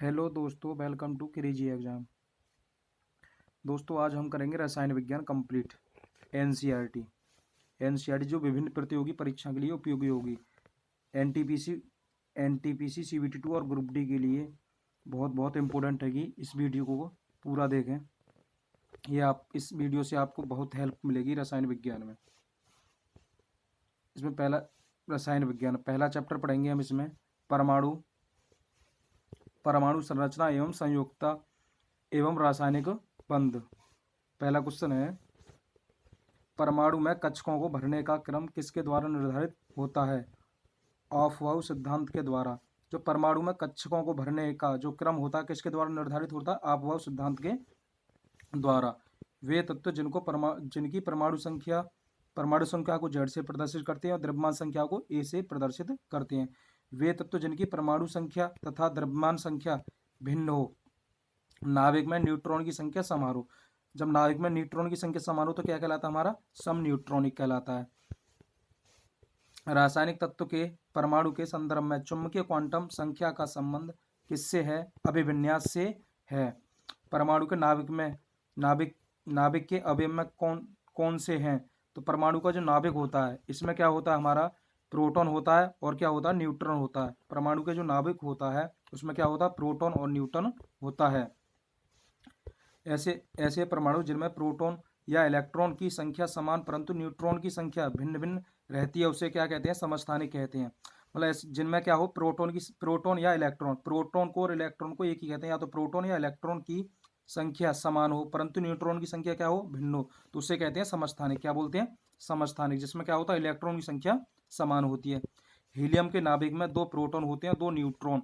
Hello दोस्तों, welcome to crazy exam. दोस्तों, आज हम करेंगे रसायन विज्ञान कंप्लीट एनसीईआरटी। एनसीईआरटी जो विभिन्न प्रतियोगी परीक्षा के लिए उपयोगी होगी। एनटीपीसी सीबीटी 2 और ग्रुप डी के लिए बहुत बहुत इम्पोर्टेंट है कि इस वीडियो को पूरा देखें। इस वीडियो से आपको बहुत हेल्प मिलेगी रसायन विज्ञान में। इसमें पहला रसायन विज्ञान पहला चैप्टर पढ़ेंगे हम। इसमें परमाणु संरचना एवं संयुक्ता एवं रासायनिक बंध। पहला क्वेश्चन है, परमाणु में कक्षकों को भरने का क्रम किसके द्वारा निर्धारित होता है? अफबाउ सिद्धांत के द्वारा। जो परमाणु में कक्षकों को भरने का जो क्रम होता है किसके द्वारा निर्धारित होता है? अफबाउ सिद्धांत के द्वारा। वे तत्व जिनकी परमाणु संख्या को Z से प्रदर्शित करते हैं और द्रव्यमान संख्या को A से प्रदर्शित करते हैं। वे तत्व जिनकी परमाणु संख्या तथा द्रव्यमान संख्या भिन्न हो। नाभिक में न्यूट्रॉन की संख्या समान हो। जब नाभिक में न्यूट्रॉन की संख्या समान हो तो क्या कहलाता है? हमारा सम न्यूट्रॉनिक कहलाता है। रासायनिक तत्व के परमाणु के संदर्भ में चुंबकीय क्वांटम संख्या का संबंध किससे है? अभिविन्यास से है। परमाणु के नाभिक के अवयव में कौन से हैं? तो परमाणु का जो नाभिक होता है इसमें क्या होता है? हमारा प्रोटॉन होता है और क्या होता है? न्यूट्रॉन होता है। परमाणु के जो नाभिक होता है उसमें क्या होता है? प्रोटॉन और न्यूट्रॉन होता है। ऐसे परमाणु जिनमें प्रोटॉन या इलेक्ट्रॉन की संख्या समान परंतु न्यूट्रॉन की संख्या भिन्न भिन्न रहती है उसे क्या कहते हैं? समस्थानिक कहते हैं। मतलब जिनमें क्या हो? प्रोटॉन या इलेक्ट्रॉन, प्रोटॉन को और इलेक्ट्रॉन को एक ही कहते हैं। या तो प्रोटॉन या इलेक्ट्रॉन की संख्या समान हो परंतु न्यूट्रॉन की संख्या क्या हो? भिन्न हो, तो उसे कहते हैं समस्थानिक। क्या बोलते हैं? समस्थानिक। जिसमें क्या होता है? इलेक्ट्रॉन की संख्या समान होती है। हीलियम के नाभिक में 2 प्रोटॉन होते हैं, 2 न्यूट्रॉन।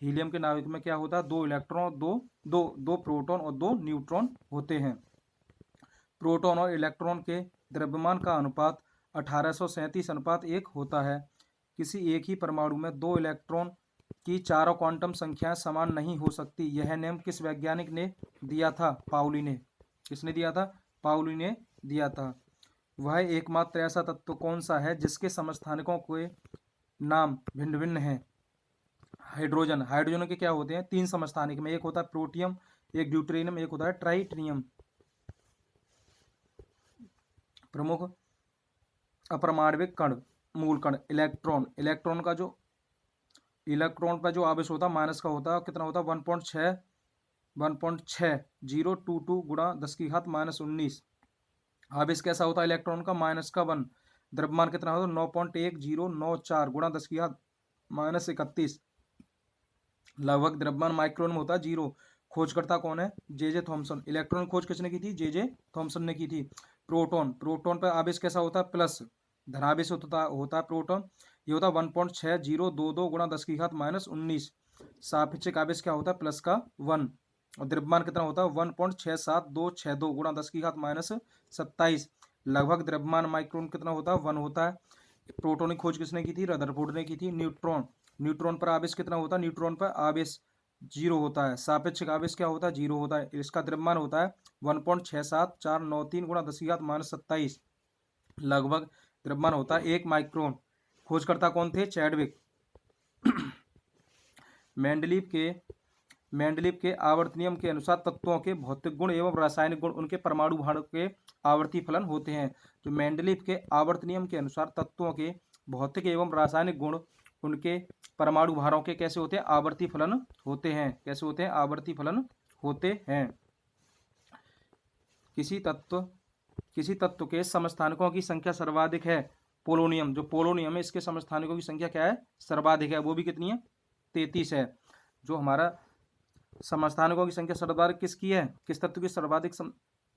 हीलियम के नाभिक में क्या होता है? 2 इलेक्ट्रॉन, दो प्रोटॉन और 2 न्यूट्रॉन होते हैं। प्रोटॉन और इलेक्ट्रॉन के द्रव्यमान का अनुपात 1837:1 होता है। किसी एक ही परमाणु में 2 इलेक्ट्रॉन की चारों क्वांटम संख्याएं समान नहीं हो सकती। यह नियम किस वैज्ञानिक ने दिया था? पाउली ने। किसने दिया था? पाउली ने दिया था। वह एकमात्र ऐसा तत्व कौन सा है जिसके समस्थानिकों के नाम भिन्न भिन्न हैं? हाइड्रोजन के क्या होते हैं? 3 समस्थानिक में। एक होता है प्रोटियम, एक ड्यूटेरियम, एक होता है ट्राइटिनियम। प्रमुख अपरमाणविक कण, मूल कण, इलेक्ट्रॉन पर जो आवेश होता है माइनस का होता है। कितना होता है? 1.6022 गुणा 10⁻⁻19। आवेश कैसा होता है इलेक्ट्रॉन का? -1। द्रव्यमान कितना होता है? 9.1094 गुणा 10⁻31। लगभग द्रव्यमान माइक्रोन में होता है 0। खोजकर्ता कौन है? J Thomson. इलेक्ट्रॉन खोज किसने की थी? जे थॉमसन ने की थी। प्रोटॉन पर आवेश कैसा होता है? प्लस, धनावेश होता है प्रोटॉन। ये होता है 1.6022 गुणा 10⁻19। सापेक्षिक आवेश क्या होता है? प्लस का 1। और द्रव्यमान कितना होता है? 1.67262 गुणा 10⁻27। लगभग द्रव्यमान माइक्रोन कितना होता है? 1 होता है। प्रोटॉन की खोज किसने की थी? रदरफोर्ड ने की थी। न्यूट्रॉन पर आवेश कितना होता है? न्यूट्रॉन पर आवेश 0 होता है। सापेक्षिक आवेश क्या होता है? 0 होता है। इसका द्रव्यमान होता है 1.67493 गुणा 10⁻27। लगभग द्रव्यमान होता है 1 माइक्रोन। खोजकर्ता कौन थे? चैडविक। मेंडलीव के आवर्त नियम के अनुसार तत्वों के भौतिक गुण एवं रासायनिक गुण उनके परमाणु भारों के आवर्ती फलन होते हैं। जो मेंडलीव के आवर्त नियम के अनुसार तत्वों के भौतिक एवं रासायनिक गुण उनके परमाणु भारों के कैसे होते हैं? आवर्ती फलन होते हैं। कैसे होते हैं? आवर्ती फलन होते हैं। किसी तत्व के समस्थानिकों की संख्या सर्वाधिक है। पोलोनियम, जो पोलोनियम है इसके समस्थानिकों की संख्या क्या है? सर्वाधिक है। वो भी कितनी है? 33 है। जो हमारा समस्थानिकों की संख्या सर्वाधिक किसकी है? किस तत्व की सर्वाधिक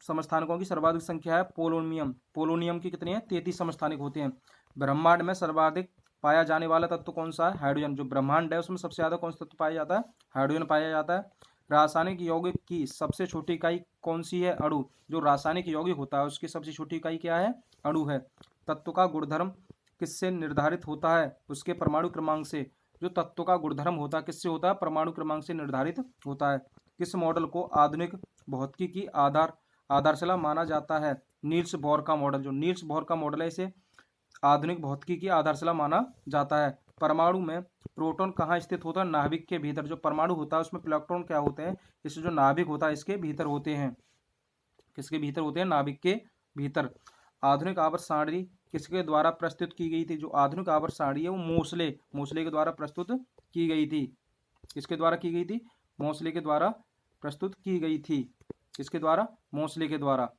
समस्थानिकों की सर्वाधिक संख्या है? पोलोनियम की कितनी है? 33 समस्थानिक होते हैं। ब्रह्मांड में सर्वाधिक पाया जाने वाला तत्व कौन सा है? हाइड्रोजन। जो ब्रह्मांड है उसमें सबसे ज्यादा कौन सा तत्व पाया जाता है? हाइड्रोजन पाया जाता है। रासायनिक यौगिक की सबसे छोटी इकाई कौन सी है? अणु। जो रासायनिक यौगिक होता है उसकी सबसे छोटी इकाई क्या है? अणु है। तत्व का गुणधर्म किससे निर्धारित होता है? उसके परमाणु क्रमांक से। जो तत्व का गुणधर्म होता है किससे होता है? परमाणु क्रमांक से निर्धारित होता है। किस मॉडल को आधुनिक भौतिकी की आधारशिला माना जाता है? नील्स बोर का मॉडल। जो नील्स बोर का मॉडल है इसे आधुनिक भौतिकी की आधारशिला माना जाता है। परमाणु में प्रोटॉन कहाँ स्थित होता है? नाभिक के भीतर। जो परमाणु होता है उसमें इलेक्ट्रॉन क्या होते हैं? इससे जो नाभिक होता है इसके भीतर होते हैं। किसके भीतर होते हैं? नाभिक के भीतर। आधुनिक आवर्त सारणी किसके द्वारा प्रस्तुत की गई थी? जो आधुनिक आवर्त सारणी है वो मोसले के द्वारा प्रस्तुत की गई थी। किसके द्वारा की गई थी? मोसले के द्वारा प्रस्तुत की गई थी। किसके द्वारा? मोसले के द्वारा।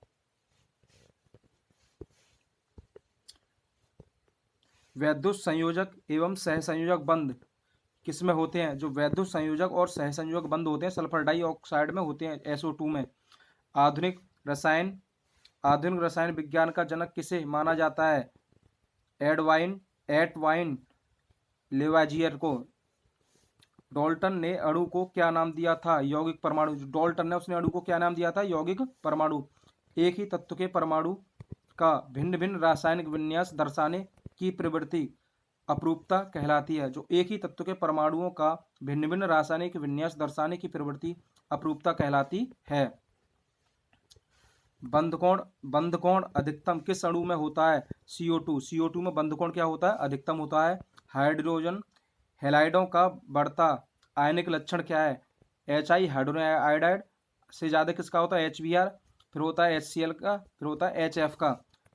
वैद्युत संयोजक एवं सहसंयोजक बंध किसमें होते हैं? जो वैद्युत संयोजक और सहसंयोजक बंध होते हैं सल्फर डाइऑक्साइड में होते हैं, SO2 में। आधुनिक रसायन विज्ञान का जनक किसे माना जाता है? एडवाइन लेवाजियर को। डाल्टन ने अणु को क्या नाम दिया था? यौगिक परमाणु। डाल्टन ने उसने अणु को क्या नाम दिया था? यौगिक परमाणु। एक ही तत्व के परमाणु का भिन्न भिन्न रासायनिक विन्यास दर्शाने की प्रवृत्ति अपरूपता कहलाती है। जो एक ही तत्व के परमाणुओं का भिन्न भिन्न रासायनिक विन्यास दर्शाने की प्रवृत्ति अपरूपता कहलाती है। बंध कोण अधिकतम किस अणु में होता है? CO2 में बंध कोण क्या होता है? अधिकतम होता है। हाइड्रोजन हैलाइडों का बढ़ता आयनिक लक्षण क्या है? HI हाइड्रोजन आयोडाइड से ज़्यादा किसका होता है? HBr, फिर होता है HCl का, फिर होता है HF का।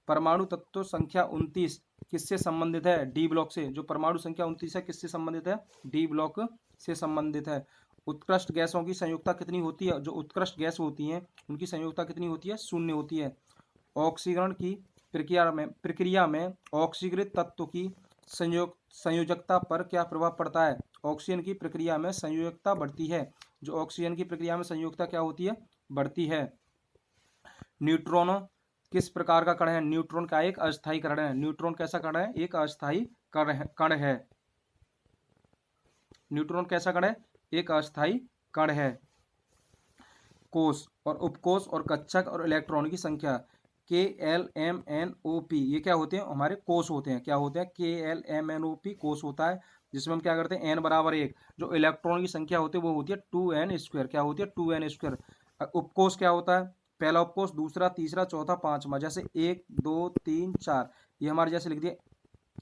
परमाणु तत्व संख्या 29 किससे संबंधित है? डी ब्लॉक से। जो परमाणु संख्या 29 है किससे संबंधित है? डी ब्लॉक से संबंधित है। उत्कृष्ट गैसों की संयुक्ता कितनी होती है? जो उत्कृष्ट गैस होती हैं उनकी संयुक्ता कितनी होती है? 0 होती है। ऑक्सीकरण की प्रक्रिया में ऑक्सीकृत तत्व की संयोजकता पर क्या प्रभाव पड़ता है? ऑक्सीजन की प्रक्रिया में संयोजकता बढ़ती है। जो ऑक्सीजन की प्रक्रिया में संयोजकता क्या होती है? बढ़ती है। न्यूट्रॉन किस प्रकार का कण है? न्यूट्रॉन का एक अस्थायी कण है। न्यूट्रॉन कैसा कण है? एक अस्थायी कण है। न्यूट्रॉन कैसा कण है? एक अस्थायी कण है। कोष और उपकोष और कक्षक और इलेक्ट्रॉन की संख्या KLMNOP ये क्या होते हैं? हमारे कोष होते हैं। क्या होते हैं? KLMNOP कोष होता है, जिसमें हम क्या करते हैं? n बराबर 1। जो इलेक्ट्रॉन की संख्या होती है वो होती है 2n²। क्या होती है? 2n²। उपकोष क्या होता है? पहला उपकोष, दूसरा, तीसरा, चौथा, पांचवा। जैसे 1 2 3 4 ये हमारे जैसे लिख दिए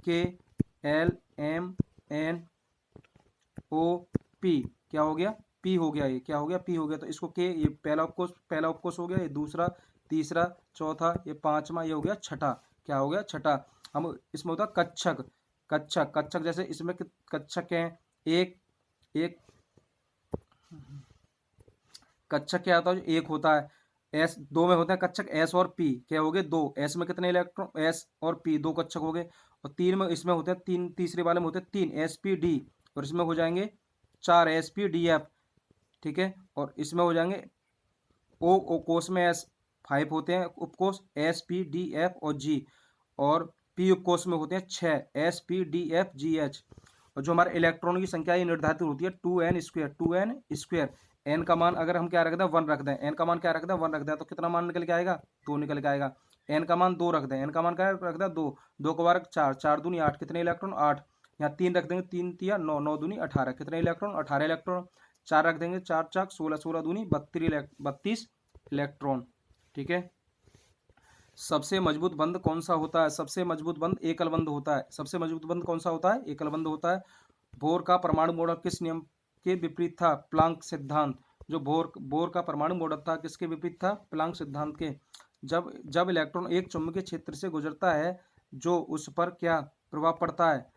KLMNOP। क्या हो गया? P हो गया। ये क्या हो गया? P हो गया। तो इसको K, ये पहला उपकोष हो गया, ये दूसरा, तीसरा, चौथा, ये पांचवा, ये हो गया छठा। क्या हो गया? छठा। हम इसमें होता कक्षक जैसे इसमें कक्षक हैं एक कक्षक क्या होता है? एक होता है। S दो में होता है कक्षक S और P। क्या हो गए? 2। S में कितने इलेक्ट्रॉन? S और P, 2 कक्षक हो गए। और 3 में इसमें होते हैं 3, तीसरे वाले में होते हैं 3 SPD। और इसमें हो जाएंगे 4 SPDF। ठीक है। और इसमें हो जाएंगे O कोष में S5 होते हैं उपकोष, SPDF और G। और P उपकोष में होते हैं 6 SPDFGH। और जो हमारे इलेक्ट्रॉन की संख्या ये निर्धारित होती है 2n²। n का मान अगर हम क्या रख दें? 1 रख दें। n का मान क्या रख दें? 1 रख दें तो कितना मान निकल के आएगा? 2 निकल के आएगा। n का मान 2 रख दें। n का मान क्या रख दें? 2। 2 का वर्ग 4, 4 दूनी 8। कितने इलेक्ट्रॉन? 8। यहाँ 3 रख देंगे, 3 तिया 9, 9 दूनी 18। कितने इलेक्ट्रॉन? 18 इलेक्ट्रॉन। 4 रख देंगे, 4 चाक 16, 16 दूनी 32 इलेक्ट्रॉन। ठीक है। सबसे मजबूत बंध कौन सा होता है? सबसे मजबूत बंध एकल बंध होता है। सबसे मजबूत बंध कौन सा होता है? एकल बंध होता है। बोर का परमाणु मॉडल किस नियम के विपरीत था? प्लांक सिद्धांत। जो बोर का परमाणु मॉडल था किसके विपरीत था? प्लांक सिद्धांत के। जब इलेक्ट्रॉन एक चुंबकीय क्षेत्र से गुजरता है जो उस पर क्या प्रभाव पड़ता है?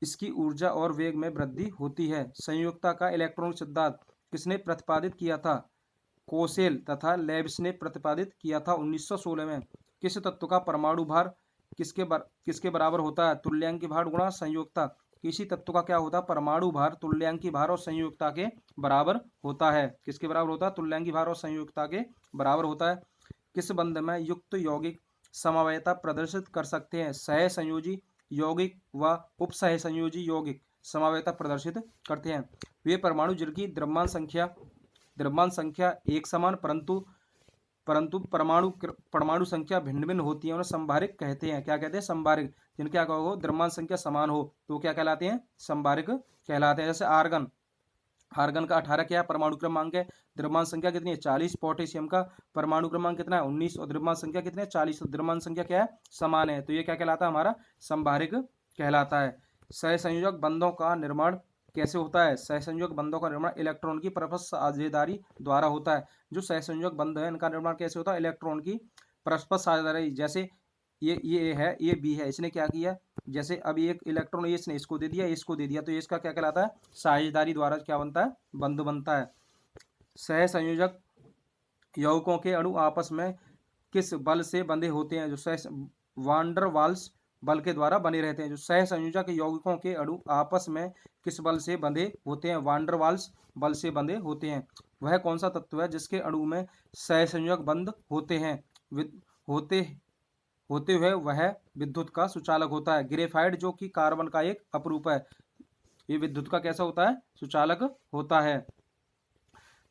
इसकी ऊर्जा और वेग में वृद्धि होती है। संयोजकता का इलेक्ट्रॉन सिद्धांत किसने प्रतिपादित किया था? कोसेल तथा लेब्स ने प्रतिपादित किया था 1916 में। किस तत्व का परमाणु भार किसके बराबर होता है? तुल्यांकी भार गुणा संयोजकता। किसी तत्व का क्या होता है? परमाणु भार तुल्यांकी भार और संयोजकता के बराबर होता है। किसके बराबर होता है? तुल्यांकी भार और संयोजकता के बराबर होता है। किस बंध में युक्त यौगिक समवायता प्रदर्शित कर सकते हैं? सहसंयोजी यौगिक व उपसहसंयोजी यौगिक समवायता प्रदर्शित करते हैं। वे परमाणु जिनकी द्रव्यमान संख्या एक समान परंतु परमाणु संख्या भिन्न भिन्न होती है उन्हें संभारिक कहते हैं। क्या कहते हैं? संभारिक। जिनकी क्या हो? द्रव्यमान संख्या समान हो तो क्या कहलाते हैं? संभारिक कहलाते हैं। जैसे आर्गन का 18 क्या परमाणु क्रमांक है? द्रव्यमान संख्या कितनी है? 40। पोटेशियम का परमाणु क्रमांक कितना है? 19। और द्रव्यमान संख्या कितनी है? 40। द्रव्यमान संख्या क्या है? समान है। तो ये क्या कहलाता है? हमारा संभारिक कहलाता है। सहसंयोजक बंधों का निर्माण कैसे होता है? सहसंयोजक बंधों का निर्माण इलेक्ट्रॉन की परस्पर साझेदारी द्वारा होता है। जो सहसंयोजक बंध है इनका निर्माण कैसे होता है? इलेक्ट्रॉन की परस्पर साझेदारी। जैसे ये है, ये बी है, इसने क्या किया, जैसे अभी एक इलेक्ट्रॉन ये इसने इसको दे दिया, इसको दे दिया, तो ये इसका क्या कहलाता है? साझेदारी द्वारा क्या बनता है? बंध बनता है। सहसंयोजक यौगिकों के अणु आपस में किस बल से बंधे होते हैं? जो सह वांडर वाल्स बल के द्वारा बने रहते हैं। जो सहसंयोजक यौगिकों के अणु आपस में किस बल से बंधे होते हैं? वांडर वाल्स बल से बंधे होते हैं। वह कौन सा तत्व है जिसके अणु में सहसंयोजक बंध होते हैं? होते होते हुए वह विद्युत का सुचालक होता है। ग्रेफाइट जो कि कार्बन का एक अपरूप है, ये विद्युत का कैसा होता है? सुचालक होता है।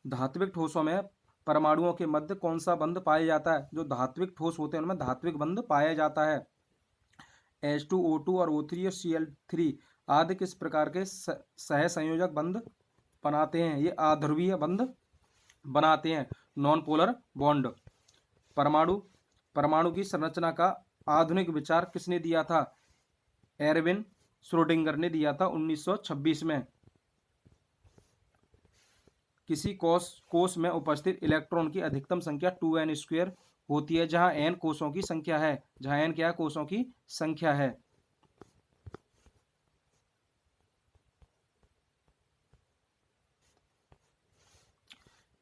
धात्विक ठोसों में परमाणुओं के मध्य कौन सा बंध पाया जाता है? जो धात्विक ठोस होते हैं उनमें धात्विक बंध पाया जाता है। H2O2 और O3 और Cl3 आदि किस प्रकार के सहसंयोजक बंध बनाते हैं? ये अध्रुवीय बंध बनाते हैं, नॉन पोलर बॉन्ड। परमाणु की संरचना का आधुनिक विचार किसने दिया था? एरविन श्रोडिंगर ने दिया था 1926 में। किसी कोष में उपस्थित इलेक्ट्रॉन की अधिकतम संख्या 2n² होती है, जहां n कोषों की संख्या है। जहां n क्या है? कोषों की संख्या है।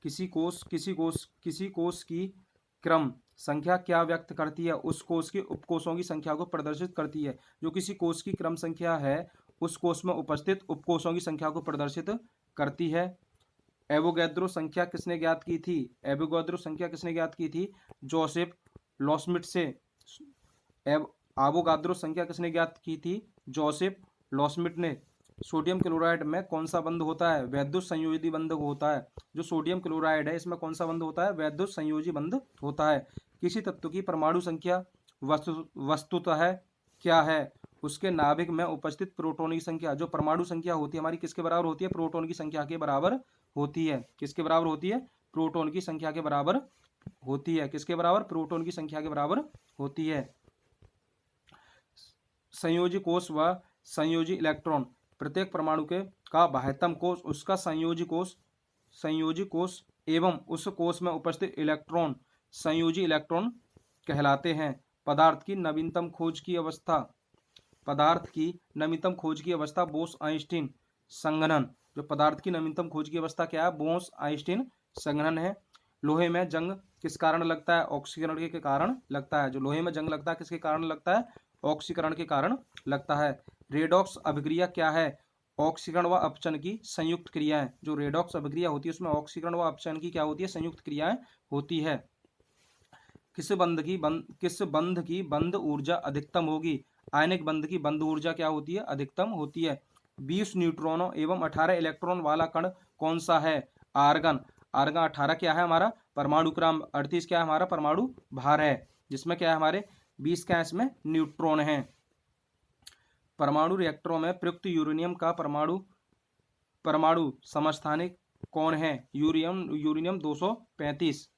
किसी कोष की क्रम संख्या क्या व्यक्त करती है? उस कोष के उपकोषों की संख्या को प्रदर्शित करती है। जो किसी कोष की क्रम संख्या है उस कोष में उपस्थित उपकोषों की संख्या को प्रदर्शित करती है। एवोगैद्रो संख्या किसने ज्ञात की थी? एवोगैद्रो संख्या किसने ज्ञात की थी? जोसेफ लॉसमिट से। एवोगाद्रो संख्या किसने ज्ञात की थी? जोसेफ लॉसमिट ने। सोडियम क्लोराइड में कौन सा बंध होता है? वैद्युत संयोजी बंध होता है। जो सोडियम क्लोराइड है इसमें कौन सा बंध होता है? वैद्युत संयोजी बंध होता है। किसी तत्व की परमाणु संख्या वस्तुतः क्या है? उसके नाभिक में उपस्थित प्रोटॉन की संख्या। जो परमाणु संख्या होती है हमारी किसके बराबर होती है? प्रोटॉन की संख्या के बराबर होती है। किसके बराबर होती है? प्रोटॉन की संख्या के बराबर होती है। किसके बराबर? प्रोटॉन की संख्या के बराबर होती है। संयोजी कोष व संयोजी इलेक्ट्रॉन। प्रत्येक परमाणु का बाह्यतम कोष उसका संयोजी कोष एवं उस कोष में उपस्थित इलेक्ट्रॉन संयोजी इलेक्ट्रॉन कहलाते हैं। पदार्थ की नवीनतम खोज की अवस्था बोस-आइंस्टीन संघनन। जो पदार्थ की नवीनतम खोज की अवस्था क्या है? बोस-आइंस्टीन संघनन है। लोहे में जंग किस कारण लगता है? ऑक्सीकरण के कारण लगता है। जो लोहे में जंग लगता है किसके कारण लगता है? ऑक्सीकरण के कारण लगता है। रेडॉक्स अभिक्रिया क्या है? ऑक्सीकरण व अपचन की संयुक्त क्रिया है। जो रेडॉक्स अभिक्रिया होती है उसमें ऑक्सीकरण व अपचन की क्या होती है? संयुक्त क्रियाएं होती है। किस बंध की बंध ऊर्जा अधिकतम होगी? आयनिक बंध की बंध ऊर्जा क्या होती है? अधिकतम होती है। 20 न्यूट्रॉनों एवं 18 इलेक्ट्रॉन वाला कण कौन सा है? आर्गन। 18 क्या है हमारा? परमाणु क्रम। 38 क्या है हमारा? परमाणु भार है। जिसमें क्या है हमारे? 20 क्या इसमें न्यूट्रॉन है। परमाणु रिएक्टरों में प्रयुक्त यूरेनियम का परमाणु समस्थानिक कौन है? यूरेनियम 235।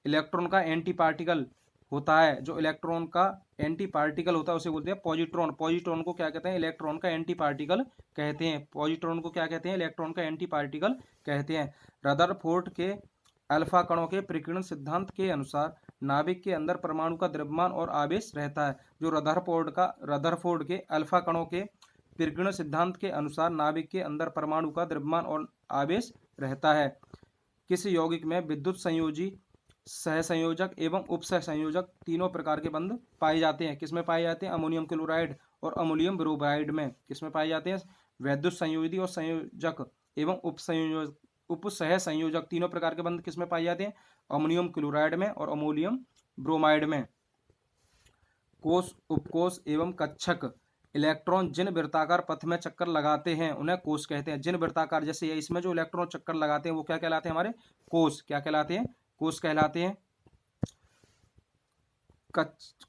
इलेक्ट्रॉन का एंटी पार्टिकल होता है। जो इलेक्ट्रॉन का एंटी पार्टिकल होता है उसे बोलते हैं पॉजिट्रॉन। पॉजिट्रॉन को क्या कहते हैं? इलेक्ट्रॉन का एंटी पार्टिकल कहते हैं। पॉजिट्रॉन को क्या कहते हैं? इलेक्ट्रॉन का एंटी पार्टिकल कहते हैं। रदरफोर्ड के अल्फा कणों के प्रकीर्णन सिद्धांत के अनुसार नाभिक के अंदर परमाणु का द्रव्यमान और आवेश रहता है। जो रदरफोर्ड के अल्फा कणों के प्रकीर्णन सिद्धांत के अनुसार नाभिक के अंदर परमाणु का द्रव्यमान और आवेश रहता है। किस यौगिक में विद्युत संयोजी, सहसंयोजक एवं उपसहसंयोजक तीनों प्रकार के बंध पाए जाते हैं? किसमें पाए जाते हैं? अमोनियम क्लोराइड और अमोनियम ब्रोमाइड में। किसमें पाए जाते हैं? वैद्युत संयोजी और संयोजक एवं उपसहसंयोजक तीनों प्रकार के बंध किसमें पाए जाते हैं? अमोनियम क्लोराइड में और अमोनियम ब्रोमाइड में। कोष, उपकोष एवं कक्षक। इलेक्ट्रॉन जिन वृत्ताकार पथ में चक्कर लगाते हैं उन्हें कोष कहते हैं। जिन वृत्ताकार, जैसे इसमें जो इलेक्ट्रॉन चक्कर लगाते हैं वो क्या कहलाते हैं? हमारे कोष। क्या कहलाते हैं? कोष कहलाते हैं।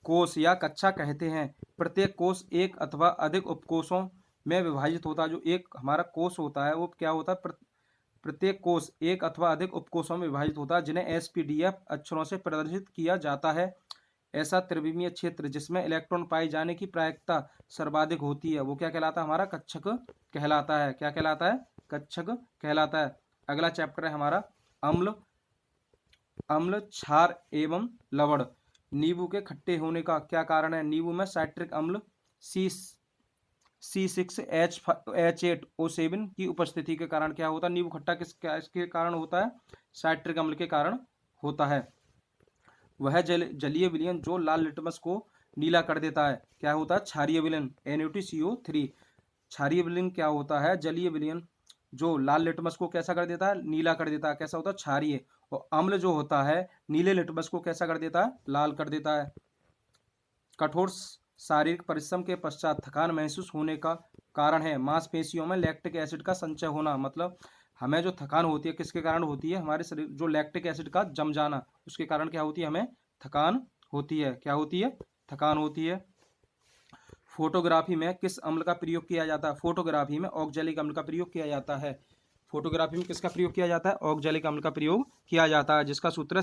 कोष या कक्षा कहते हैं। प्रत्येक कोष एक अथवा अधिक उपकोषों में विभाजित होता है। जो एक हमारा कोष होता है वो क्या होता है? प्रत्येक कोष एक अथवा अधिक उपकोषों में विभाजित होता है, जिन्हें SPDF अक्षरों से प्रदर्शित किया जाता है। ऐसा त्रिविमीय क्षेत्र जिसमें इलेक्ट्रॉन पाए जाने की प्रायिकता सर्वाधिक होती है वो क्या कहलाता है? हमारा कक्षक कहलाता है। क्या कहलाता है? कक्षक कहलाता है। अगला चैप्टर है हमारा अम्ल, अम्ल, क्षार एवं लवण। नींबू के खट्टे होने का क्या कारण है? नींबू में साइट्रिक अम्ल C6H8O7 की उपस्थिति के कारण क्या होता है? नींबू खट्टा किसके कारण होता है? साइट्रिक अम्ल के कारण होता है। वह जलीय विलयन जो लाल लिटमस को नीला कर देता है क्या होता है? क्षारीय विलयन, NaOH। क्षारीय विलयन क्या होता है? जलीय विलयन जो लाल लिटमस को कैसा कर देता है? नीला कर देता है। कैसा होता है? क्षारीय। और अम्ल जो होता है नीले लिटमस को कैसा कर देता है? लाल कर देता है। कठोर शारीरिक परिश्रम के पश्चात थकान महसूस होने का कारण है मांसपेशियों में लैक्टिक एसिड का संचय होना। मतलब हमें जो थकान होती है किसके कारण होती है? हमारे शरीर जो लैक्टिक एसिड का जम जाना, उसके कारण क्या होती है? हमें थकान होती है। क्या होती है? थकान होती है। फोटोग्राफी में किस अम्ल का प्रयोग किया जाता है? फोटोग्राफी में ऑक्जेलिक अम्ल का प्रयोग किया जाता है। फोटोग्राफी में किसका प्रयोग किया जाता है? ऑक्जेलिक अम्ल का प्रयोग किया जाता है, जिसका सूत्र है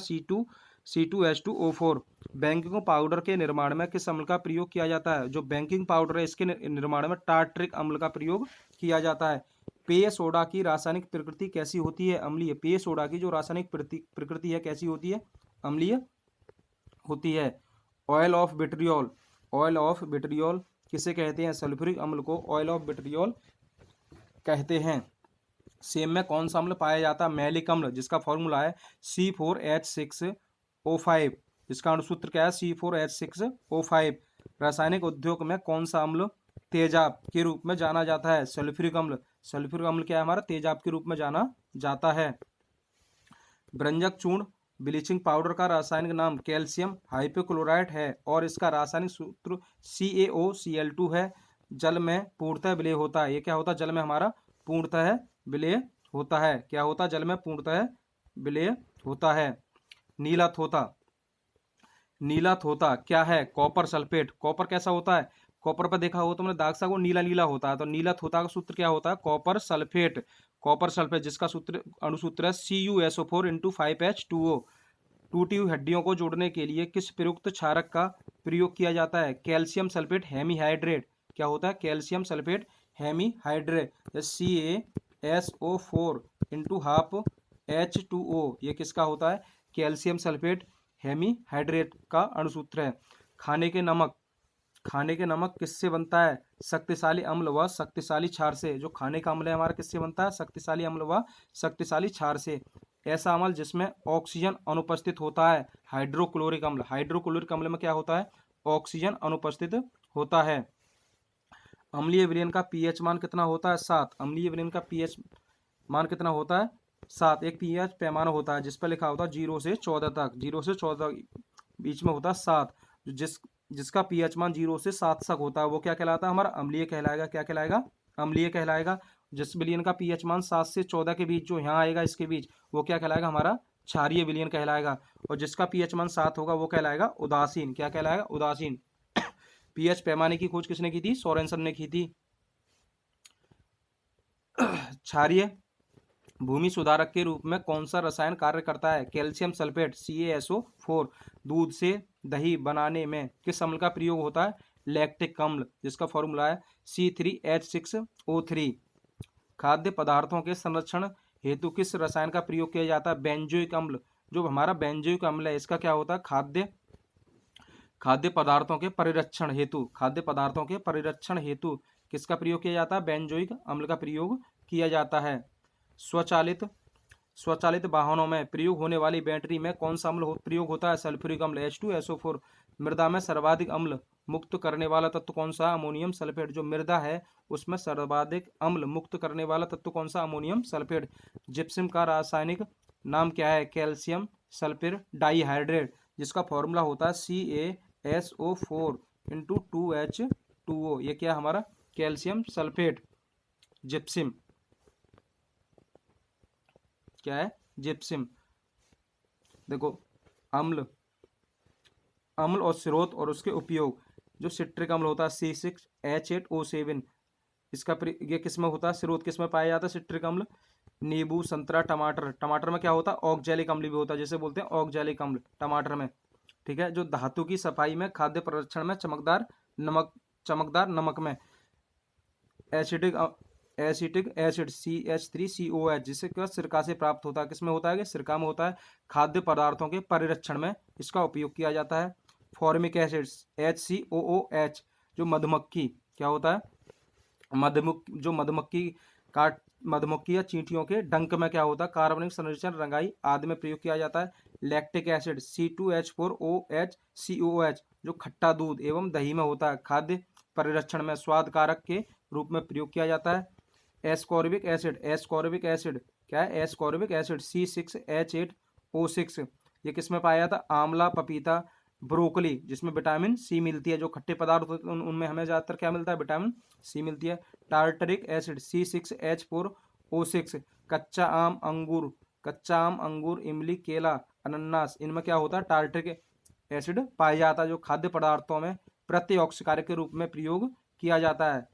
C2H2O4। बैंकिंग पाउडर के निर्माण में किस अम्ल का प्रयोग किया जाता है? जो बैंकिंग पाउडर है इसके निर्माण में टार्ट्रिक अम्ल का प्रयोग किया जाता है। पेय सोडा की रासायनिक प्रकृति कैसी होती है? अम्लीय। पेय सोडा की जो रासायनिक प्रकृति है कैसी होती है? अम्लीय होती है। Oil of vitriol, oil of vitriol किसे कहते हैं? सल्फ्यूरिक अम्ल को ऑयल ऑफ विट्रियोल कहते हैं। सेम में कौन सा अम्ल पाया जाता है? मैलिक अम्ल, जिसका फॉर्मूला है C4H6O5। इसका अणुसूत्र क्या है? C4H6O5। रासायनिक उद्योग में कौन सा अम्ल तेजाब के रूप में जाना जाता है? सल्फ्यूरिक अम्ल। सल्फ्यूरिक अम्ल क्या है? हमारा तेजाब के रूप में जाना जाता है। ब्रंजक चूर्ण, ब्लीचिंग पाउडर का रासायनिक नाम कैल्शियम हाइपोक्लोराइट है और इसका रासायनिक सूत्र CaOCl2 है। जल में पूर्णतः विलय होता है। ये क्या होता है? जल में हमारा पूर्णतः विलय होता है। क्या होता है? जल में पूर्णतः विलय होता है। नीला थोथा, नीला थोथा क्या है? Copper sulphate. कॉपर कैसा होता है? कॉपर पर देखा हो तुमने दाग सा, वो नीला नीला होता है। तो नीला थोथा का सूत्र क्या होता है? Copper sulphate. कॉपर सल्फेट जिसका सूत्र अणुसूत्र है CuSO4 × 5H2O। टूटी हुई हड्डियों को जोड़ने के लिए किस प्रयुक्त क्षारक का प्रयोग किया जाता है? Calcium sulphate hemihydrate. क्या होता है? Calcium sulphate hemihydrate. CaSO4 × 12H2O ये किसका होता है? कैल्शियम सल्फेट हेमीहाइड्रेट का अणुसूत्र है। खाने के नमक, खाने के नमक किससे बनता है? शक्तिशाली अम्ल व शक्तिशाली क्षार से। जो खाने का अम्ल है हमारा किससे बनता है? शक्तिशाली अम्ल व शक्तिशाली क्षार से। ऐसा अम्ल जिसमें ऑक्सीजन अनुपस्थित होता है? हाइड्रोक्लोरिक अम्ल। हाइड्रोक्लोरिक अम्ल में क्या होता है? ऑक्सीजन अनुपस्थित होता है। अम्लीय विलयन का पीएच मान कितना होता है? 7। अम्लीय विलयन का पीएच मान कितना होता है? 7। एक पीएच पैमाना होता है जिस पर लिखा होता है 0 से 14 तक। 0 से 14 बीच में होता है 7। जिसका पीएच मान 0 से 7 तक होता है वो क्या कहलाता है? हमारा अम्लीय कहलाएगा। क्या कहलाएगा? अम्लीय कहलाएगा। जिस विलयन का पीएच मान 7 से 14 के बीच जो यहाँ आएगा इसके बीच, वो क्या कहलाएगा? हमारा क्षारीय विलयन कहलाएगा। और जिसका पीएच मान 7 होगा वो कहलाएगा उदासीन। क्या कहलाएगा? उदासीन। पीएच पैमाने की खोज किसने की थी? सोरेनसन ने की थी। क्षारीय भूमि सुधारक के रूप में कौन सा रसायन कार्य करता है? Calcium sulphate CaSO4। दूध से दही बनाने में किस अम्ल का प्रयोग होता है? लैक्टिक अम्ल, जिसका फॉर्मूला है C3H6O3। खाद्य पदार्थों के संरक्षण हेतु किस रसायन का प्रयोग किया जाता है? बेंजोइक अम्ल। जो हमारा बेंजोइक अम्ल है इसका क्या होता है? खाद्य पदार्थों के परिरक्षण हेतु, खाद्य पदार्थों के परिरक्षण हेतु किसका प्रयोग किया जाता है? बेंजोइक अम्ल का प्रयोग किया जाता है। स्वचालित वाहनों में प्रयोग होने वाली बैटरी में कौन सा अम्ल प्रयोग होता है? सल्फ्यूरिक अम्ल H2SO4। मृदा में सर्वाधिक अम्ल मुक्त करने वाला तत्व कौन सा? Ammonium sulphate. जो मृदा है उसमें सर्वाधिक अम्ल मुक्त करने वाला तत्व कौन सा? Ammonium sulphate. जिप्सम का रासायनिक नाम क्या है? कैल्शियम सल्फर डाइहाइड्रेट, जिसका फॉर्मूला होता है CaSO4 × 2H2O। ये क्या हमारा? Calcium sulphate. जिप्सम क्या है? जिप्सम। देखो अम्ल, अम्ल और स्रोत और उसके उपयोग। जो सिट्रिक अम्ल होता है C6H8O7, इसका ये किस में होता है? स्रोत किस में पाया जाता है? सिट्रिक अम्ल नींबू, संतरा, टमाटर। टमाटर में क्या होता है? ऑक्जेलिक अम्ल भी होता है, जैसे बोलते हैं ऑक्जेलिक अम्ल टमाटर में। ठीक है। जो धातु की सफाई में, खाद्य परिरक्षण में, चमकदार नमक में, एसिटिक एसिड CH3COH, जिससे क्या सिरका से प्राप्त होता है, किसमें होता है कि सिरका में होता है, खाद्य पदार्थों के परिरक्षण में इसका उपयोग किया जाता है। फॉर्मिक एसिड HCOOH, जो मधुमक्खी क्या होता है, मधुमक्खी काट मधुमक्खी या चींटियों के डंक में क्या होता है, कार्बनिक संरचना, रंगाई आदि में प्रयोग किया जाता है। लैक्टिक एसिड C2H4OH जो खट्टा दूध एवं दही में होता है, खाद्य परिरक्षण में स्वाद कारक के रूप में प्रयोग किया जाता है। एस्कॉर्बिक एसिड क्या है, एस्कॉर्बिक एसिड C6H8O6, ये किस में पाया जाता है, आंवला, पपीता, ब्रोकली, जिसमें विटामिन सी मिलती है। जो खट्टे पदार्थ होते हैं उनमें हमें ज़्यादातर क्या मिलता है, विटामिन सी मिलती है। टार्टरिक एसिड C6H4O6, कच्चा आम, अंगूर, इमली, केला, अनानास, इनमें क्या होता है, टार्टरिक एसिड पाया जाता है, जो खाद्य पदार्थों में प्रत्यऑक्सीकारक के रूप में प्रयोग किया जाता है।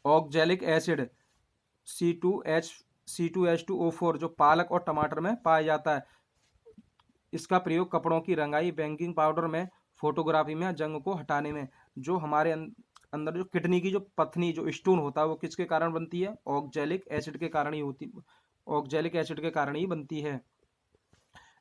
ऑक्जेलिक एसिड C2H2O4 जो पालक और टमाटर में पाया जाता है, इसका प्रयोग कपड़ों की रंगाई, बेकिंग पाउडर में, फोटोग्राफी में, जंग को हटाने में। जो हमारे अंदर जो किडनी की जो पथनी, जो स्टोन होता है, वो किसके कारण बनती है, ऑक्जेलिक एसिड के कारण ही बनती है।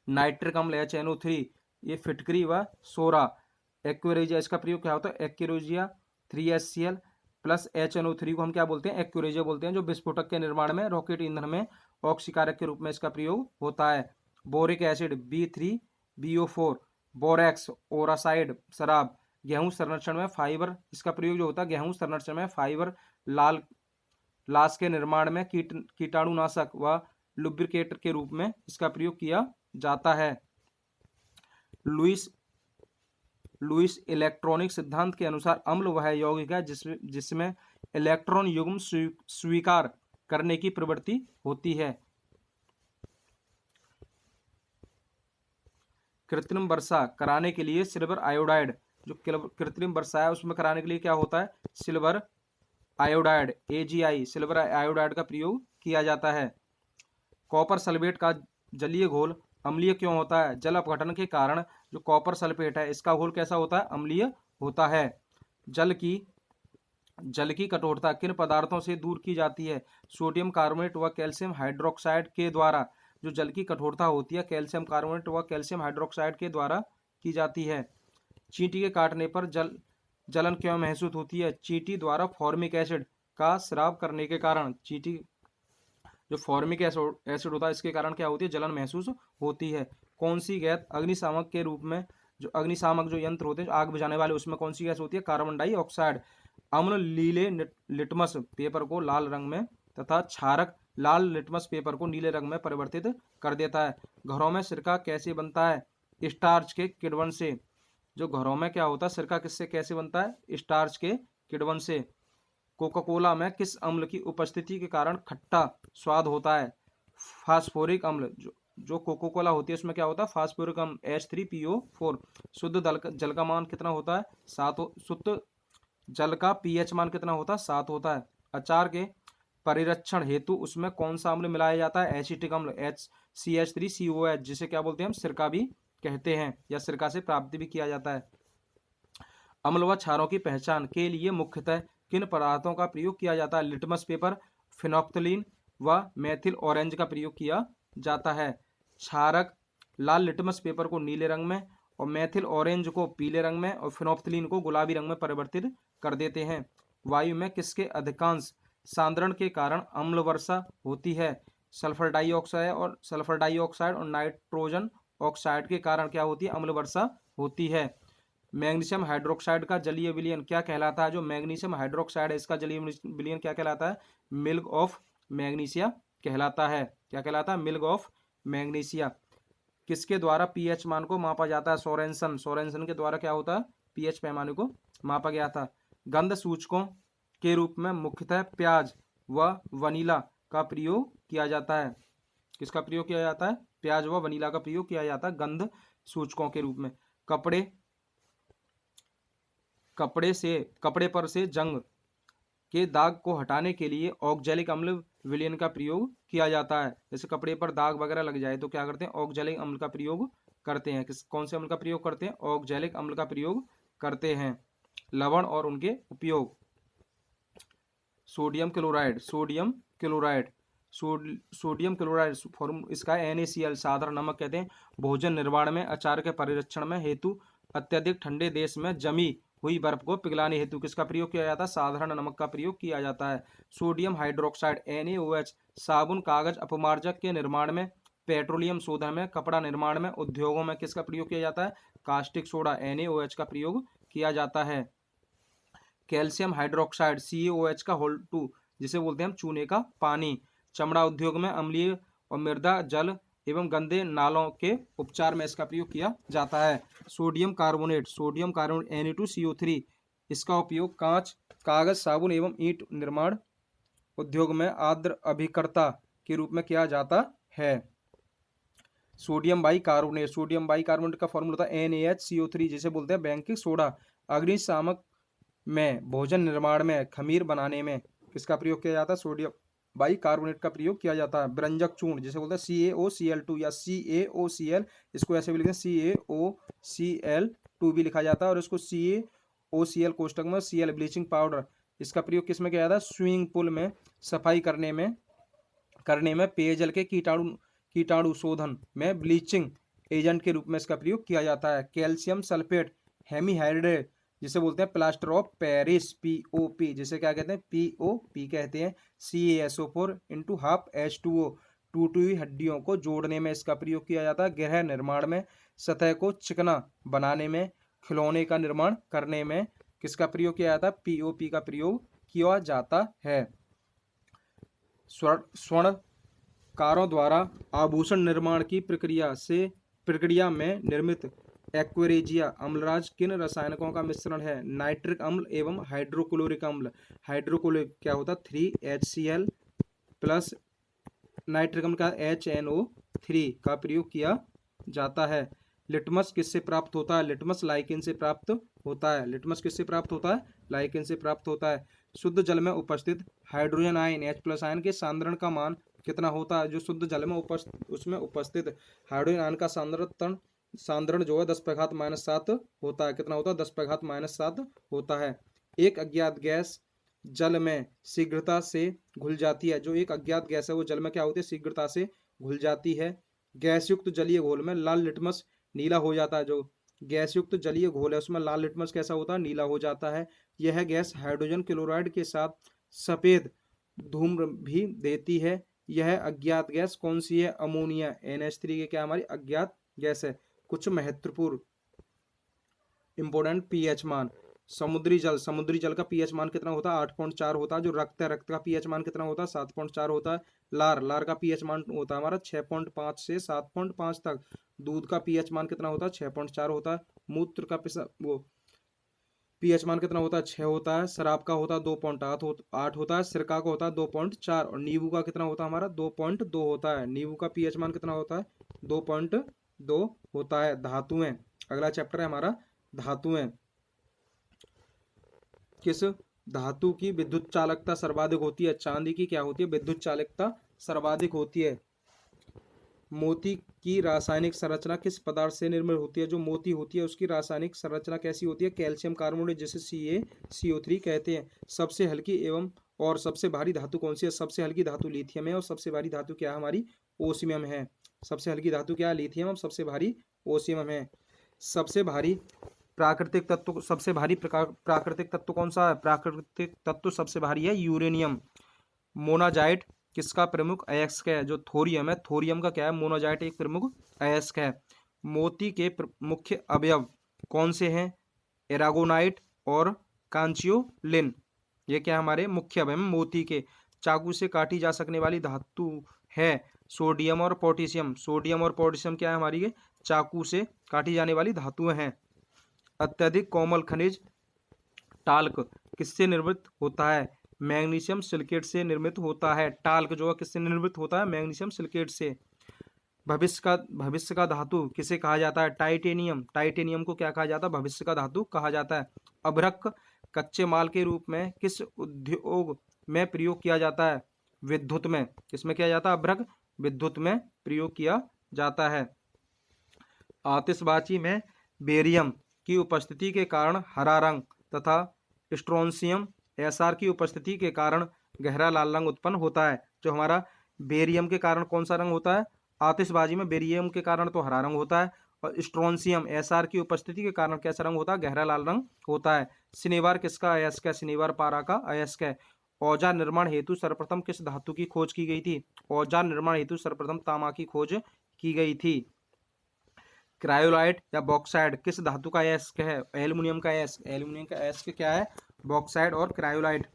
नाइट्रिक अम्ल HNO3, ये फिटकरी व सोरा। एक्यूरेजिया, इसका प्रयोग क्या होता है, एक्यूरेजिया 3HCl प्लस HNO3 को हम क्या बोलते हैं, एक्यूरेजिया बोलते हैं, जो विस्फोटक के निर्माण में, रॉकेट ईंधन में ऑक्सीकारक के रूप में इसका प्रयोग होता है। बोरिक एसिड B3BO4, बोरेक्स, ओरासाइड, शराब, गेहूं संरक्षण में फाइबर, इसका प्रयोग जो होता है गेहूं संरक्षण में फाइबर, लाश के निर्माण में, कीटाणुनाशक व लुब्रिकेटर के रूप में इसका प्रयोग किया जाता है। लुईस इलेक्ट्रॉनिक सिद्धांत के अनुसार अम्ल वह यौगिक है जिसमें इलेक्ट्रॉन युग्म स्वीकार करने की प्रवृत्ति होती है। कृत्रिम वर्षा कराने के लिए सिल्वर आयोडाइड, जो कृत्रिम वर्षा है उसमें कराने के लिए क्या होता है, silver iodide AgI, silver iodide का प्रयोग किया जाता है। कॉपर सल्फेट का जलीय घोल अम्लीय क्यों होता है, जल अपघटन के कारण जो कॉपर सल्फेट है इसका घोल कैसा होता है, अम्लीय होता है। जल की कठोरता किन पदार्थों से दूर की जाती है, सोडियम कार्बोनेट व कैल्शियम हाइड्रोक्साइड के द्वारा। जो जल की कठोरता होती है कैल्शियम कार्बोनेट व कैल्शियम हाइड्रोक्साइड के द्वारा की जाती है। चींटी के काटने पर जलन क्यों महसूस होती है, चींटी द्वारा फॉर्मिक एसिड का स्राव करने के कारण, चींटी जो फॉर्मिक एसिड होता है इसके कारण क्या होती है, जलन महसूस होती है। कौन सी गैस अग्निशामक के रूप में, जो अग्निशामक जो यंत्र होते हैं आग बुझाने वाले, उसमें कौन सी गैस होती है, कार्बन डाइऑक्साइड। अम्ल नीले लिटमस पेपर को लाल रंग में तथा क्षारक लाल लिटमस पेपर को नीले रंग में परिवर्तित कर देता है। घरों में सिरका कैसे बनता है, स्टार्च के किण्वन से। जो घरों में क्या होता है, सिरका किससे कैसे बनता है, स्टार्च के किण्वन से। कोका कोला में किस अम्ल की उपस्थिति के कारण खट्टा स्वाद होता है, फास्फोरिक अम्ल। जो कोका कोला होती है उसमें क्या होता है, फास्फोरिक अम्ल H3PO4। शुद्ध जल का मान कितना होता है, 7। शुद्ध जल का pH मान कितना होता है, 7 होता है। अचार के परिरक्षण हेतु उसमें कौन सा अम्ल मिलाया जाता है, एसिटिक अम्ल CH3COH, जिसे क्या बोलते हैं हम, सिरका भी कहते हैं, या सिरका से प्राप्त भी किया जाता है। अम्ल व क्षारों की पहचान के लिए मुख्यतः किन पदार्थों का प्रयोग किया जाता है, लिटमस पेपर, फिनोक्तलीन व मेथिल ऑरेंज का प्रयोग किया जाता है। क्षारक लाल लिटमस पेपर को नीले रंग में और मेथिल ऑरेंज को पीले रंग में और फिनोप्थलीन को गुलाबी रंग में परिवर्तित कर देते हैं। वायु में किसके अधिकांश सांद्रण के कारण अम्ल वर्षा होती है, सल्फर डाइऑक्साइड और नाइट्रोजन ऑक्साइड के कारण क्या होती है, अम्ल वर्षा होती है। मैग्नीशियम हाइड्रोक्साइड का जलीय विलयन क्या कहलाता है, जो मैग्नीशियम हाइड्रोक्साइड है इसका जलीय विलयन क्या कहलाता है, मिल्क ऑफ मैग्नीशिया कहलाता है। क्या कहलाता है, मिल्क ऑफ मैग्नीशिया। किसके द्वारा पीएच मान को मापा जाता है, सोरेनसन के द्वारा क्या होता है, पीएच पैमाने को मापा गया था। गंध सूचकों के रूप में मुख्यतः प्याज व वनीला का प्रयोग किया जाता है। किसका प्रयोग किया जाता है, प्याज व वनीला का प्रयोग किया जाता है गंध सूचकों के रूप में। कपड़े पर से जंग के दाग को हटाने के लिए ऑक्जेलिक अम्ल विलयन का प्रयोग किया जाता है। जैसे कपड़े पर दाग वगैरह लग जाए तो क्या करते हैं, ऑक्जेलिक अम्ल का प्रयोग करते हैं। कौन से अम्ल का प्रयोग करते हैं? ऑक्जेलिक अम्ल का प्रयोग करते हैं। लवण और उनके उपयोग। Sodium chloride, sodium chloride form इसका NaCl साधारण नमक कहते हैं। भोजन निर्माण में, अचार के परिरक्षण में हेतु, अत्यधिक ठंडे देश में जमी हुई बर्फ को पिघलाने हेतु किसका प्रयोग किया जाता है? साधारण नमक का प्रयोग किया जाता है। सोडियम हाइड्रोक्साइड NaOH साबुन, कागज, अपमार्जक के निर्माण में, पेट्रोलियम शोधन में, कपड़ा निर्माण में, उद्योगों में किसका प्रयोग किया जाता है? कास्टिक सोडा NaOH का प्रयोग किया जाता है। कैल्शियम हाइड्रोक्साइड CaOH का होल 2 जिसे बोलते हैं हम चूने का पानी। चमड़ा उद्योग में, अम्लीय और मृदा जल एवं गंदे नालों के उपचार में इसका प्रयोग किया जाता है। सोडियम कार्बोनेट Na2CO3 इसका उपयोग कांच, कागज, साबुन एवं ईंट निर्माण उद्योग में आर्द्र अभिकर्ता के रूप में किया जाता है। सोडियम बाइकार्बोनेट का फॉर्मूला होता है NaHCO3 जिसे बोलते हैं बैंकिंग सोडा। अग्निशामक में, भोजन निर्माण में, खमीर बनाने में किसका प्रयोग किया जाता है? सोडियम बाइकार्बोनेट का प्रयोग किया जाता है। व्यंजक चूर्ण जिसे बोलते हैं CaOCl2 या CaOCl, इसको ऐसे भी लिखते हैं CaOCl2 भी लिखा जाता है, और इसको CaOCl कोष्टक में Cl ब्लीचिंग पाउडर, इसका प्रयोग किस में किया जाता है? स्विमिंग पूल में सफाई करने में, पेयजल के कीटाणु शोधन में ब्लीचिंग एजेंट के रूप में इसका प्रयोग किया जाता है। कैल्शियम सल्फेट हेमीहाइड्रेट जिसे बोलते हैं प्लास्टर ऑफ पेरिस POP, जिसे क्या कहते हैं? POP कहते हैं। CaSO4 × ½ H2O टूटी हुई हड्डियों को जोड़ने में इसका प्रयोग किया जाता है। गृह निर्माण में, सतह को चिकना बनाने में, खिलौने का निर्माण करने में किसका प्रयोग किया जाता है? POP का प्रयोग किया जाता है। स्वर्णकारों द्वारा आभूषण निर्माण की प्रक्रिया में निर्मित एक्वेरेजिया अम्लराज किन रसायनों का मिश्रण है? नाइट्रिक अम्ल एवं हाइड्रोक्लोरिक अम्ल। हाइड्रोक्लोरिक क्या होता है? 3HCl प्लस नाइट्रिक अम्ल का HNO3 का प्रयोग किया जाता है। लिटमस किससे प्राप्त होता है? लिटमस लाइकेन से प्राप्त होता है। लिटमस किससे प्राप्त होता है? लाइकेन से प्राप्त होता है। शुद्ध जल में उपस्थित हाइड्रोजन आयन H+ आयन के सांद्रण का मान कितना होता है? जो शुद्ध जल में उसमें उपस्थित हाइड्रोजन आयन का सांद्रण जो है 10⁻⁻7 होता है। कितना होता है? 10⁻⁻7 होता है। एक अज्ञात गैस जल में शीघ्रता से घुल जाती है। जो एक अज्ञात गैस है वो जल में क्या होती है? शीघ्रता से घुल जाती है। गैस युक्त जलीय घोल में लाल लिटमस नीला हो जाता है। जो गैस युक्त जलीय घोल है उसमें लाल लिटमस कैसा होता है? नीला हो जाता है। यह गैस हाइड्रोजन क्लोराइड के साथ सफेद धूम्र भी देती है। यह अज्ञात गैस कौन सी है? अमोनिया NH3 के क्या हमारी अज्ञात गैस है। कुछ महत्वपूर्ण इंपोर्टेंट pH मान। समुद्री जल का pH मान कितना होता है? 8.4 होता है। जो रक्त का pH मान कितना होता है? 7.4 होता है। लार का pH मान होता है हमारा 6.5 से 7.5 तक। दूध का pH मान कितना होता है? 6.4 होता है। मूत्र का pH मान कितना होता है? 6 होता है। शराब का होता है 2.8 होता है। सिरका का होता है 2.4, और नींबू का कितना होता है हमारा? 2.2 होता है। नींबू का pH मान कितना होता है? 2.2 होता है। धातुएं, अगला चैप्टर है हमारा धातुएं। किस धातु की विद्युत चालकता सर्वाधिक होती है? चांदी की क्या होती है? विद्युत चालकता सर्वाधिक होती है। मोती की रासायनिक संरचना किस पदार्थ से निर्मित होती है? जो मोती होती है उसकी रासायनिक संरचना कैसी होती है? कैल्शियम कार्बोनेट जिसे CaCO3 कहते हैं। सबसे हल्की एवं और सबसे भारी धातु कौन सी है? सबसे हल्की धातु लिथियम है, और सबसे भारी धातु क्या हमारी? ओस्मियम है। सबसे हल्की धातु क्या है? लिथियम, और सबसे भारी ओस्मियम है। सबसे भारी प्राकृतिक तत्व कौन सा है? प्राकृतिक तत्व सबसे भारी है यूरेनियम। मोनाजाइट किसका प्रमुख अयस्क है? जो थोरियम है, थोरियम का क्या है? मोनाजाइट एक प्रमुख अयस्क है। मोती के मुख्य अवयव कौन से हैं? एरागोनाइट और कांचियोलिन, ये क्या हमारे मुख्य अवयव मोती के। चाकू से काटी जा सकने वाली धातु है सोडियम और पोटेशियम। सोडियम और पोटेशियम क्या है हमारी? ये चाकू से काटी जाने वाली धातुएं हैं। अत्यधिक कोमल खनिज टाल्क किससे निर्मित होता है? मैग्नीशियम सिलिकेट से निर्मित होता है। टाल्क जो है किससे निर्मित होता है? मैग्नीशियम सिलिकेट से। भविष्य का धातु किसे कहा जाता है? टाइटेनियम। टाइटेनियम को क्या कहा जाता है? भविष्य का धातु कहा जाता है। अभ्रक कच्चे माल के रूप में किस उद्योग में प्रयोग किया जाता है? विद्युत में। किसमें किया जाता है? अभ्रक विद्युत में प्रयोग किया जाता है। आतिशबाजी में बेरियम की उपस्थिति के कारण हरा रंग तथा स्ट्रोंशियम एसआर की उपस्थिति के कारण गहरा लाल रंग उत्पन्न होता है। जो हमारा बेरियम के कारण कौन सा रंग होता है? आतिशबाजी में बेरियम के कारण तो हरा रंग होता है, और स्ट्रोंशियम एसआर की उपस्थिति के कारण कैसा रंग होता है? गहरा लाल रंग होता है। शनिवार किसका अयस्क है? शनिवार पारा का अयस्क है। औजार निर्माण हेतु सर्वप्रथम किस धातु की खोज की गई थी? औजार निर्माण हेतु सर्वप्रथम तांबा की खोज की गई थी। क्रायोलाइट या बॉक्साइड किस धातु का अयस्क है? एल्युमिनियम का अयस्क। एल्युमिनियम का अयस्क क्या है? बॉक्साइड और क्रायोलाइट।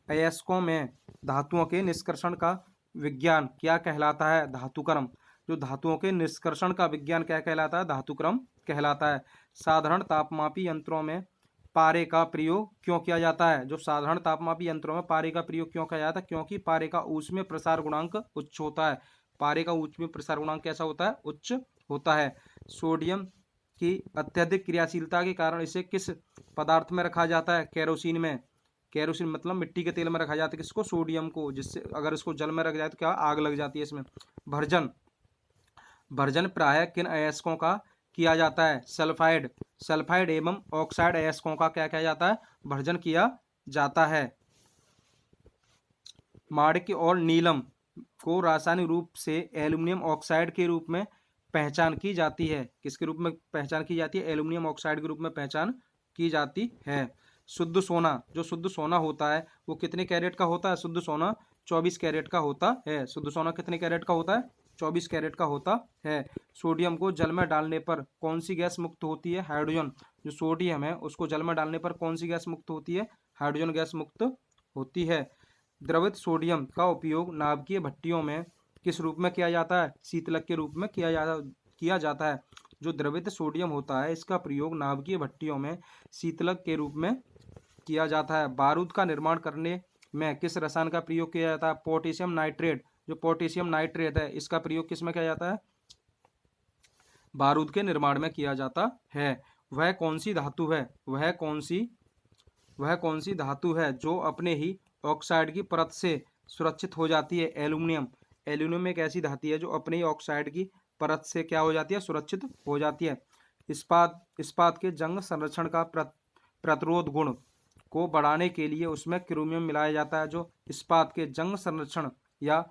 अयस्कों में धातुओं के निष्कर्षण का विज्ञान क्या कहलाता है? धातुक्रम। जो धातुओं के निष्कर्षण का विज्ञान क्या कहलाता है? धातुक्रम कहलाता है। साधारण तापमापी यंत्रों में पारे का प्रयोग क्यों किया जाता है? जो साधारण तापमापी यंत्रों में पारे का प्रयोग क्यों किया जाता है? क्योंकि पारे का ऊष्मीय प्रसार गुणांक उच्च होता है। पारे का ऊष्मीय प्रसार गुणांक कैसा होता है? उच्च होता है। सोडियम की अत्यधिक क्रियाशीलता के कारण इसे किस पदार्थ में रखा जाता है? केरोसिन में। केरोसिन मतलब मिट्टी के तेल में रखा जाता है किसको? सोडियम को, जिससे अगर इसको जल में रख जाए तो क्या आग लग जाती है इसमें। भर्जन। भर्जन प्रायः किन अयस्कों का किया जाता है? सल्फाइड। सल्फाइड एवं ऑक्साइड अयस्कों का क्या किया जाता है? भर्जन किया जाता है। माणिक्य और नीलम को रासायनिक रूप से एल्युमिनियम ऑक्साइड के रूप में पहचान की जाती है। किसके रूप में पहचान की जाती है? एल्युमिनियम ऑक्साइड के रूप में पहचान की जाती है। शुद्ध सोना। जो शुद्ध सोना होता है वो कितने कैरेट का होता है? शुद्ध सोना 24 कैरेट का होता है। शुद्ध सोना कितने कैरेट का होता है? 24 कैरेट का होता है। सोडियम को जल में डालने पर कौन सी गैस मुक्त होती है? हाइड्रोजन। जो सोडियम है उसको जल में डालने पर कौन सी गैस मुक्त होती है? हाइड्रोजन गैस मुक्त होती है। द्रवित सोडियम का उपयोग नाभिकीय भट्टियों में किस रूप में किया जाता है? शीतलक के रूप में किया जाता है। जो द्रवित सोडियम होता है इसका प्रयोग नाभिकीय भट्टियों में शीतलक के रूप में किया जाता है। बारूद का निर्माण करने में किस रसायन का प्रयोग किया जाता है? Potassium nitrate. जो पोटेशियम नाइट्रेट है इसका प्रयोग किस में किया जाता है? बारूद के निर्माण में किया जाता है। वह कौन सी धातु है? वह कौन सी धातु है जो अपने ही ऑक्साइड की परत से सुरक्षित हो जाती है? एल्यूमिनियम। एल्यूमिनियम एक ऐसी धातु है जो अपने ही ऑक्साइड की परत से क्या हो जाती है? सुरक्षित हो जाती है। इस्पात के जंग संरक्षण का प्रतिरोध गुण को बढ़ाने के लिए उसमें क्रोमियम मिलाया जाता है। जो इस्पात के जंग संरक्षण या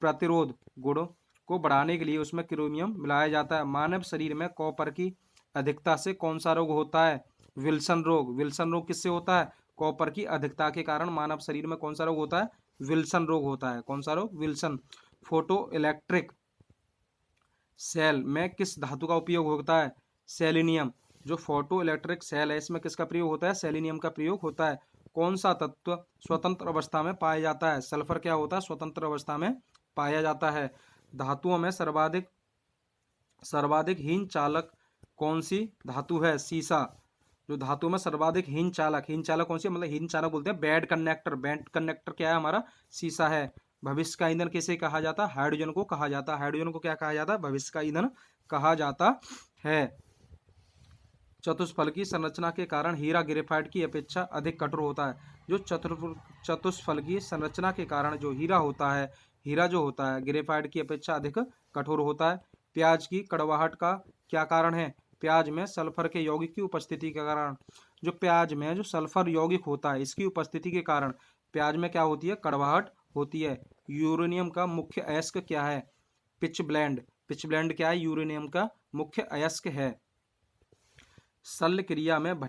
प्रतिरोध गुण को बढ़ाने के लिए उसमें क्रोमियम मिलाया जाता है। मानव शरीर में कॉपर की अधिकता से कौन सा रोग होता है? विल्सन रोग। विल्सन रोग किससे होता है? कॉपर की अधिकता के कारण मानव शरीर में कौन सा रोग होता है? विल्सन रोग होता है। कौन सा रोग? विल्सन। फोटो इलेक्ट्रिक सेल में किस धातु का उपयोग होता है? सेलेनियम। जो फोटो इलेक्ट्रिक सेल है इसमें किसका प्रयोग होता है? सेलेनियम का प्रयोग होता है। कौन सा तत्व स्वतंत्र अवस्था में पाया जाता है? सल्फर क्या होता है? स्वतंत्र अवस्था में पाया जाता है। धातुओं में सर्वाधिक हीन चालक कौन सी धातु है? सीसा। जो धातु में सर्वाधिक हीन चालक कौन सी? मतलब हीन चालक बोलते हैं बैड कंडक्टर। बैड कंडक्टर क्या है? हमारा सीसा है। भविष्य का ईंधन किसे कहा जाता है? हाइड्रोजन को कहा जाता है। हाइड्रोजन को क्या कहा जाता है? भविष्य का ईंधन कहा जाता है। चतुष्फल की संरचना के कारण हीरा ग्रेफाइट की अपेक्षा अधिक कठोर होता है। जो चतुष्फल की संरचना के कारण जो हीरा होता है, हीरा जो होता है ग्रेफाइट की अपेक्षा अधिक कठोर होता है। प्याज की कड़वाहट का क्या कारण है? प्याज में सल्फर के यौगिक की उपस्थिति के कारण। जो प्याज में जो सल्फर यौगिक होता है इसकी उपस्थिति के कारण प्याज में क्या होती है? कड़वाहट होती है। यूरेनियम का मुख्य अयस्क क्या है? Pitch blend. पिच ब्लेंड क्या है? यूरेनियम का मुख्य अयस्क है। शल्य क्रिया में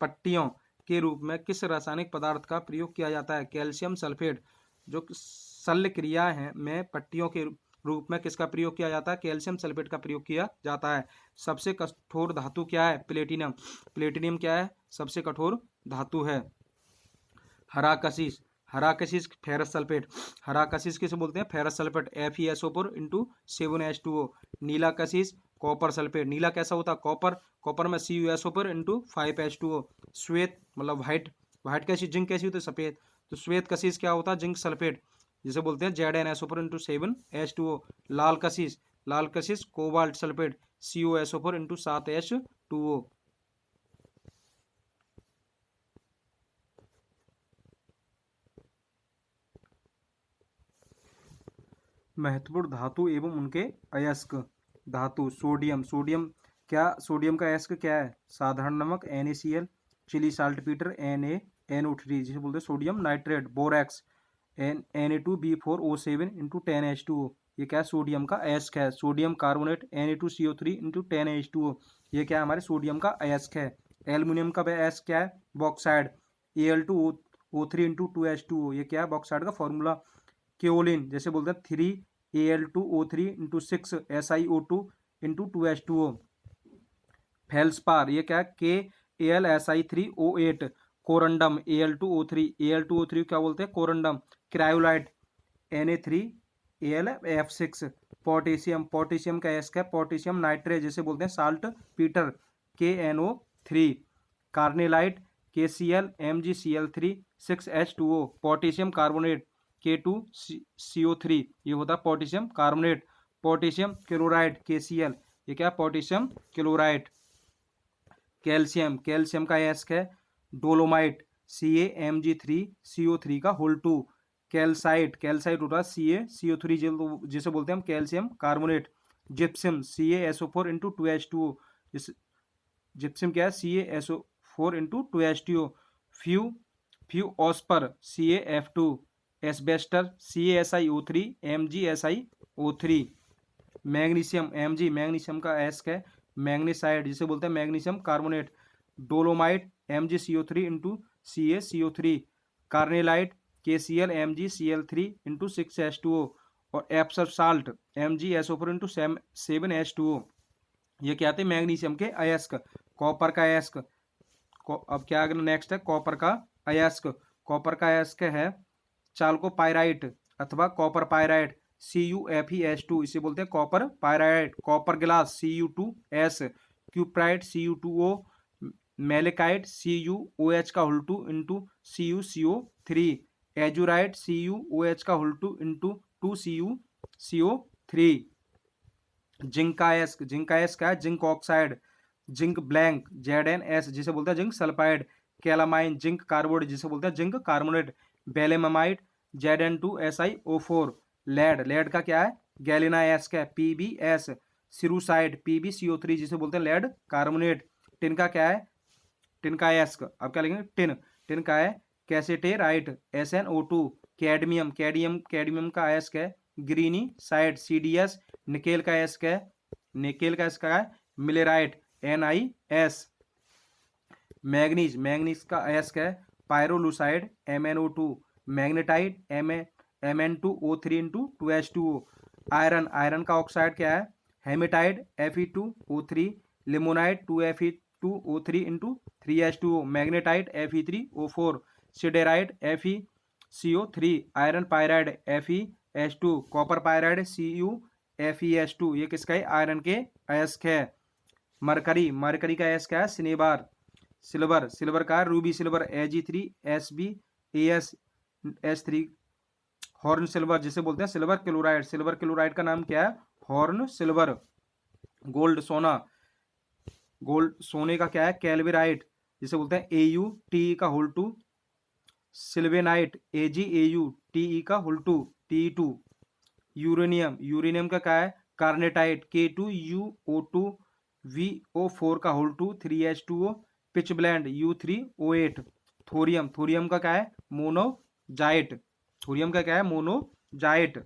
पट्टियों के रूप में किस रासायनिक पदार्थ का प्रयोग किया जाता है? Calcium sulphate. जो शल्य क्रिया है में पट्टियों के रूप में किसका प्रयोग किया जाता है? कैल्शियम सल्फेट का प्रयोग किया जाता है। सबसे कठोर धातु क्या है? प्लेटिनम। प्लेटिनम क्या है? सबसे कठोर धातु है। हरा कशिश। हरा कशिश फेरस सल्फेट। हरा कशिश किसे बोलते हैं? Ferrous sulphate. FeSO4 into 7H2O। नीला कशिश कॉपर सल्फेट। नीला कैसा होता है? कॉपर। कॉपर में CuSO4 इंटू 5H2O। श्वेत मतलब व्हाइट। व्हाइट कैसी? जिंक कैसी होती है? सफेद। तो श्वेत कशिश क्या होता है? जिंक सल्फेट जिसे बोलते हैं ZnSO4 इंटू 7H2O। लाल कशिश। लाल कशिश cobalt sulphate CuSO4 into 7H2O। महत्वपूर्ण धातु एवं उनके अयस्क। धातु सोडियम। सोडियम क्या सोडियम का एस्क क्या है? साधारण नमक NaCl, chilli salt Peter NaNO3 जिसे बोलते हैं sodium nitrate, borax Na2B4O7 into 10H2O, ये क्या है? सोडियम का एस्क है। Sodium carbonate Na2CO3 into 10H2O, ये क्या है? हमारे सोडियम का एस्क है। एल्यूमिनियम का एस्क क्या है? बॉक्साइड Al2O3 इंटू 2H2O, ये क्या है? बॉक्साइड का फॉर्मूला। केओलिन जैसे बोलते हैं 3Al2O3 into 6SiO2 into 2H2O। Feldspar ये क्या है? KAlSi3O8। कोरंडम Al2O3 क्या बोलते हैं? कोरंडम। Cryolite Na3AlF6। पोटेशियम का एस्क है पोटेशियम नाइट्रेट जिसे बोलते हैं salt Peter, KNO3। Carnallite KClMgCl3 6H2O। Potassium carbonate K2CO3, ये होता है potassium carbonate. Potassium chloride KCl, ये क्या है? Potassium chloride. कैल्शियम का एस्क है डोलोमाइट CaMg3CO3 का होल 2। कैल्साइट होता है CaCO3 जिसे बोलते हैं हम calcium carbonate. Gypsum CaSO4 into 2H2O, gypsum क्या है? CaSO4 into 2H2O। फ्यूओस्पर CaF2। Asbestos CaSiO3 MgSiO3। Magnesium का एस्क है मैग्नीसाइड जिसे बोलते हैं magnesium carbonate. Dolomite MgCO3 into CaCO3। Carnallite KClMgCl3 into 6H2O। और Epsom salt MgSO4 into 7H2O, ये क्या आते हैं? मैग्नीशियम के अयस्क। कॉपर का अयस्क, अब क्या अगर नेक्स्ट है कॉपर का अयस्क। कॉपर का अयस्क है चाल्कोपाइराइट अथवा कॉपर पाइराइट CuFeS2, इसे बोलते हैं copper pyrite. Copper glass Cu2S। Cuprite Cu2O। Malachite CuOH का होल 2 इंटू CuCO3। एजुराइट CuOH का होल 2 इंटू 2CuCO3। जिंक का एस्क है zinc oxide. Zinc blank ZnS जिसे बोलते हैं zinc sulphide. Calamine zinc carbonate जिसे बोलते हैं जिंक कार्बोनेट। बेलेमाइट Zn2SiO4। लेड का क्या है? गैलिना एस्क है PbS। सिरुसाइड PbCO3 जिसे बोलते हैं लेड कार्बोनेट। टिन का क्या है? टिन का एस्क, अब क्या लिखेंगे? टिन का है कैसेटेराइट SnO2। कैडमियम का एस्क है ग्रीनी साइड CdS। निकेल का एस्क है मिलेराइट NiS। मैग्नीज का एस्क है pyrolusite MnO2। Magnetite Mn2O3 into 2H2O। Iron का ऑक्साइड क्या है? Hematite Fe2O3। Limonite 2Fe2O3 into 3H2O। Magnetite Fe3O4। Siderite FeCO3। Iron pyrite FeS2। Copper pyrite CuFeS2, ये किसका है? आयरन के अयस्क है। मरकरी का अयस्क है सिल्वर का Ruby silver Ag3SbAs3। Horn silver जिसे बोलते हैं सिल्वर क्लोराइड का नाम क्या है? Horn silver. गोल्ड सोने का क्या है? कैल्विराइट जिसे बोलते हैं AuTe का होल 2। सिल्वेनाइट AgAuTe का होल 2 Te2। यूरेनियम का क्या है? कार्नेटाइट K2UO2 VO4 का whole 2 3H2O। Pitch blend U3O8। Thorium का क्या है? मोनोजाइट।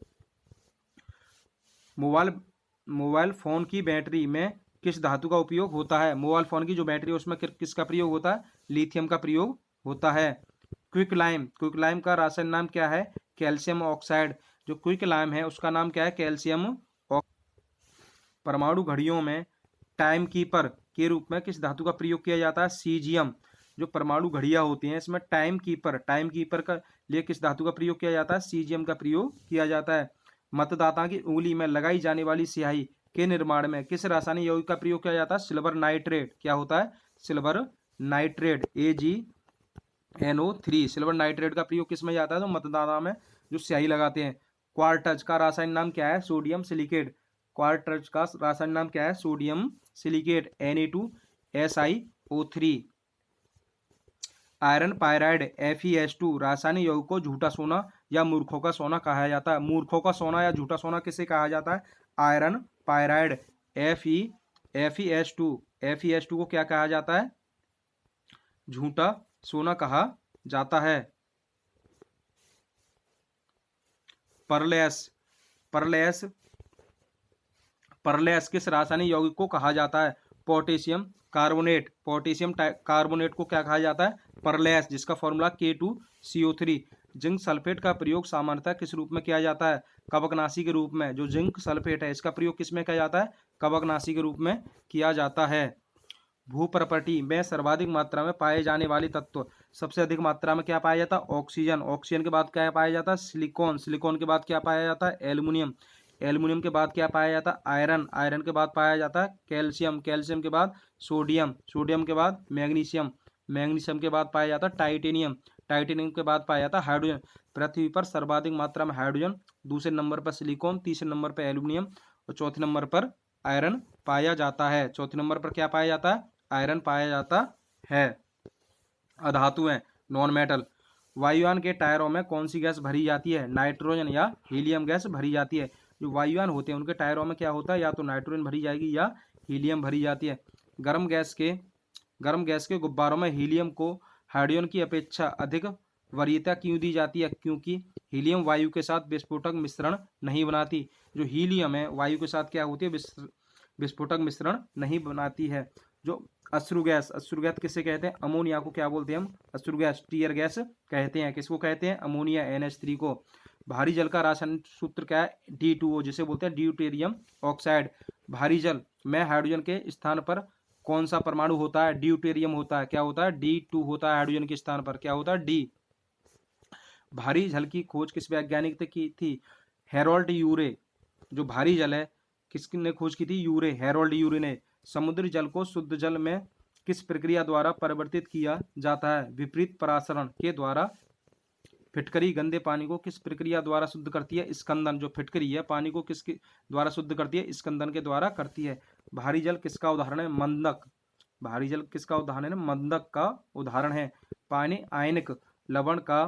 मोबाइल फोन की बैटरी में किस धातु का उपयोग होता है? मोबाइल फोन की जो बैटरी है उसमें किसका प्रयोग होता है? लिथियम का प्रयोग होता है। क्विक का रासायनिक नाम क्या है? Calcium oxide. जो क्विक लाइम है उसका नाम क्या है? कैल्शियम। परमाणु घड़ियों में टाइम कीपर के रूप में किस धातु का प्रयोग किया जाता है? सीजियम। जो परमाणु घड़ियां होती हैं इसमें टाइम कीपर का लिए किस धातु का प्रयोग किया जाता है? सीजियम का प्रयोग किया जाता है। मतदाता की उंगली में लगाई जाने वाली स्याही के निर्माण में किस रासायनिक यौगिक का प्रयोग किया जाता है? Silver nitrate. क्या होता है? Silver nitrate AgNO3। Silver nitrate का प्रयोग किस में जाता है? तो मतदाता में जो स्याही लगाते हैं। क्वार्टज का रासायनिक नाम क्या है? Sodium silicate. क्वार्टज का रासायनिक नाम क्या है? Sodium silicate Na2SiO3। Iron pyrite FeS2 रासायनिक यौगिक को झूठा सोना या मूर्खों का सोना कहा जाता है। मूर्खों का सोना या झूठा सोना किसे कहा जाता है? आयरन पायराइड Fe2 को क्या कहा जाता है? झूठा सोना कहा जाता है। परलेस किस रासायनिक यौगिक को कहा जाता है? पोटेशियम कार्बोनेट को क्या कहा जाता है? परलेस, जिसका फॉर्मूला K2CO3। जिंक सल्फेट का प्रयोग सामान्यतः किस रूप में किया जाता है? कवकनाशी के रूप में। जो जिंक सल्फेट है इसका प्रयोग किस में किया जाता है? कवकनाशी के रूप में किया जाता है। भू प्रॉपर्टी में सर्वाधिक मात्रा में पाए जाने वाले तत्व। सबसे अधिक मात्रा में क्या पाया जाता है? ऑक्सीजन के बाद क्या पाया जाता है? सिलिकॉन के बाद क्या पाया जाता है? एल्युमिनियम के बाद क्या पाया जाता है? आयरन के बाद पाया जाता है कैल्शियम के बाद सोडियम के बाद मैग्नीशियम के बाद पाया जाता है टाइटेनियम के बाद पाया जाता है हाइड्रोजन। पृथ्वी पर सर्वाधिक मात्रा में हाइड्रोजन, दूसरे नंबर पर सिलिकॉन, तीसरे नंबर पर एल्युमिनियम और चौथे नंबर पर आयरन पाया जाता है। चौथे नंबर पर क्या पाया जाता है? आयरन पाया जाता है। अधातुएं, नॉन मेटल। वायुयान के टायरों में कौन सी गैस भरी जाती है? नाइट्रोजन या हीलियम गैस भरी जाती है। जो वायुयान होते हैं उनके टायरों में क्या होता है? या तो नाइट्रोजन भरी जाएगी या हीलियम भरी जाती है। गर्म गैस के गुब्बारों में हीलियम को हाइड्रोजन की अपेक्षा अधिक वरीयता क्यों दी जाती है? क्योंकि हीलियम वायु के साथ विस्फोटक मिश्रण नहीं बनाती। जो हीलियम है वायु के साथ क्या होती है? विस्फोटक मिश्रण नहीं बनाती है। जो अश्रु गैस किसे कहते हैं? अमोनिया को क्या बोलते हैं हम? अश्रु गैस, टीयर गैस कहते हैं। किसको कहते हैं? अमोनिया NH3 को। भारी जल का रासायनिक सूत्र क्या है? D2O, जिसे बोलते हैं ड्यूटेरियम ऑक्साइड। भारी जल में हाइड्रोजन के स्थान पर कौन सा परमाणु होता है? ड्यूटेरियम होता है। क्या होता है? D2 होता है। हाइड्रोजन के स्थान पर क्या होता है? D। भारी जल की खोज किस वैज्ञानिक ने की थी? हेरोल्ड यूरे। जो भारी जल है किसने खोज की थी? हेरोल्ड यूरे ने। समुद्री जल को शुद्ध जल में किस प्रक्रिया द्वारा परिवर्तित किया जाता है? विपरीत परासरण के द्वारा। फिटकरी गंदे पानी को किस प्रक्रिया द्वारा शुद्ध करती है? स्कंदन। जो फिटकरी है पानी को किसके द्वारा शुद्ध करती है? स्कंदन के द्वारा करती है। भारी जल किसका उदाहरण है? मंदक। भारी जल किसका उदाहरण है? मंदक का उदाहरण है। पानी आयनिक लवण का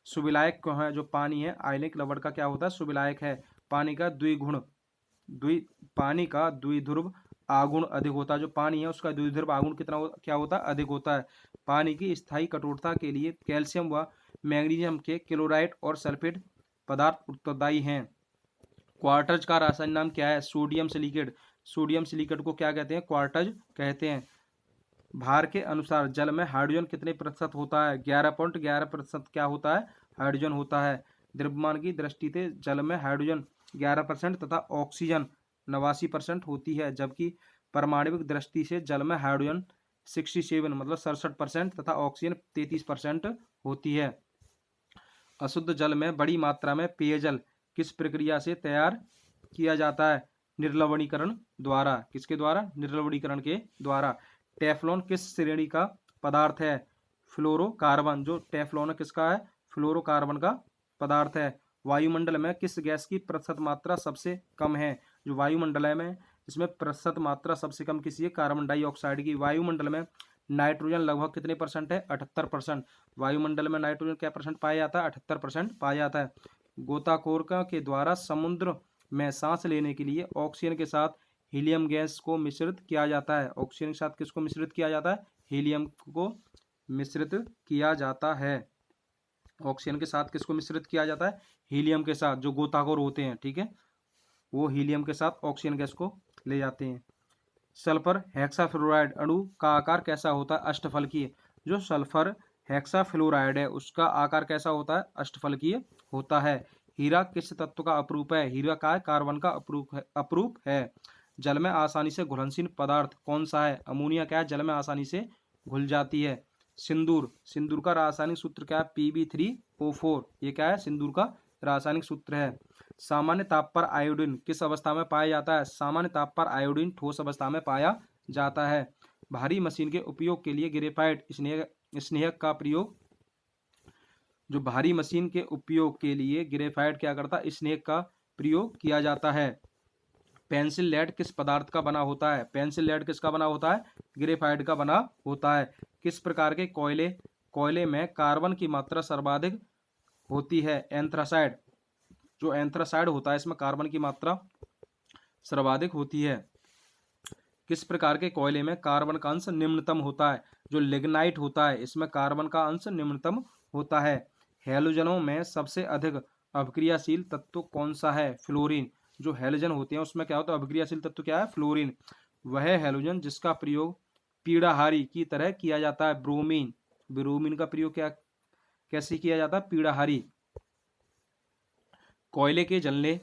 सुविलायक क्यों है? जो पानी है आयनिक लवण का क्या होता है? सुविलायक है। पानी का द्विध्रुव आगुण अधिक होता है। जो पानी है उसका द्विध्रुव आगुण क्या होता है? अधिक होता है। पानी की स्थायी कठोरता के लिए कैल्शियम व मैग्नीशियम के क्लोराइड और सल्फेट पदार्थ उत्तरदायी हैं। क्वार्टज का रासायनिक नाम क्या है? सोडियम सिलिकेट को क्या कहते हैं? क्वार्टज कहते हैं। भार के अनुसार जल में हाइड्रोजन कितने प्रतिशत होता है? 11.11% क्या होता है? हाइड्रोजन होता है। द्रव्यमान की दृष्टि से जल में हाइड्रोजन 11% तथा ऑक्सीजन 89% होती है, जबकि परमाणविक दृष्टि से जल में हाइड्रोजन 67 मतलब 67% तथा ऑक्सीजन 33% होती है। अशुद्ध जल में बड़ी मात्रा में पेयजल किस प्रक्रिया से तैयार किया जाता है? निर्लवणीकरण द्वारा। किसके द्वारा? निर्लवणीकरण के द्वारा। टेफ्लॉन किस श्रेणी का पदार्थ है? फ्लोरोकार्बन। जो टेफ्लॉन किसका है? फ्लोरोकार्बन का पदार्थ है। वायुमंडल में किस गैस की प्रतिशत मात्रा सबसे कम है? जो वायुमंडल है में इसमें प्रतिशत मात्रा सबसे कम किसी है? कार्बन डाइऑक्साइड की। वायुमंडल में नाइट्रोजन लगभग कितने परसेंट है? 78%। वायुमंडल में नाइट्रोजन क्या परसेंट पाया जाता है? 78% पाया जाता है। गोताखोर के द्वारा समुद्र में सांस लेने के लिए ऑक्सीजन के साथ हीलियम गैस को मिश्रित किया जाता है। ऑक्सीजन के साथ किसको मिश्रित किया जाता है? हीलियम को मिश्रित किया जाता है। ऑक्सीजन के साथ किसको मिश्रित किया जाता है? हीलियम के साथ। जो गोताखोर होते हैं, ठीक है, वो हीलियम के साथ ऑक्सीजन गैस को ले जाते हैं। सल्फर हेक्साफ्लोराइड अणु का आकार कैसा होता है? अष्टफलकीय। जो सल्फर हेक्साफ्लोराइड है उसका आकार कैसा होता है? अष्टफलकीय होता है। हीरा किस तत्व का अपरूप है? हीरा का है कार्बन का अपरूप है। जल में आसानी से घुलनशील पदार्थ कौन सा है? अमोनिया क्या है? जल में आसानी से घुल जाती है। सिंदूर का रासायनिक सूत्र क्या है? Pb3O4। ये क्या है? सिंदूर का रासायनिक सूत्र है। सामान्य ताप पर आयोडीन किस अवस्था में पाया जाता है? सामान्य ताप पर आयोडीन ठोस अवस्था में पाया जाता है। भारी मशीन के उपयोग के लिए ग्रेफाइट स्नेहक का प्रयोग। जो भारी मशीन के उपयोग के लिए ग्रेफाइट क्या करता है? स्नेहक का प्रयोग किया जाता है। पेंसिल लेड किस पदार्थ का बना होता है? पेंसिल लेड किसका बना होता है? ग्रेफाइट का बना होता है। किस प्रकार के कोयले में कार्बन की मात्रा सर्वाधिक होती है? एंथ्रासाइड। जो एंथ्रासाइड होता है इसमें कार्बन की मात्रा सर्वाधिक होती है। किस प्रकार के कोयले में कार्बन का अंश निम्नतम होता है? जो लिग्नाइट होता है इसमें कार्बन का अंश निम्नतम होता है। हैलोजनों में सबसे अधिक अभिक्रियाशील तत्व कौन सा है? फ्लोरीन। जो हैलोजन होते हैं उसमें क्या होता है? अभिक्रियाशील तत्व क्या है? फ्लोरीन। वह हैलोजन जिसका प्रयोग पीड़ाहारी की तरह किया जाता है। ब्रोमीन। ब्रोमीन का प्रयोग क्या कैसे किया जाता है? पीड़ाहारी। कोयले के जलने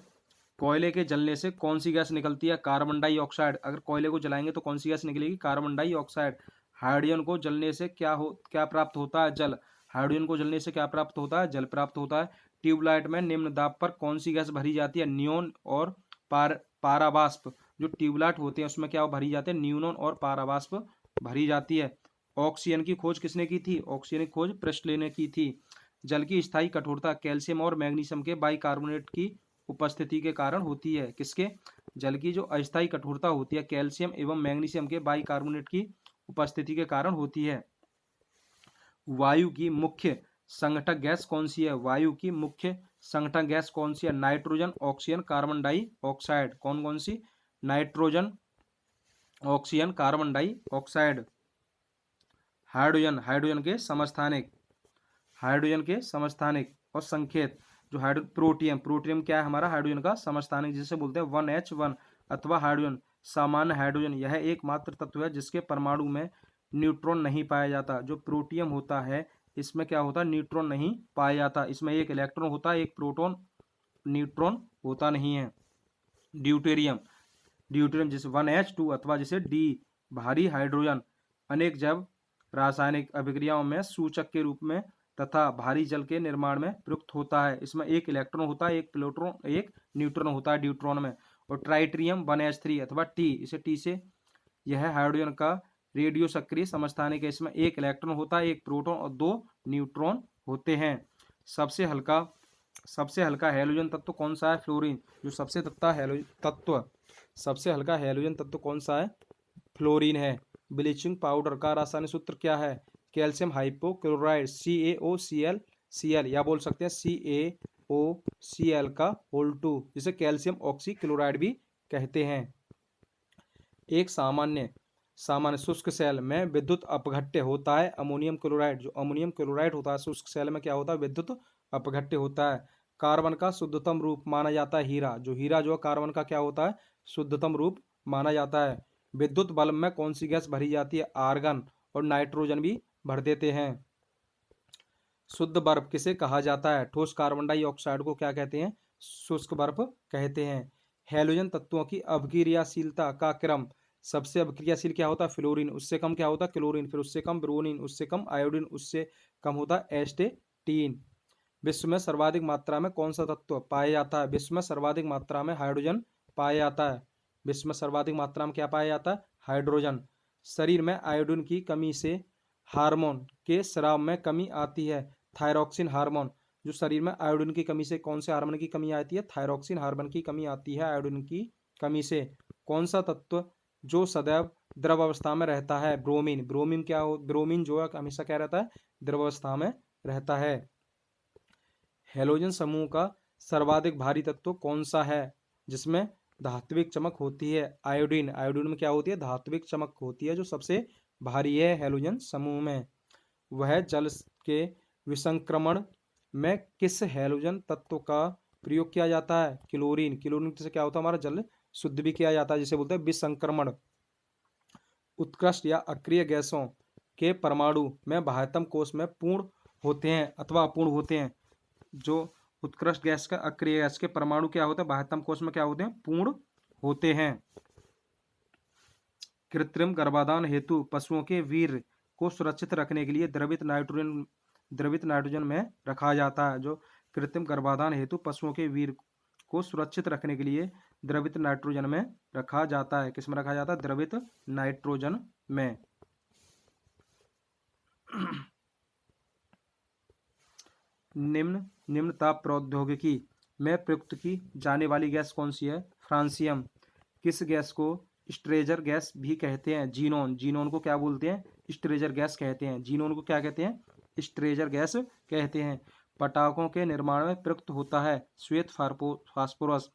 कोयले के जलने से कौन सी गैस निकलती है? Carbon dioxide. अगर कोयले को जलाएंगे तो कौन सी गैस निकलेगी? Carbon dioxide. हाइड्रोजन को जलने से क्या प्राप्त होता है? जल। हाइड्रोजन को जलने से क्या प्राप्त होता है? जल प्राप्त होता है। ट्यूबलाइट में निम्न दाब पर कौन सी गैस भरी जाती है? नियोन और पारावाष्प। जो ट्यूबलाइट होते हैं उसमें क्या भरी जाती है? नियोन और पारावाष्प भरी जाती है। ऑक्सीजन की खोज किसने की थी? ऑक्सीजन की खोज प्रेस्टले ने की थी। जल की स्थायी कठोरता कैल्शियम और मैग्नीशियम के बाइकार्बोनेट की उपस्थिति के कारण होती है। किसके? जल की जो अस्थायी कठोरता होती है कैल्शियम एवं मैग्नीशियम के बाइकार्बोनेट की उपस्थिति के कारण होती है। वायु की मुख्य संघटक गैस कौन सी है? वायु की मुख्य संघटक गैस कौन सी है? Nitrogen, oxygen, carbon dioxide. कौन कौन सी? Nitrogen, oxygen, carbon dioxide. Hydrogen. Hydrogen के समस्थानिक और संकेत। जो प्रोटियम। प्रोटियम क्या है हमारा? हाइड्रोजन का समस्थानिक, जिसे बोलते हैं 1H1 अथवा हाइड्रोजन। सामान्य हाइड्रोजन यह एकमात्र तत्व है जिसके परमाणु में न्यूट्रॉन नहीं पाया जाता। जो प्रोटियम होता है इसमें क्या होता है? न्यूट्रॉन नहीं पाया जाता। इसमें एक इलेक्ट्रॉन होता है, एक प्रोटॉन, न्यूट्रॉन होता नहीं है। ड्यूटेरियम। ड्यूटेरियम जिसे 1H2 अथवा जिसे डी भारी हाइड्रोजन अनेक जैव रासायनिक अभिक्रियाओं में सूचक के रूप में तथा भारी जल के निर्माण में प्रयुक्त होता है। इसमें एक इलेक्ट्रॉन होता है, एक प्रोटॉन, एक न्यूट्रॉन होता है ड्यूट्रॉन में। और ट्राइट्रियम 1H3 अथवा टी, इसे टी से, यह हाइड्रोजन का रेडियो सक्रिय समस्थानिक है। इसमें एक इलेक्ट्रॉन होता है, एक प्रोटॉन और 2 न्यूट्रॉन होते हैं। सबसे हल्का हैलोजन तत्व कौन सा है? फ्लोरीन। जो सबसे हल्का हैलोजन तत्व कौन सा है? फ्लोरीन है। ब्लीचिंग पाउडर का रासायनिक सूत्र क्या है? कैल्शियम हाइपोक्लोराइड, CaOCl, या बोल सकते हैं CaOCl का होल 2, जिसे कैल्शियम ऑक्सीक्लोराइड भी कहते हैं। एक सामान्य शुष्क सेल में विद्युत अपघट्य होता है अमोनियम क्लोराइड। जो अमोनियम क्लोराइड होता है शुष्क सेल में क्या होता है? विद्युत अपघट्य होता है। कार्बन का शुद्धतम रूप माना जाता है हीरा। जो हीरा जो कार्बन का क्या होता है? शुद्धतम रूप माना जाता है। विद्युत बल्ब में कौन सी गैस भरी जाती है? आर्गन और नाइट्रोजन भी भर देते हैं। शुद्ध बर्फ किसे कहा जाता है? ठोस कार्बन डाइऑक्साइड को क्या कहते हैं? शुष्क बर्फ कहते हैं। हैलोजन तत्वों की अभिक्रियाशीलता का क्रम। सबसे अभिक्रियाशील क्या होता है? फ्लोरीन। उससे कम क्या होता है? क्लोरीन। फिर उससे कम ब्रोमीन, उससे कम आयोडीन, उससे कम होता है एस्टेटीन। विश्व में सर्वाधिक मात्रा में कौन सा तत्व पाया जाता है? विश्व में सर्वाधिक मात्रा में हाइड्रोजन पाया जाता है। विश्व में सर्वाधिक मात्रा में क्या पाया जाता है? हाइड्रोजन। शरीर में आयोडीन की कमी से हार्मोन के स्राव में कमी आती है। Thyroxine hormone. जो शरीर में आयोडीन की कमी से कौन से हार्मोन की कमी आती है? थायरॉक्सिन हार्मोन की कमी आती है आयोडीन की कमी से। कौन सा तत्व जो सदैव द्रव अवस्था में रहता है? ब्रोमीन। ब्रोमीन जो है हमेशा क्या रहता है? द्रव अवस्था में रहता है। हैलोजन समूह का सर्वाधिक भारी तत्व कौन सा है जिसमें धात्विक चमक होती है? आयोडीन। आयोडीन में क्या होती है? धात्विक चमक होती है, जो सबसे भारी है हैलोजन समूह में। वह जल के विसंक्रमण में किस हैलोजन तत्व का प्रयोग किया जाता है? क्लोरीन। क्लोरीन से क्या होता है? हमारा जल शुद्ध भी किया जाता है, जिसे बोलते हैं विसंक्रमण। उत्कृष्ट या अक्रिय गैसों के परमाणु में बाह्यतम कोश में पूर्ण होते हैं अथवा अपूर्ण होते हैं। जो उत्कृष्ट गैस का अक्रिय गैस के परमाणु क्या होते हैं? बाह्यतम कोश में क्या होते हैं? पूर्ण होते हैं। कृत्रिम गर्भाधान हेतु पशुओं के वीर्य को सुरक्षित रखने के लिए द्रवित नाइट्रोजन में रखा जाता है। जो कृत्रिम गर्भाधान हेतु पशुओं के वीर्य को सुरक्षित रखने के लिए द्रवित नाइट्रोजन में रखा जाता है। किसमें रखा जाता है? द्रवित नाइट्रोजन में। निम्न ताप प्रौद्योगिकी में प्रयुक्त की जाने वाली गैस कौन सी है? फ्रांसियम। किस गैस को स्ट्रेजर गैस भी कहते हैं? जीनोन। जीनोन को क्या बोलते हैं? स्ट्रेजर गैस कहते हैं। जीनोन को क्या कहते हैं? स्ट्रेजर गैस कहते हैं। पटाखों के निर्माण में प्रयुक्त होता है श्वेत फास्फोरस।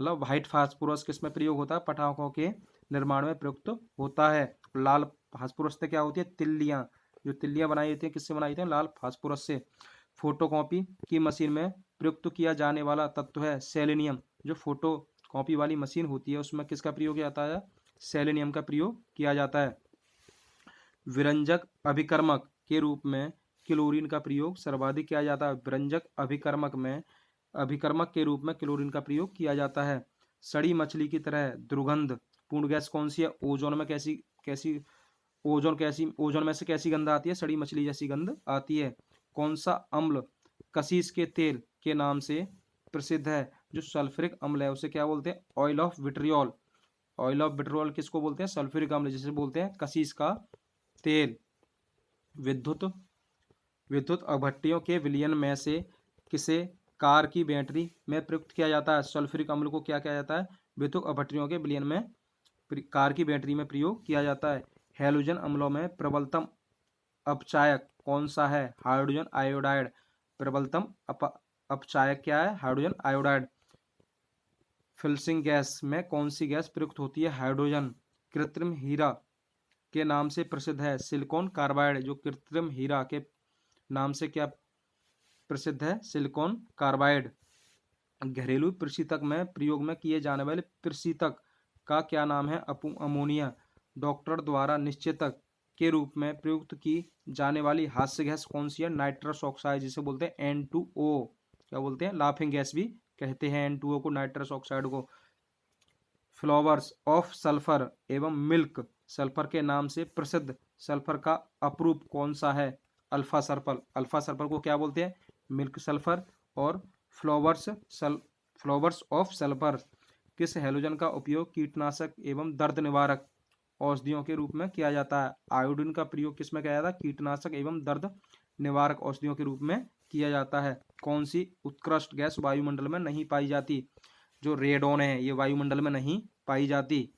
मतलब व्हाइट फास्फोरस किस में प्रयोग होता है, पटाखों के निर्माण में प्रयुक्त होता है। लाल फास्फोरस से क्या होती है, तिल्लियां, जो तिल्लियां बनाई जाती है किससे बनाई जाती है, लाल फास्फोरस से। फोटोकॉपी की मशीन में प्रयुक्त किया जाने वाला तत्व है सेलेनियम। जो फोटो कॉपी वाली मशीन होती है उसमें किसका प्रयोग किया जाता है, सेलेनियम का प्रयोग किया जाता है। विरंजक अभिकर्मक के रूप में क्लोरीन का प्रयोग सर्वाधिक किया जाता है। विरंजक अभिकर्मक के रूप में क्लोरीन का प्रयोग किया जाता है। सड़ी मछली की तरह दुर्गंध पूर्ण गैस कौन सी है, ओजोन में कैसी कैसी ओजोन में से कैसी गंध आती है, सड़ी मछली जैसी गंध आती है। कौन सा अम्ल कशीस के तेल के नाम से प्रसिद्ध है, जो सल्फ्यूरिक अम्ल है उसे क्या बोलते हैं, oil of vitriol. Oil of vitriol किसको बोलते हैं, सल्फ्यूरिक अम्ल जिसे बोलते हैं कशीस का तेल। विद्युत विद्युत अभट्टियों के विलयन में से किसे कार की बैटरी में प्रयुक्त किया जाता है, सल्फ्यूरिक अम्ल को क्या किया जाता है, विद्युत अभट्टियों के विलयन में कार की बैटरी में प्रयोग किया जाता है। हैलोजन अम्लों में प्रबलतम अपचायक कौन सा है, हाइड्रोजन आयोडाइड। प्रबलतम अपचायक क्या है, हाइड्रोजन आयोडाइड। फिल्सिंग गैस में कौन सी गैस प्रयुक्त होती है, हाइड्रोजन। कृत्रिम हीरा के नाम से प्रसिद्ध है सिलिकॉन कार्बाइड। जो कृत्रिम हीरा के नाम से क्या प्रसिद्ध है, सिलिकॉन कार्बाइड। घरेलू प्रशीतक में प्रयोग में किए जाने वाले प्रशीतक का क्या नाम है, अमोनिया। डॉक्टर द्वारा निश्चेतक के रूप में प्रयुक्त की जाने वाली हास्य गैस कौन सी है, नाइट्रस ऑक्साइड जिसे बोलते हैं N2O। क्या बोलते हैं, लाफिंग गैस भी कहते हैं N2O को, नाइट्रस ऑक्साइड को। फ्लावर्स ऑफ सल्फर एवं मिल्क सल्फर के नाम से प्रसिद्ध सल्फर का अपरूप कौन सा है, अल्फा सल्फर। अल्फा सल्फर को क्या बोलते हैं, मिल्क सल्फर। और फ्लावर्स ऑफ सल्फर किस हैलोजन का उपयोग कीटनाशक एवं दर्द निवारक औषधियों के रूप में किया जाता है। आयोडीन का प्रयोग किस में किया जाता है, कीटनाशक एवं दर्द निवारक औषधियों के रूप में किया जाता है। कौन सी उत्कृष्ट गैस वायुमंडल में नहीं पाई जाती, जो रेडोन है ये वायुमंडल में नहीं पाई जाती।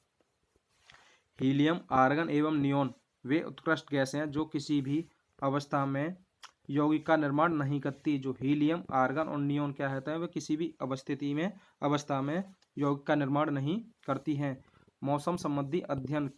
हीलियम, आर्गन एवं नियोन वे उत्कृष्ट गैस हैं जो किसी भी अवस्था में यौगिक का निर्माण नहीं करती। जो हीलियम, आर्गन और नियोन क्या होता है, वे किसी भी अवस्था में यौगिक का निर्माण नहीं करती हैं। मौसम संबंधी अध्ययन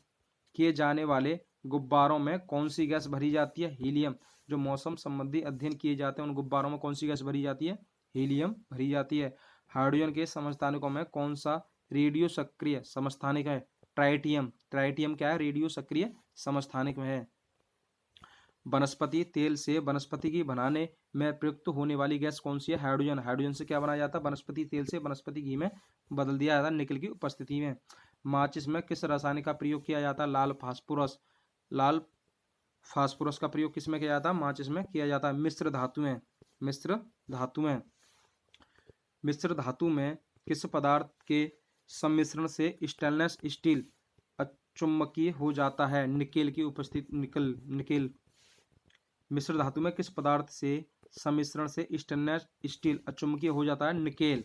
किए जाने वाले गुब्बारों में कौन सी गैस भरी जाती है, हीलियम। जो मौसम संबंधी अध्ययन किए जाते हैं उन गुब्बारों में कौन सी गैस भरी जाती है, हीलियम भरी जाती है। हाइड्रोजन के समस्थानिकों में कौन सा रेडियो सक्रिय समस्थानिक है, ट्राइटियम। ट्राइटियम क्या है, रेडियो सक्रिय समस्थानिक में है। वनस्पति तेल से वनस्पति घी बनाने में प्रयुक्त होने वाली गैस कौन सी है, हाइड्रोजन। हाइड्रोजन से क्या बनाया जाता है, वनस्पति तेल से वनस्पति घी में बदल दिया जाता है निकल की उपस्थिति में। माचिस में किस रासायनिक का प्रयोग किया जाता है, लाल फास्फोरस। लाल फास्फोरस का प्रयोग किस में किया जाता है, माचिस में किया जाता है। मिश्र धातुएं मिश्र धातु में किस पदार्थ के सम्मिश्रण से स्टेनलेस स्टील अचुम्बकीय हो जाता है, निकेल की उपस्थिति निकेल। मिश्र धातु में किस पदार्थ से सम्मिश्रण से स्टेनलेस स्टील अचुम्बकीय हो जाता है, निकेल।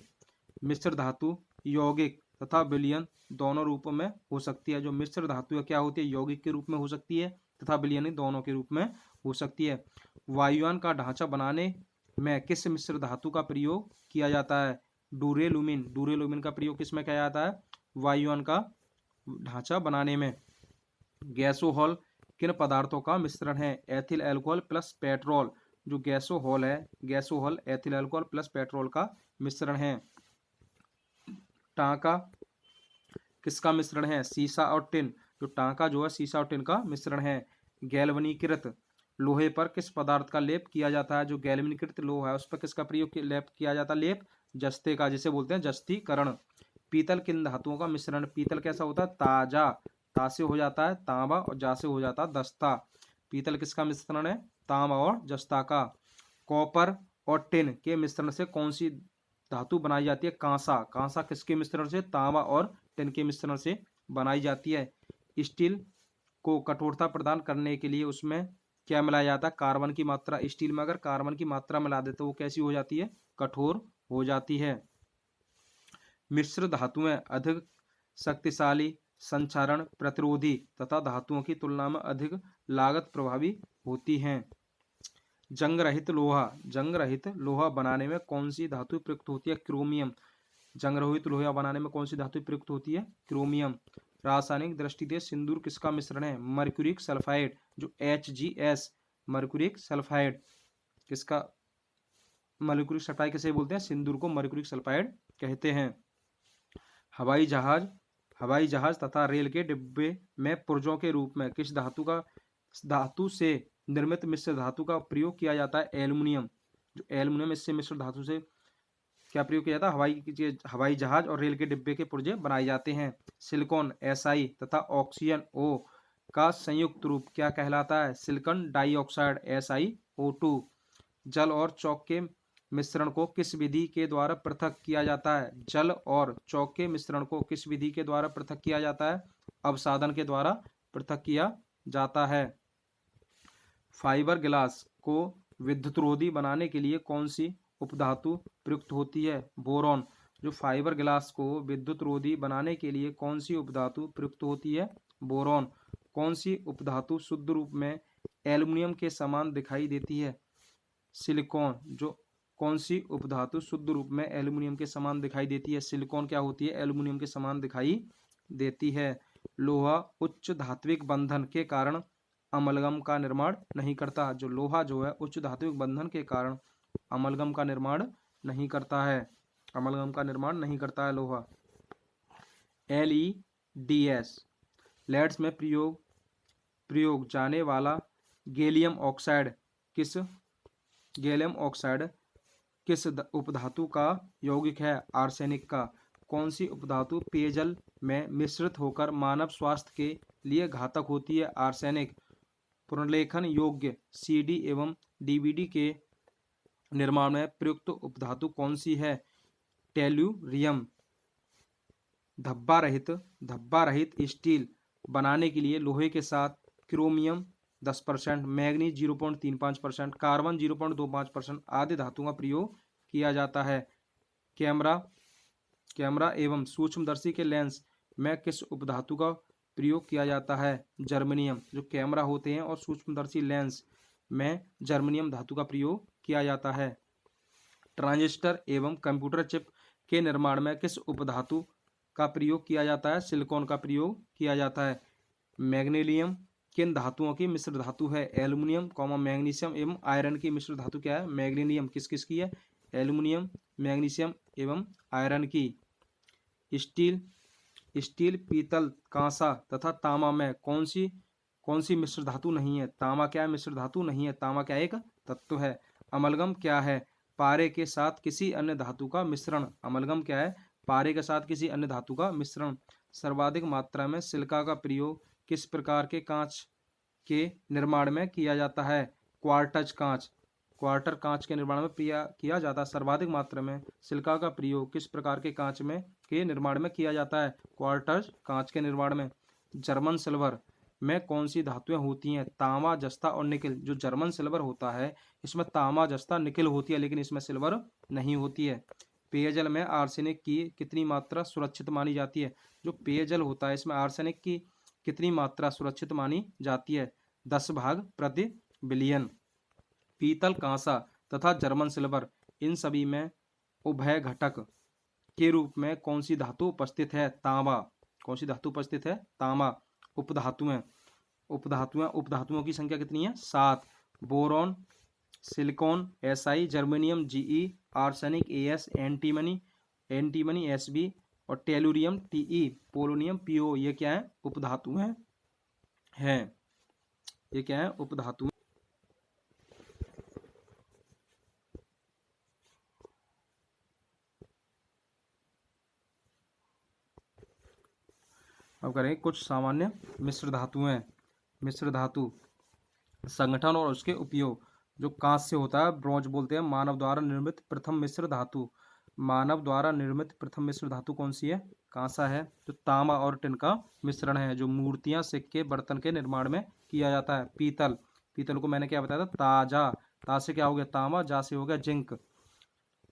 मिश्र धातु यौगिक तथा विलयन दोनों रूपों में हो सकती है। जो मिश्र धातु क्या होती है, यौगिक के रूप में हो सकती है तथा विलयन दोनों के रूप में हो सकती है। वायुयान का ढांचा बनाने में किस मिश्र धातु का प्रयोग किया जाता है, डूरेलुमिन। डूरेलुमिन का प्रयोग किस में किया जाता है, वायुयान का ढांचा बनाने में। गैसोहॉल किन पदार्थों का मिश्रण है, एथिल अल्कोहल प्लस पेट्रोल। जो गैसोहॉल एथिल अल्कोहल प्लस पेट्रोल का मिश्रण है। टांका किसका मिश्रण है, सीसा और टिन। जो टांका जो है सीसा और टिन का मिश्रण है। गैल्वनीकृत लोहे पर किस पदार्थ का लेप किया जाता है, जो गैल्वनीकृत लोहा है उस पर किसका प्रयोग लेप किया जाता है, लेप जस्ते का, जिसे बोलते हैं जस्तीकरण। पीतल किन धातुओं का मिश्रण। पीतल कैसा होता है, ताजा, ता से हो जाता है तांबा और जा से हो जाता है दस्ता। पीतल किसका मिश्रण है, तांबा और जस्ता का। कॉपर और टिन के मिश्रण से कौन सी धातु बनाई जाती है, कांसा। कांसा किसके मिश्रण से, तांबा और टिन के मिश्रण से बनाई जाती है। स्टील को कठोरता प्रदान करने के लिए उसमें क्या मिलाया जाता है, कार्बन की मात्रा। स्टील में अगर कार्बन की मात्रा मिला दे तो वो कैसी हो जाती है, कठोर हो जाती है। मिश्र धातुएं अधिक शक्तिशाली, संक्षारण प्रतिरोधी तथा धातुओं की तुलना में अधिक लागत प्रभावी होती हैं। जंग रहित लोहा बनाने में कौन सी धातु प्रयुक्त होती है, क्रोमियम। जंगरोहित लोहा बनाने में कौन सी धातु प्रयुक्त होती है? क्रोमियम। रासायनिक दृष्टि से सिंदूर किसका मिश्रण है? मर्क्यूरिक सल्फाइड, जो HGS, मर्क्यूरिक सल्फाइड किसका, मर्क्यूरिक सल्फाइड किसे बोलते हैं? सिंदूर को मर्क्यूरिक सल्फाइड कहते हैं। हवाई जहाज तथा रेल के डिब्बे में पुर्जों के रूप में किस धातु से निर्मित मिश्र धातु का प्रयोग किया जाता है? एल्युमिनियम। जो एल्युमिनियम, इससे मिश्र धातु से क्या प्रयोग किया जाता है? हवाई जहाज और रेल के डिब्बे के पुर्जे बनाए जाते हैं। सिलिकॉन Si तथा ऑक्सीजन O का संयुक्त रूप क्या कहलाता है? Silicon dioxide SiO2। जल और चौक के मिश्रण को किस विधि के द्वारा पृथक किया जाता है? जल और चौक के मिश्रण को किस विधि के द्वारा पृथक किया जाता है? अवसादन के द्वारा पृथक किया जाता है। फाइबर ग्लास को विद्युतरोधी बनाने के लिए कौन सी उपधातु प्रयुक्त होती है? बोरॉन। जो फाइबर ग्लास को विद्युतरोधी बनाने के लिए कौन सी उपधातु प्रयुक्त होती है? बोरॉन। कौन सी उपधातु शुद्ध रूप में एल्युमिनियम के समान दिखाई देती है? सिलिकॉन। जो कौन सी उपधातु शुद्ध रूप में एल्युमिनियम के समान दिखाई देती है? सिलिकॉन क्या होती है? एल्युमिनियम के समान दिखाई देती है। लोहा उच्च धात्विक बंधन के कारण अमलगम का निर्माण नहीं करता। जो लोहा जो है उच्च धात्विक बंधन के कारण अमलगम का निर्माण नहीं करता है। अमलगम का निर्माण नहीं करता है लोहा। LEDs लेड्स में प्रयोग जाने वाला गैलियम ऑक्साइड किस उपधातु का यौगिक है? आर्सेनिक का। कौन सी उपधातु पेयजल में मिश्रित होकर मानव स्वास्थ्य के लिए घातक होती है? आर्सेनिक। पुनर्लेखन योग्य CD एवं DVD के निर्माण में प्रयुक्त उपधातु कौन सी है? टेल्यूरियम। धब्बा रहित स्टील बनाने के लिए लोहे के साथ क्रोमियम 10%, मैग्नीज 0.35%, कार्बन 0.25% आदि धातुओं का प्रयोग किया जाता है। कैमरा एवं सूक्ष्मदर्शी के लेंस में किस उपधातु का प्रयोग किया जाता है? जर्मेनियम। जो कैमरा होते हैं और सूक्ष्मदर्शी लेंस में जर्मेनियम धातु का प्रयोग किया जाता है। ट्रांजिस्टर एवं कंप्यूटर चिप के निर्माण में किस उपधातु का प्रयोग किया जाता है? सिलिकॉन का प्रयोग किया जाता है। मैग्नीशियम किन धातुओं की मिश्र धातु है? एल्युमिनियम, मैग्नीशियम एवं आयरन की मिश्र धातु क्या है? मैग्नीशियम। किस किस की है? एल्युमिनियम, मैग्नीशियम एवं आयरन की। स्टील, पीतल, कांसा तथा तांबा में कौन सी मिश्र धातु नहीं है? तांबा क्या है? मिश्र धातु नहीं है। तांबा क्या एक तत्व है। अमलगम क्या है? पारे के साथ किसी अन्य धातु का मिश्रण। अमलगम क्या है? पारे के साथ किसी अन्य धातु का मिश्रण। सर्वाधिक मात्रा में सिलिका का प्रयोग किस प्रकार के कांच के निर्माण में किया जाता है? क्वार्टर कांच के निर्माण में किया जाता है। सर्वाधिक मात्रा में सिलिका का प्रयोग किस प्रकार के कांच में के निर्माण में किया जाता है? क्वार्टर कांच के निर्माण में। जर्मन सिल्वर में कौन सी धातुएं होती हैं? तांबा, जस्ता और निकिल। जो जर्मन सिल्वर होता है इसमें तांबा, जस्ता, निकिल होती है, लेकिन इसमें सिल्वर नहीं होती है। पेयजल में आर्सेनिक की कितनी मात्रा सुरक्षित मानी जाती है? जो पेयजल होता है इसमें आर्सेनिक की कितनी मात्रा सुरक्षित मानी जाती है? 10 भाग प्रति बिलियन। पीतल, कांसा तथा जर्मन सिल्वर इन सभी में उभय घटक के रूप में कौन सी धातु उपस्थित है? तांबा। कौन सी धातु उपस्थित है? तांबा। उपधातुओं की संख्या कितनी है? 7। Boron, silicon Si, germanium Ge, arsenic As, antimony Sb और टेलुरियम Te, पोलोनियम Po। ये क्या है? उपधातु हैं। ये क्या है? उपधातु। अब करेंगे कुछ सामान्य मिश्र धातुएं। मिश्र धातु संगठन और उसके उपयोग। जो कांच से होता है ब्रोंज बोलते हैं। मानव द्वारा निर्मित प्रथम मिश्र धातु कौन सी है? कांसा है। जो तांबा और टिन का मिश्रण है, जो मूर्तियां, सिक्के, बर्तन के निर्माण में किया जाता है। पीतल को मैंने क्या बताया था? ता से क्या हो गया? तांबा, जा से हो गया जिंक।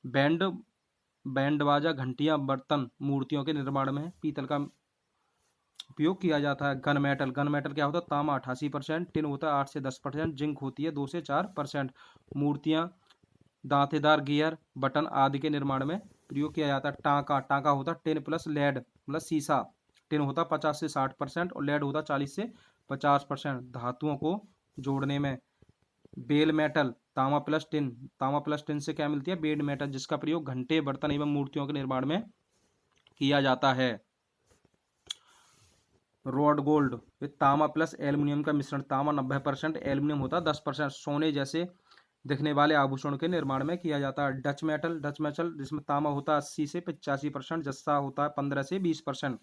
बैंड बाजा, घंटियां, बर्तन मूर्तियों के निर्माण में पीतल का उपयोग किया जाता है। गन मेटल क्या होता है? तांबा 88%, टिन होता है 8 से 10%, जिंक होती है 2 से 4%। मूर्तियां, दांतेदार गियर, बटन आदि के निर्माण में प्रयोग किया जाता है। टांका, टांका होता है टिन प्लस लेड मतलब शीशा। टिन होता 50 से 60% और लेड होता 40 से 50%। धातुओं को जोड़ने में। बेल मेटल, तांबा प्लस टिन, तांबा प्लस टिन से क्या मिलती है? बेड मेटल, जिसका प्रयोग घंटे, बर्तन एवं मूर्तियों के निर्माण में किया जाता है। रोड गोल्ड, ये तांबा प्लस एल्युमिनियम का मिश्रण। तांबा 90%, एल्युमिनियम होता 10%। सोने जैसे दिखने वाले आभूषण के निर्माण में किया जाता है। डच मेटल, डच मेटल जिसमें तांबा होता है 80 से 85%, जस्ता होता है 15 से 20%।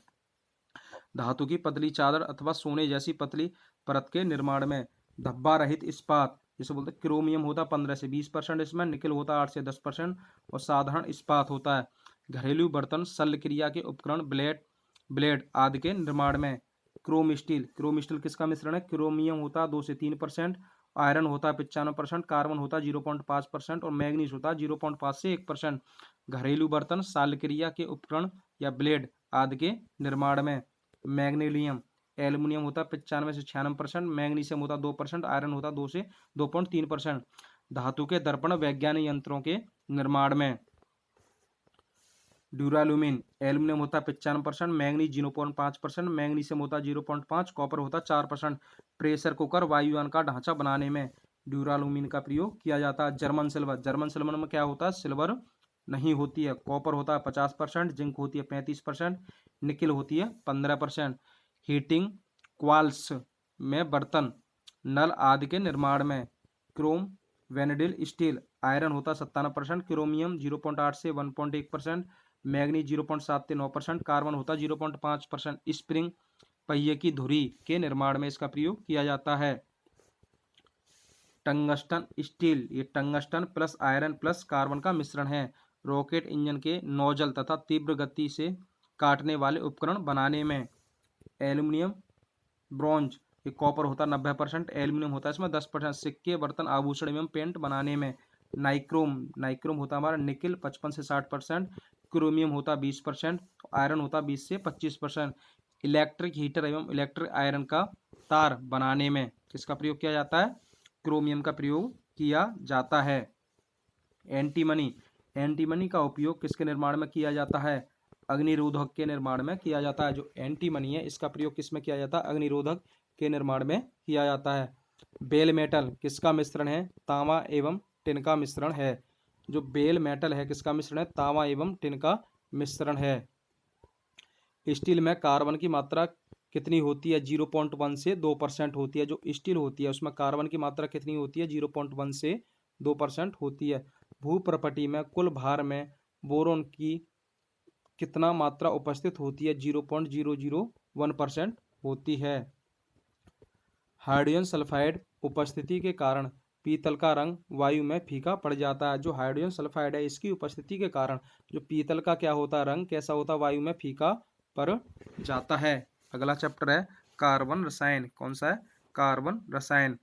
धातु की पतली चादर अथवा सोने जैसी पतली परत के निर्माण में। धब्बा रहित इस्पात, जिसे बोलते हैं क्रोमियम होता 15 से 20%, इसमें निकल होता 8 से 10% और साधारण इस्पात होता है। घरेलू बर्तन, शल्य क्रिया के उपकरण, ब्लेड ब्लेड आदि के निर्माण में। क्रोम स्टील, क्रोम स्टील किसका मिश्रण है? क्रोमियम होता है 2 से 3%, आयरन होता है 95%, कार्बन होता है 0.5% और मैग्नीज होता है 0.5 से 1%। घरेलू बर्तन, शल्य क्रिया के उपकरण या ब्लेड आदि के निर्माण में। मैग्नीलियम, एल्युमिनियम होता है 95 से 96%, मैग्नीशियम होता 2%, आयरन होता 2 से 2.3%। धातु के दर्पण, वैज्ञानिक यंत्रों के निर्माण में। ड्यूरालुमिन, एल्युमिनियम होता है 95%, मैग्नीज 0.5%, मैग्नीशियम होता है 0.5, कॉपर होता है 4%। प्रेशर कुकर, वायुयान का ढांचा बनाने में ड्यूरालुमिन का प्रयोग किया जाता है। जर्मन सिल्वर, जर्मन सिल्वर में क्या होता है? सिल्वर नहीं होती है। कॉपर होता है 50%, जिंक होती है 35%, निकिल होती है 15%। हीटिंग क्वाल्स में बर्तन, नल आदि के निर्माण में। क्रोम, वेनेडिल स्टील, आयरन होता है 97%, क्रोमियम 0.8 से 1.1%, मैग्नीज 0.7 से 9%, कार्बन होता है 0.5%। स्प्रिंग, पहिए की धुरी के निर्माण में इसका प्रयोग किया जाता है। टंगस्टन स्टील, ये tungsten plus iron plus carbon का मिश्रण है। रॉकेट इंजन के नोजल तथा तीव्र गति से काटने वाले उपकरण बनाने में। एल्युमिनियम, ब्रॉन्ज, ये कॉपर होता है 90%, एल्युमिनियम होता है इसमें 10%। सिक्के, बर्तन, आभूषण एवं पेंट बनाने में। नाइक्रोम, नाइक्रोम होता है हमारा निकिल 55 से 60%, क्रोमियम होता है 20%, आयरन होता है 20 से 25%। इलेक्ट्रिक हीटर एवं इलेक्ट्रिक आयरन का तार बनाने में किसका प्रयोग किया जाता है? क्रोमियम का प्रयोग किया जाता है। एंटीमनी, एंटीमनी का उपयोग किसके निर्माण में किया जाता है? अग्निरोधक के निर्माण में किया जाता है। जो एंटीमनी है इसका प्रयोग किसमें किया जाता है? अग्निरोधक के निर्माण में किया जाता है। बेल मेटल किसका मिश्रण है? तांबा एवं टिन का मिश्रण है। जो बेल मेटल है किसका मिश्रण है? तांबा एवं टिन का मिश्रण है। स्टील में कार्बन की मात्रा कितनी होती है? 0.1 से 2% होती है। जो स्टील होती है उसमें कार्बन की मात्रा कितनी होती है? 0.1 से 2% होती है। भूप्रपटी में कुल भार में बोरोन की कितना मात्रा उपस्थित होती है? 0.001% होती है। हाइड्रोजन सल्फाइड उपस्थिति के कारण पीतल का रंग वायु में फीका पड़ जाता है। जो हाइड्रोजन सल्फाइड है इसकी उपस्थिति के कारण जो पीतल का क्या होता है? रंग कैसा होता है? वायु में फीका पड़ जाता है। अगला चैप्टर है कार्बन रसायन। कौन सा है? कार्बन रसायन।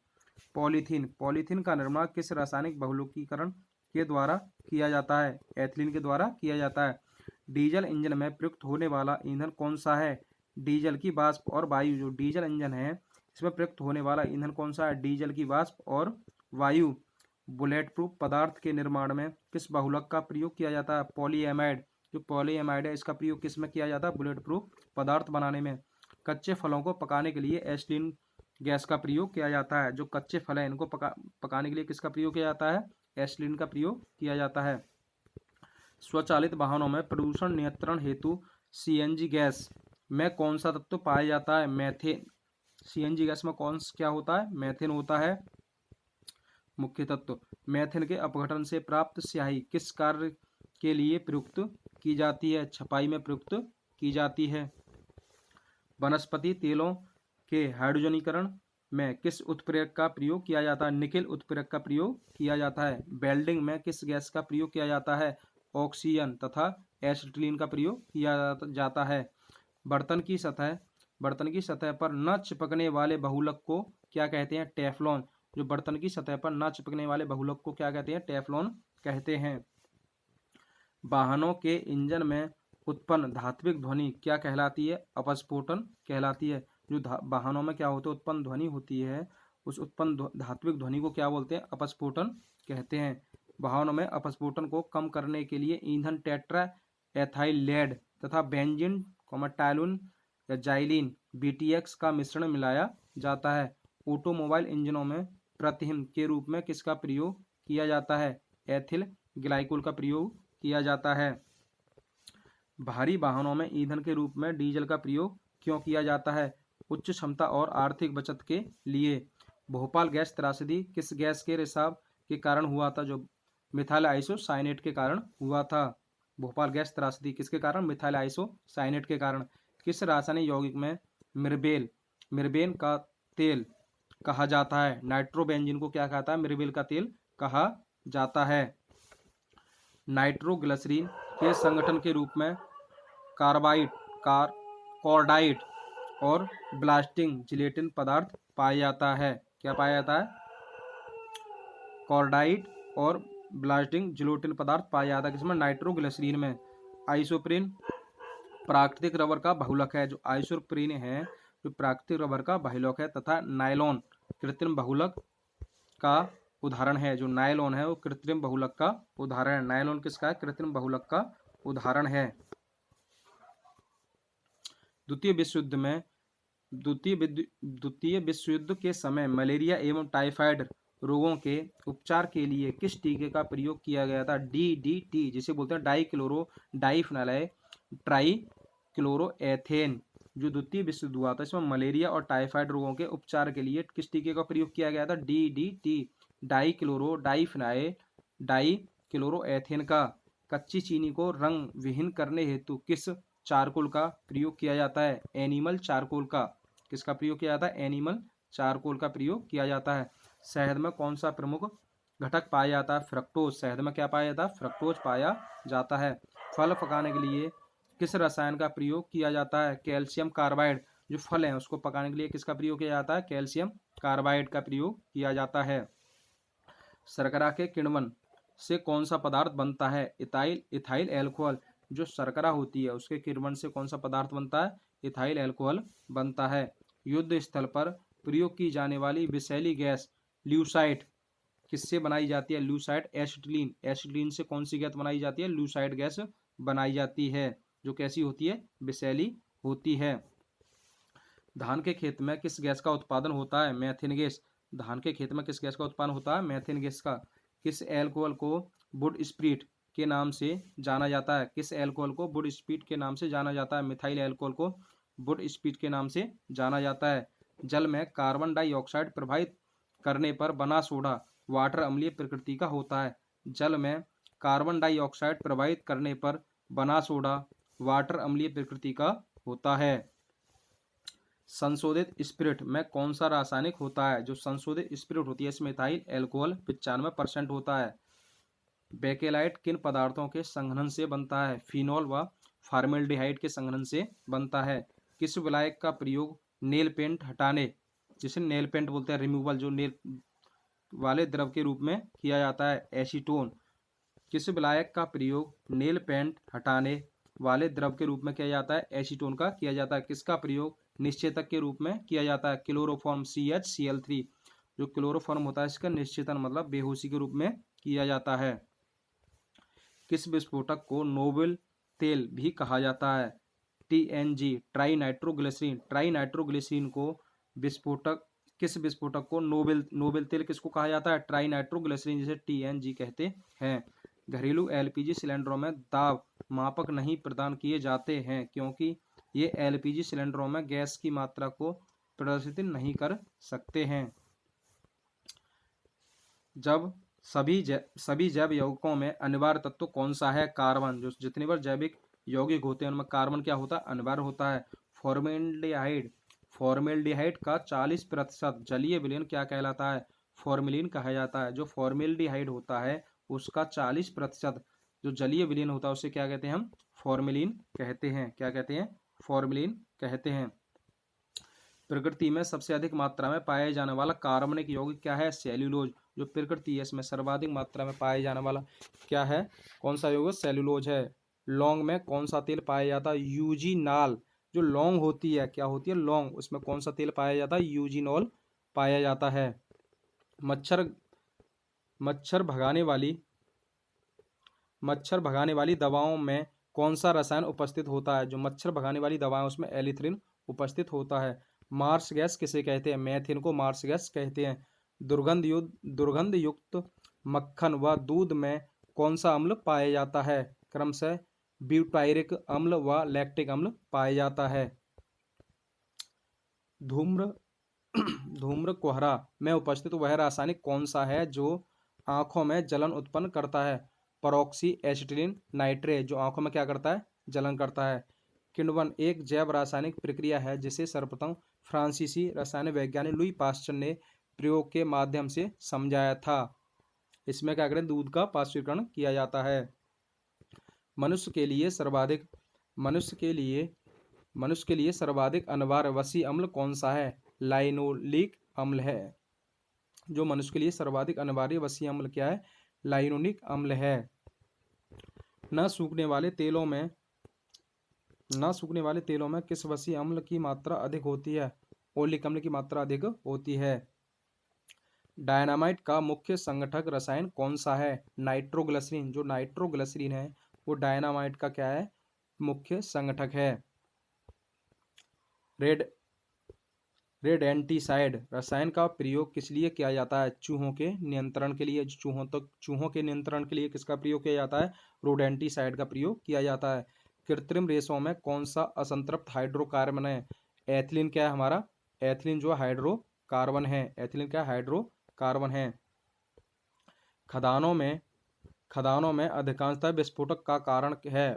पॉलीथीन, पॉलीथीन का निर्माण किस रासायनिक बहुलकीकरण के द्वारा किया जाता है? एथिलीन के द्वारा किया जाता है। डीजल इंजन में प्रयुक्त होने वाला ईंधन कौन सा है? डीजल की वाष्प और वायु। जो डीजल इंजन है इसमें प्रयुक्त होने वाला ईंधन कौन सा है? डीजल की वाष्प और वायु। बुलेट प्रूफ पदार्थ के निर्माण में किस बहुलक का प्रयोग किया जाता है? पॉलीएमाइड। जो पॉलीएमाइड है इसका प्रयोग किस में किया जाता है? बुलेट प्रूफ पदार्थ बनाने में। कच्चे फलों को पकाने के लिए एसिटिलीन गैस का प्रयोग किया जाता है। जो कच्चे फल हैं इनको पकाने के लिए किसका प्रयोग किया जाता है? एसिटिलीन का प्रयोग किया जाता है। स्वचालित वाहनों में प्रदूषण नियंत्रण हेतु सीएनजी गैस में कौन सा तत्व पाया जाता है? मैथेन। सीएनजी गैस में कौन क्या होता है? मैथेन होता है मुख्य तत्व। मैथेन के अपघटन से प्राप्त स्याही किस कार्य के लिए प्रयुक्त की जाती है? छपाई में प्रयुक्त की जाती है। वनस्पति तेलों के हाइड्रोजनीकरण में किस उत्प्रेरक का प्रयोग किया जाता है? निकेल उत्प्रेरक का प्रयोग किया जाता है। वेल्डिंग में किस गैस का प्रयोग किया जाता है? ऑक्सीजन तथा एसिटिलीन का प्रयोग किया जाता है। बर्तन की सतह पर न चिपकने वाले बहुलक को क्या कहते हैं? टेफ्लॉन। जो बर्तन की सतह पर न चिपकने वाले बहुलक को क्या कहते हैं? टेफ्लॉन कहते हैं। वाहनों के इंजन में उत्पन्न धात्विक ध्वनि क्या कहलाती है? अपस्फोटन कहलाती है। जो वाहनों में क्या होते हैं? उत्पन्न ध्वनि होती है उस उत्पन्न धात्विक ध्वनि को क्या बोलते हैं? अपस्फोटन कहते हैं। वाहनों में अपस्फोटन को कम करने के लिए ईंधन टेट्रा एथाइल लेड तथा बेंजीन टाइलून या जाइलिन BTX का मिश्रण मिलाया जाता है। ऑटोमोबाइल इंजनों में प्रतिहिंद के रूप में किसका प्रयोग किया जाता है? एथिल ग्लाइकोल का प्रयोग किया जाता है। भारी वाहनों में ईंधन के रूप में डीजल का प्रयोग क्यों किया जाता है? उच्च क्षमता और आर्थिक बचत के लिए। भोपाल गैस त्रासदी किस गैस के रिसाव के कारण हुआ था? जो मिथाइल आइसोसाइनेट के कारण हुआ था। भोपाल गैस त्रासदी किसके कारण? मिथाइल आइसोसाइनेट के कारण। किस रासायनिक यौगिक में मिर्बेन का तेल कहा जाता है? नाइट्रोबेंजीन को क्या कहता है? मिर्बेल का तेल कहा जाता है। नाइट्रोग्लिसरीन के संगठन के रूप में कॉर्डाइट और ब्लास्टिंग जिलेटिन पदार्थ पाया जाता है। क्या पाया जाता है? कॉर्डाइट और ब्लास्टिंग जिलेटिन पदार्थ पाया जाता है किसमें? नाइट्रोग्लिसरीन में। आइसोप्रीन प्राकृतिक रबर का बहुलक है। जो आइसोप्रीन है जो प्राकृतिक रबर का बहुलक है तथा नायलॉन कृत्रिम बहुलक का उदाहरण है। जो नायलॉन है वो कृत्रिम बहुलक का उदाहरण है। नायलॉन किसका है? कृत्रिम बहुलक का उदाहरण है। द्वितीय विश्व युद्ध के समय मलेरिया एवं टाइफाइड रोगों के उपचार के लिए किस टीके का प्रयोग किया गया था? DDT जिसे बोलते हैं डाइफिनाइल ट्राइक्लोरोएथेन। जो द्वितीय विश्व युद्ध हुआ था इसमें मलेरिया और टाइफाइड रोगों के उपचार के लिए किस टीके का प्रयोग किया गया था? DDT डाइक्लोरोएथेन का। कच्ची चीनी को रंग विहीन करने हेतु किस चारकोल का प्रयोग किया जाता है? एनिमल चारकोल का। किसका प्रयोग किया जाता है? एनिमल चारकोल का प्रयोग किया जाता है। शहद में कौन सा प्रमुख घटक पाया जाता है? फ्रक्टोज। शहद में क्या पाया जाता है? फ्रक्टोज पाया जाता है। फल पकाने के लिए किस रसायन का प्रयोग किया जाता है? Calcium carbide. जो फल है उसको पकाने के लिए किसका प्रयोग किया जाता है? कैल्शियम कार्बाइड का प्रयोग किया जाता है। शर्करा के किण्वन से कौन सा पदार्थ बनता है? Ethyl alcohol. जो शर्करा होती है उसके किण्वन से कौन सा पदार्थ बनता है? इथाइल एल्कोहल बनता है। युद्ध स्थल पर प्रयोग की जाने वाली विषैली गैस ल्यूसाइड किससे बनाई जाती है? ल्यूसाइड एसिटिलीन। एसिटिलीन से कौन सी गैस बनाई जाती है? ल्यूसाइड गैस बनाई जाती है। जो कैसी होती है? विषैली होती है। धान के खेत में किस गैस का उत्पादन होता है? Methane gas. धान के खेत में किस गैस का उत्पादन होता है? मेथेन गैस का। किस एल्कोहल को वुड स्प्रिट के नाम से जाना जाता है? किस एल्कोहल को वुड स्प्रिट के नाम से जाना जाता है? मिथाइल एल्कोहल को वुड स्प्रिट के नाम से जाना जाता है। जल में कार्बन डाइऑक्साइड प्रभावित करने पर बना सोडा वाटर अम्लीय प्रकृति का होता है। जल में कार्बन डाइऑक्साइड प्रभावित करने पर बना सोडा वाटर अम्लीय प्रकृति का होता है। संशोधित स्पिरिट में कौन सा रासायनिक होता है? जो संशोधित स्पिरिट होती है इसमें इथाइल एल्कोहल 95% होता है। बेकेलाइट किन पदार्थों के संघनन से बनता है? फिनॉल व फॉर्मेल्डिहाइड के संघनन से बनता है। किस विलायक का प्रयोग नेल पेंट हटाने, जिसे नेल पेंट बोलते हैं, रिमूवल, जो नेल वाले द्रव के रूप में किया जाता है? एसीटोन। किस विलायक का प्रयोग नेल पेंट हटाने वाले द्रव के रूप में किया जाता है? एसीटोन का किया जाता है। किसका प्रयोग निश्चेतक के रूप में किया जाता है? Chloroform CHCl3। जो क्लोरोफॉर्म होता है इसका निश्चेतन मतलब बेहोशी के रूप में किया जाता है। किस विस्फोटक को नोबेल तेल भी कहा जाता है? TNG tri nitroglycerin. Tri nitroglycerin को विस्फोटक, किस विस्फोटक को नोबेल तेल किसको कहा जाता है? ट्राई नाइट्रोग्लिसरीन, जिसे TNG कहते हैं। घरेलू LPG सिलेंडरों में दाब मापक नहीं प्रदान किए जाते हैं क्योंकि ये LPG सिलेंडरों में गैस की मात्रा को प्रदर्शित नहीं कर सकते हैं। जब सभी जैव यौगिकों में अनिवार्य तत्व कौन सा है? कार्बन। जो जितने बार जैविक यौगिक होते हैं उनमें कार्बन क्या होता है? अनिवार्य होता है। फॉर्मेल्डिहाइड का 40% जलीय विलयन क्या कहलाता है? फॉर्मेलिन कहा जाता है। जो फॉर्मेल्डिहाइड होता है उसका 40% जो जलीय विलयन होता है उसे क्या कहते हैं? हम फॉर्मेलिन कहते हैं। क्या कहते हैं? फॉर्मेलिन कहते हैं। प्रकृति में सबसे अधिक मात्रा में पाए जाने वाला कार्बनिक यौगिक क्या है? सेल्यूलोज। जो प्रकृति है इसमें सर्वाधिक मात्रा में पाए जाने वाला क्या है? कौन सा यौगिक? सेल्यूलोज है। लौंग में कौन सा तेल पाया जाता है? यूजीनॉल। जो लौंग होती है, क्या होती है? लौंग, उसमें कौन सा तेल पाया जाता है? यूजीनॉल पाया जाता है। मच्छर भगाने वाली मच्छर भगाने वाली दवाओं में कौन सा रसायन उपस्थित होता है? जो मच्छर भगाने वाली दवाएं उसमें एलिथ्रिन उपस्थित होता है। मार्स गैस किसे कहते हैं? मीथेन को मार्स गैस कहते हैं। दुर्गंध युक्त मक्खन व दूध में कौन सा अम्ल पाया जाता है? क्रमशः ब्यूटायरिक अम्ल व लैक्टिक अम्ल पाया जाता है। धूम्र धूम्र कोहरा में उपस्थित वह रासायनिक कौन सा है जो आंखों में जलन उत्पन्न करता है? परॉक्सी एसिटिलीन नाइट्रेट, जो आंखों में क्या करता है? जलन करता है। किण्वन एक जैव रासायनिक प्रक्रिया है जिसे सर्वप्रथम फ्रांसीसी रसायन वैज्ञानिक लुई पास्चर ने प्रयोग के माध्यम से समझाया था। इसमें क्या करें? दूध का पाश्चुरीकरण किया जाता है। मनुष्य के लिए सर्वाधिक अनिवार्य वसीय अम्ल कौन सा है? लाइनोलिक अम्ल है। जो मनुष्य के लिए सर्वाधिक अनिवार्य वसीय अम्ल क्या है? लाइनोलिक अम्ल है। न सूखने वाले तेलों में किस वसीय अम्ल की मात्रा अधिक होती है? ओलिक अम्ल की मात्रा अधिक होती है। डायनामाइट का मुख्य संगठक रसायन कौन सा है? नाइट्रोग्लिसरीन। जो नाइट्रोग्लिसरीन है वो डायनामाइट का क्या है? मुख्य संगठक है। रेडेंटिसाइड रसायन का प्रयोग किस लिए किया जाता है? चूहों के नियंत्रण के लिए। चूहों के नियंत्रण के लिए किसका प्रयोग किया जाता है? रोडेंटिसाइड का प्रयोग किया जाता है। कृत्रिम रेशों में कौन सा असंतृप्त हाइड्रोकार्बन है? एथिलीन क्या है हमारा? एथिलीन जो हाइड्रोकार्बन है। एथिलीन क्या हाइड्रोकार्बन है। खदानों में अधिकांशतः विस्फोटक का कारण है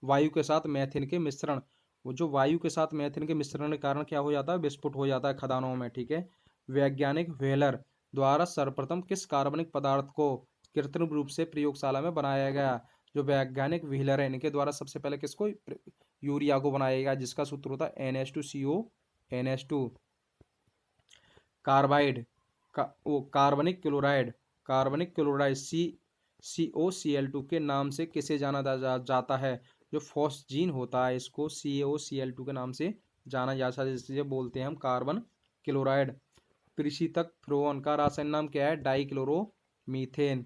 वायु के साथ मीथेन के मिश्रण। वो जो वायु के साथ मीथेन के मिश्रण के कारण क्या हो जाता है? विस्फोट हो जाता है खदानों में। ठीक है। वैज्ञानिक व्हेलर द्वारा सर्वप्रथम किस कार्बनिक पदार्थ को कृत्रिम रूप से प्रयोगशाला में बनाया गया? जो वैज्ञानिक व्हीलर है इनके द्वारा सबसे पहले किसको? यूरिया को बनाया गया, जिसका सूत्र होता है NH2CO NH2। कार्बाइड कार्बनिक क्लोराइड COCl2 के नाम से किसे जाना जाता है? जो फॉस्जीन होता है इसको COCl2 के नाम से जाना जाता है, जिसे बोलते हैं हम कार्बन क्लोराइड। परिशीतक फ्लोरोन का रासायनिक नाम क्या है? डाइक्लोरोमीथेन।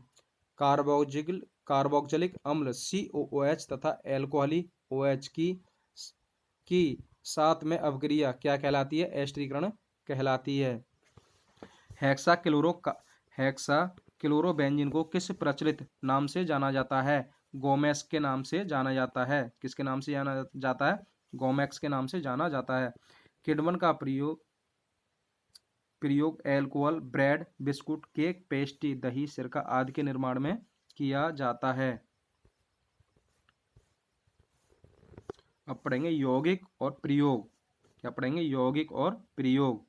कार्बोक्जिलिक अम्ल COOH तथा अल्कोहली OH की साथ में अवक्रिया क्या कहलाती है? एस्टरीकरण कहलाती है। हेक्साक्लोरोबेंजीन को किस प्रचलित नाम से जाना जाता है? गोमेक्स के नाम से जाना जाता है। किसके नाम से जाना जाता है? गोमेक्स के नाम से जाना जाता है। किण्वन का प्रयोग alcohol, bread, biscuit, cake, pastry, दही, सिरका आदि के निर्माण में किया जाता है। अब पढ़ेंगे यौगिक और प्रयोग। क्या पढ़ेंगे? यौगिक और प्रयोग।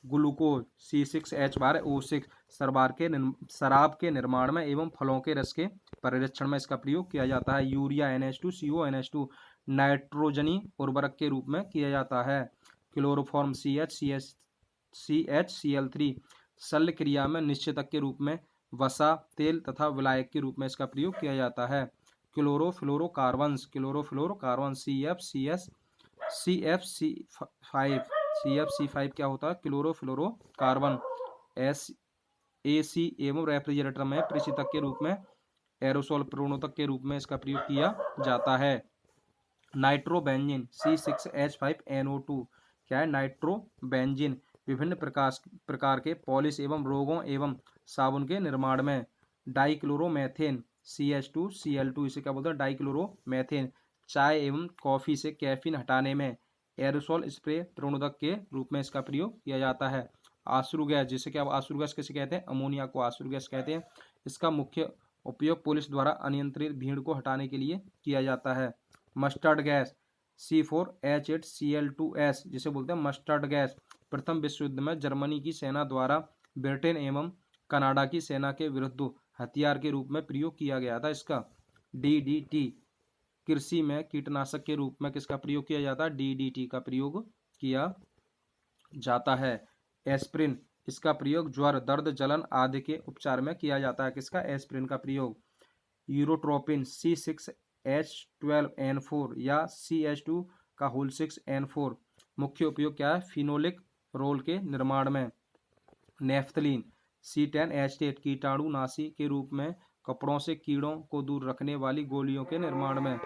ग्लूकोज C6H12O6 शराब के निर्माण में एवं फलों के रस के परिरक्षण में इसका प्रयोग किया जाता है। यूरिया NH2CO NH2 नाइट्रोजनी उर्वरक के रूप में किया जाता है। क्लोरोफॉर्म CHCl3 शल्य क्रिया में निश्चेतक के रूप में वसा, तेल तथा विलायक के रूप में इसका प्रयोग किया जाता है। क्लोरोफ्लोरोकार्बन्स CFC5 क्या होता है? क्लोरोफ्लोरोकार्बन। AC एवं रेफ्रिजरेटर में प्रशीतक के रूप में एरोसोल प्रणोदक के रूप में इसका प्रयोग किया जाता है। नाइट्रोबेंजीन C6H5NO2 क्या है? नाइट्रोबेंजीन विभिन्न प्रकार के पॉलिश एवं रोगों एवं साबुन के निर्माण में। डाइक्लोरोमेथेन CH2Cl2 इसे क्या बोलते हैं? डाइक्लोरोमेथेन चाय एवं कॉफी से कैफीन हटाने में एरोसोल स्प्रे प्रणोदक के रूप में इसका प्रयोग किया जाता है। आश्रु गैस, जिसे क्या आश्रु गैस किसे कहते हैं? अमोनिया को आश्रु गैस कहते हैं। इसका मुख्य उपयोग पुलिस द्वारा अनियंत्रित भीड़ को हटाने के लिए किया जाता है। मस्टर्ड गैस C4H8Cl2S जिसे बोलते हैं मस्टर्ड गैस, प्रथम विश्व युद्ध में जर्मनी की सेना द्वारा ब्रिटेन एवं कनाडा की सेना के विरुद्ध हथियार के रूप में प्रयोग किया गया था। इसका DDT कृषि में कीटनाशक के रूप में किसका प्रयोग किया जाता है? DDT का प्रयोग किया जाता है। एस्प्रिन इसका प्रयोग ज्वर, दर्द, जलन आदि के उपचार में किया जाता है। किसका? एस्प्रिन का प्रयोग। यूरोट्रोपिन C6H12N4 या CH2 का होल 6N4 मुख्य उपयोग क्या है? फिनोलिक रोल के निर्माण में। नेफ्थलीन C10H8 कीटाणुनाशी के रूप में कपड़ों से कीड़ों को दूर रखने वाली गोलियों के निर्माण में।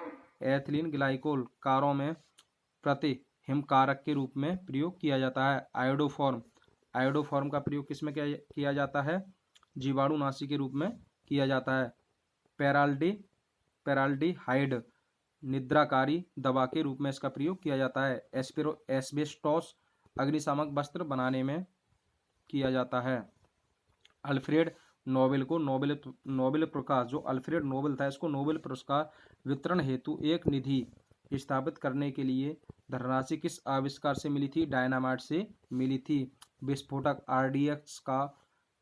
एथिलीन ग्लाइकोल कारों में प्रति हिमकारक के रूप में प्रयोग किया जाता है। आयोडोफॉर्म का प्रयोग किसमें किया जाता है? जीवाणुनाशी के रूप में किया जाता है। पेराल्डिहाइड निद्राकारी दवा के रूप में इसका प्रयोग किया जाता है। एस्बेस्टोस अग्निशामक वस्त्र बनाने में किया जाता है। अल्फ्रेड नोबेल को नोबेल पुरस्कार, जो अल्फ्रेड नोबेल था, इसको नोबेल पुरस्कार वितरण हेतु एक निधि स्थापित करने के लिए धनराशि किस आविष्कार से मिली थी? डायनामाइट से मिली थी। विस्फोटक आरडीएक्स का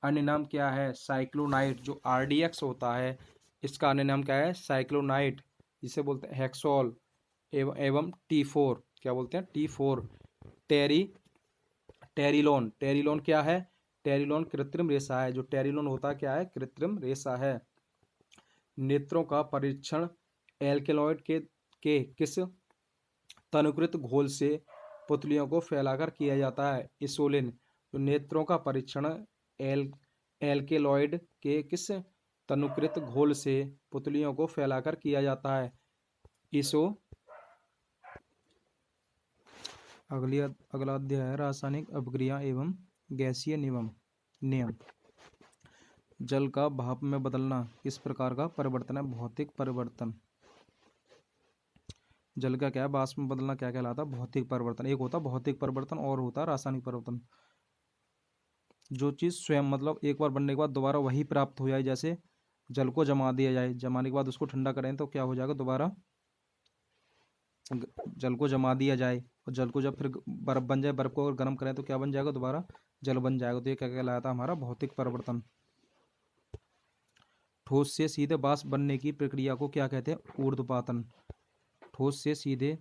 अन्य नाम क्या है? साइक्लोनाइट। जो आरडीएक्स होता है इसका अन्य नाम क्या है? साइक्लोनाइट, जिसे बोलते हैं हेक्सोल एवं T4, क्या बोलते हैं? T4। टेरिलोन क्या है? टेरिलोन कृत्रिम रेशा है। जो टेरिलोन होता क्या है? कृत्रिम रेशा है। नेत्रों का परीक्षण एल्केलॉइड के किस तनुकृत घोल से पुतलियों को फैलाकर किया जाता है? इंसुलिन। तो नेत्रों का परीक्षण एल्केलॉइड के किस तनुकृत घोल से पुतलियों को फैलाकर किया जाता है? अगला अध्याय है रासायनिक अपक्रिया एवं गैसीय नियम। जल का भाप में बदलना किस प्रकार का परिवर्तन है? भौतिक परिवर्तन। जल का क्या है? वाष्प में बदलना क्या कहलाता है? भौतिक परिवर्तन। एक होता भौतिक परिवर्तन और होता रासायनिक परिवर्तन। जो चीज़ स्वयं मतलब एक बार बनने के बाद दोबारा वही प्राप्त हो जाए, जैसे जल को जमा दिया जाए, जमाने के बाद उसको ठंडा करें तो क्या हो जाएगा? दोबारा जल को जमा दिया जाए और जल को जब फिर बर्फ बन जाए, बर्फ को अगर गर्म करें तो क्या बन जाएगा? दोबारा जल बन जाएगा। तो ये क्या कहलाता है? हमारा भौतिक परिवर्तन। ठोस से सीधे वाष्प बनने की प्रक्रिया को क्या कहते हैं? ऊर्ध्वपातन। ठोस से सीधे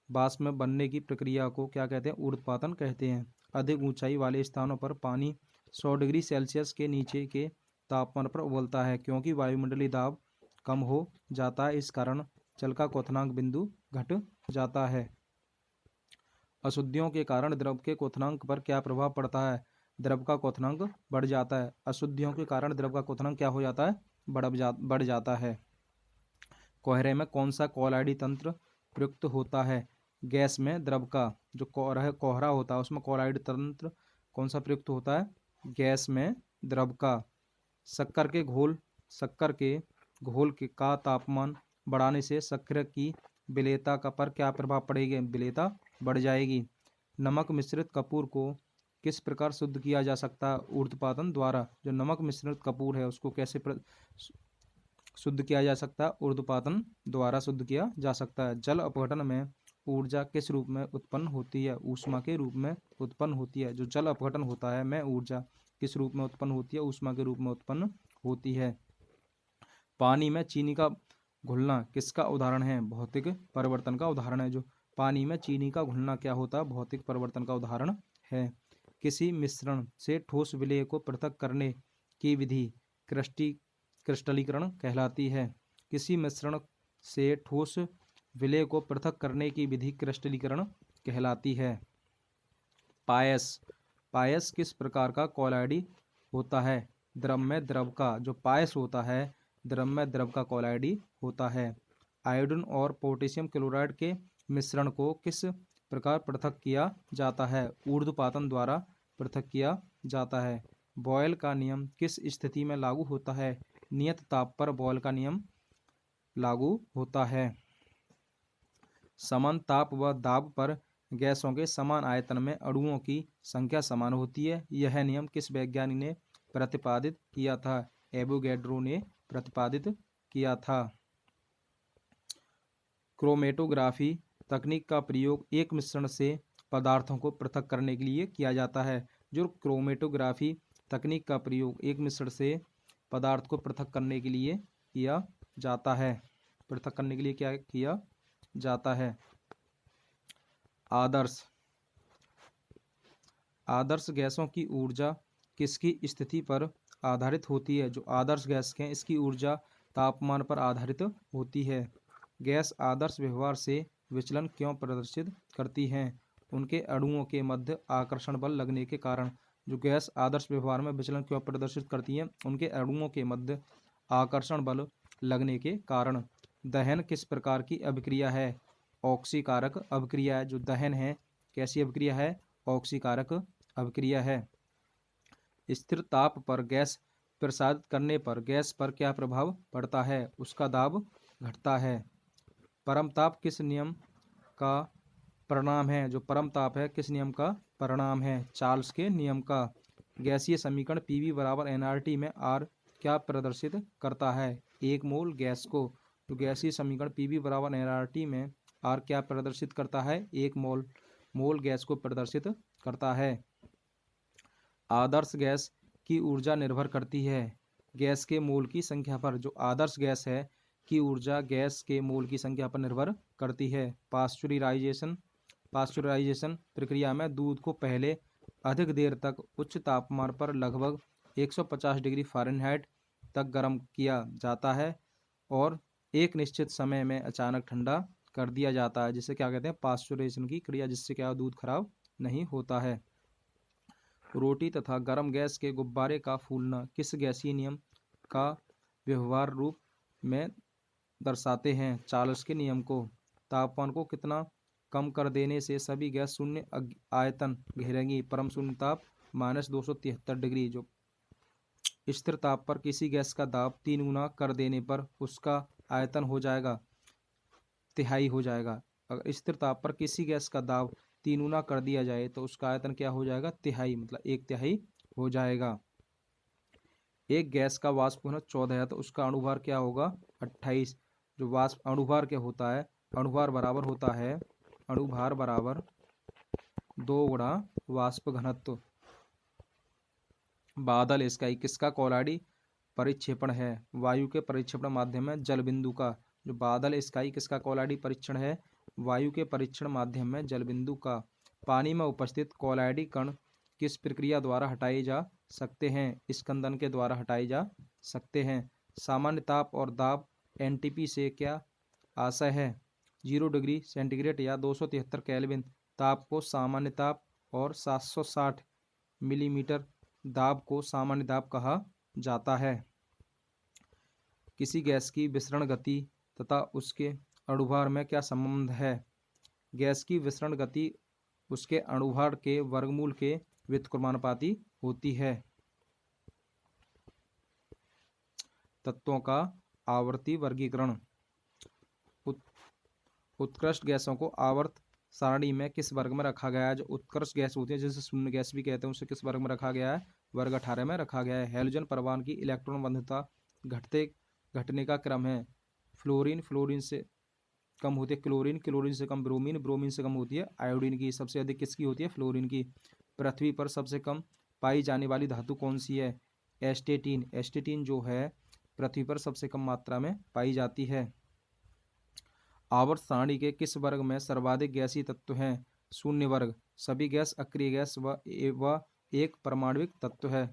वाष्प में बनने की प्रक्रिया को क्या कहते हैं? ऊर्ध्वपातन कहते हैं। अधिक ऊंचाई वाले स्थानों पर पानी 100 डिग्री सेल्सियस के नीचे के तापमान पर उबलता है, क्योंकि वायुमंडलीय दाब कम हो जाता है। इस कारण जल का क्वथनांक बिंदु घट जाता है। अशुद्धियों के कारण द्रव के क्वथनांक पर क्या प्रभाव पड़ता है? द्रव का क्वथनांक बढ़ जाता है। अशुद्धियों के कारण द्रव का क्वथनांक क्या हो जाता है? बढ़ जाता है। कोहरे में कौन सा कोलॉइडी तंत्र प्रयुक्त होता है? गैस में द्रव का जो कोहरा होता है उसमें कोलॉइडी तंत्र कौन सा प्रयुक्त होता है? गैस में द्रव का। शक्कर के घोल का तापमान बढ़ाने से शक्कर की विलेयता पर क्या प्रभाव पड़ेगा? विलेयता बढ़ जाएगी। नमक मिश्रित कपूर को किस प्रकार शुद्ध किया जा सकता है? ऊर्ध्वपातन द्वारा। जो नमक मिश्रित कपूर है उसको कैसे शुद्ध किया जा सकता है? ऊर्ध्वपातन द्वारा शुद्ध किया जा सकता है। जल अपघटन में ऊर्जा किस रूप में उत्पन्न होती है? ऊष्मा के रूप में उत्पन्न होती है। जो जल अपघटन होता है में ऊर्जा किस रूप में उत्पन्न होती है? ऊष्मा के रूप में उत्पन्न होती है। पानी में चीनी का घुलना किसका उदाहरण है? भौतिक परिवर्तन का उदाहरण है। जो पानी में चीनी का घुलना क्या होता है? भौतिक परिवर्तन का उदाहरण है। किसी मिश्रण से ठोस विलेय को पृथक करने की विधि क्रिस्टलीकरण कहलाती है। किसी मिश्रण से ठोस विलेय को पृथक करने की विधि क्रिस्टलीकरण कहलाती है। पायस किस प्रकार का कोलॉइडी होता है? द्रव में द्रव का। जो पायस होता है द्रव में द्रव का कोलॉइडी होता है। आयोडीन और पोटेशियम क्लोराइड के मिश्रण को किस प्रकार पृथक किया जाता है? ऊर्ध्वपातन द्वारा पृथक किया जाता है। बॉयल का नियम किस स्थिति में लागू होता है? नियत ताप पर बॉयल का नियम लागू होता है। समान ताप व दाब पर गैसों के समान आयतन में अणुओं की संख्या समान होती है। यह नियम किस वैज्ञानिक ने प्रतिपादित किया था? एवोगैड्रो ने प्रतिपादित किया था। क्रोमेटोग्राफी तकनीक का प्रयोग एक मिश्रण से पदार्थों को पृथक करने के लिए किया जाता है। जो क्रोमेटोग्राफी तकनीक का प्रयोग एक मिश्रण से पदार्थ को पृथक करने के लिए किया जाता है। पृथक करने के लिए क्या किया जाता है? आदर्श गैसों की ऊर्जा किसकी स्थिति पर आधारित होती है? जो आदर्श गैस हैं इसकी ऊर्जा तापमान पर आधारित होती है। गैस आदर्श व्यवहार से विचलन क्यों प्रदर्शित करती हैं? उनके अणुओं के मध्य आकर्षण बल लगने के कारण। जो गैस आदर्श व्यवहार में विचलन क्यों प्रदर्शित करती हैं? उनके अणुओं के मध्य आकर्षण बल लगने के कारण। दहन किस प्रकार की अभिक्रिया है? ऑक्सीकारक अभिक्रिया है। जो दहन है कैसी अभिक्रिया है? ऑक्सीकारक अभिक्रिया है। स्थिर ताप पर गैस प्रसारित करने पर गैस पर क्या प्रभाव पड़ता है? उसका दाब घटता है। परम ताप किस नियम का परिणाम है? जो परम ताप है किस नियम का परिणाम है? चार्ल्स के नियम का। गैसीय समीकरण पीवी बराबर एनआरटी में आर क्या प्रदर्शित करता है? एक मोल गैस को। तो गैसीय समीकरण पीवी बराबर एनआरटी में आर क्या प्रदर्शित करता है? एक मोल गैस को प्रदर्शित करता है। आदर्श गैस की ऊर्जा निर्भर करती है गैस के मोल की संख्या पर। जो आदर्श गैस है की ऊर्जा गैस के मोल की संख्या पर निर्भर करती है। पास्चुराइजेशन प्रक्रिया में दूध को पहले अधिक देर तक उच्च तापमान पर लगभग 150 डिग्री फ़ारेनहाइट तक गर्म किया जाता है और एक निश्चित समय में अचानक ठंडा कर दिया जाता है, जिसे क्या कहते हैं? पास्चुराइजेशन की क्रिया, जिससे क्या दूध खराब नहीं होता है। रोटी तथा गर्म गैस के गुब्बारे का फूलना किस गैसीय नियम का व्यवहार रूप में दर्शाते हैं? चार्ल्स के नियम को। तापमान को कितना कम कर देने से सभी गैस शून्य आयतन घेरेंगी? परम शून्य ताप -273 डिग्री। जो स्थिर ताप पर किसी गैस का दाब 3 गुना कर देने पर उसका आयतन हो जाएगा तिहाई हो जाएगा। अगर स्थिर ताप पर किसी गैस का दाब 3 गुना कर दिया जाए तो उसका आयतन क्या हो जाएगा? तिहाई, मतलब 1/3 हो जाएगा। एक गैस का वाष्प घनत्व 14 है तो उसका अणुभार क्या होगा? 28। जो वाष्प अणुभार क्या होता है? अणुभार बराबर होता है, अणुभार बराबर 2 गुणा वाष्प घनत्व। बादल स्काई किसका कोलॉइडी परिक्षेपण है? वायु के परिक्षेपण माध्यम में जल बिंदु का। जो बादल स्काई किसका कोलॉइडी परीक्षण है? वायु के परीक्षण माध्यम में जल बिंदु का। पानी में उपस्थित कोलॉइडी कण किस प्रक्रिया द्वारा हटाए जा सकते हैं? स्कंदन के द्वारा हटाए जा सकते हैं। सामान्य ताप और दाब एनटीपी से क्या आशय है? 0 डिग्री सेंटीग्रेड या 273 केल्विन ताप को सामान्य ताप और 760 मिलीमीटर दाब को सामान्य दाब कहा जाता है। किसी गैस की विसरण गति तथा उसके अणुभार में क्या संबंध है? गैस की विसरण गति उसके अणुभार के वर्गमूल के व्युत्क्रमानुपाती होती है। तत्वों का आवर्ती वर्गीकरण। उत्कृष्ट गैसों को आवर्त सारणी में किस वर्ग में रखा गया है? जो उत्कृष्ट गैस होती है, जिसे शून्य गैस भी कहते हैं, उसे किस वर्ग में रखा गया है? वर्ग 18 में रखा गया है। हैलोजन परमाणु की इलेक्ट्रॉन बंधुता घटने का क्रम है। फ्लोरीन से कम होती है क्लोरीन से कम ब्रोमीन से कम होती है आयोडीन की। सबसे अधिक किसकी होती है? फ्लोरीन की। पृथ्वी पर सबसे कम पाई जाने वाली धातु कौन सी है? एस्टेटीन जो है पृथ्वी पर सबसे कम मात्रा में पाई जाती है। आवर्त सारणी के किस वर्ग में सर्वाधिक गैसीय तत्व हैं? शून्य वर्ग। सभी गैस अक्रिय गैस व एक परमाणुविक तत्व है।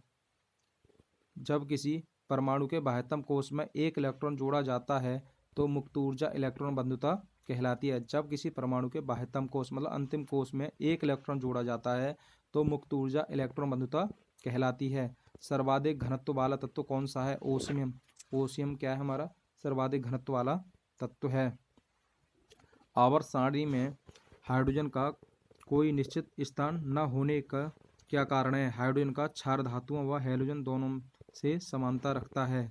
जब किसी परमाणु के बाह्यतम कोश में एक इलेक्ट्रॉन जोड़ा जाता है तो मुक्त ऊर्जा इलेक्ट्रॉन बंधुता कहलाती है। जब किसी परमाणु के बाह्यतम कोश मतलब अंतिम कोश में एक इलेक्ट्रॉन जोड़ा जाता है तो मुक्त ऊर्जा इलेक्ट्रॉन बंधुता कहलाती है। सर्वाधिक घनत्व वाला तत्व कौन सा है? ओसियम। ओसियम क्या है? हमारा सर्वाधिक घनत्व वाला तत्व है। आवर्त सारणी में हाइड्रोजन का कोई निश्चित स्थान न होने का क्या कारण है? हाइड्रोजन का क्षार धातुओं व हैलोजन दोनों से समानता रखता है।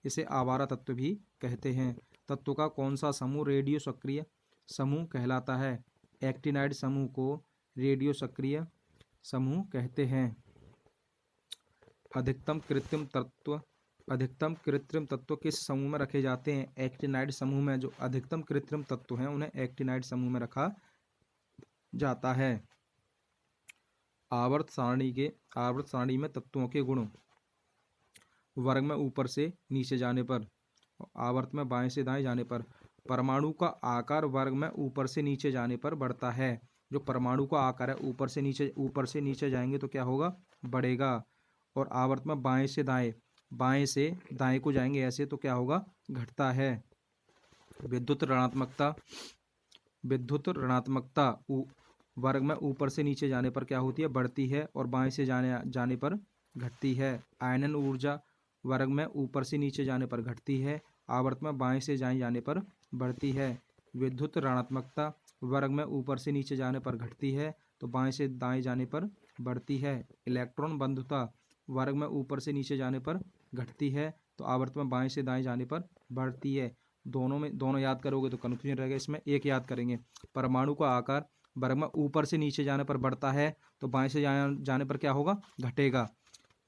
इसे आवारा तत्व भी कहते हैं। तत्व का कौन सा समूह रेडियो सक्रिय समूह कहलाता है? एक्टिनाइड समूह को रेडियो सक्रिय समूह कहते हैं। अधिकतम कृत्रिम तत्व किस समूह में रखे जाते हैं? एक्टिनाइड समूह में। जो अधिकतम कृत्रिम तत्व हैं उन्हें एक्टिनाइड समूह में रखा जाता है। आवर्त सारणी में तत्वों के गुण। वर्ग में ऊपर से नीचे जाने पर, आवर्त में बाएं से दाएं जाने पर। परमाणु का आकार वर्ग में ऊपर से नीचे जाने पर बढ़ता है। जो परमाणु का आकार है ऊपर से नीचे जाएंगे तो क्या होगा? बढ़ेगा। और आवर्त में बाएं से दाएं को जाएंगे ऐसे तो क्या होगा? घटता है। विद्युत ऋणात्मकता वर्ग में ऊपर से नीचे जाने पर क्या होती है? बढ़ती है और बाएं से जाने पर घटती है। आयनन ऊर्जा वर्ग में ऊपर से नीचे जाने पर घटती है, आवर्त में बाएं से दाएं जाने पर बढ़ती है। विद्युत ऋणात्मकता वर्ग में ऊपर से नीचे जाने पर घटती है तो बाएं से दाएं जाने पर बढ़ती है। इलेक्ट्रॉन बंधुता वर्ग में ऊपर से नीचे जाने पर घटती है तो आवर्त में बाएं से दाएं जाने पर बढ़ती है। दोनों याद करोगे तो कन्फ्यूजन रहेगा, इसमें एक याद करेंगे। परमाणु का आकार वर्ग में ऊपर से नीचे जाने पर बढ़ता है तो बाएं से जाने पर क्या होगा, घटेगा।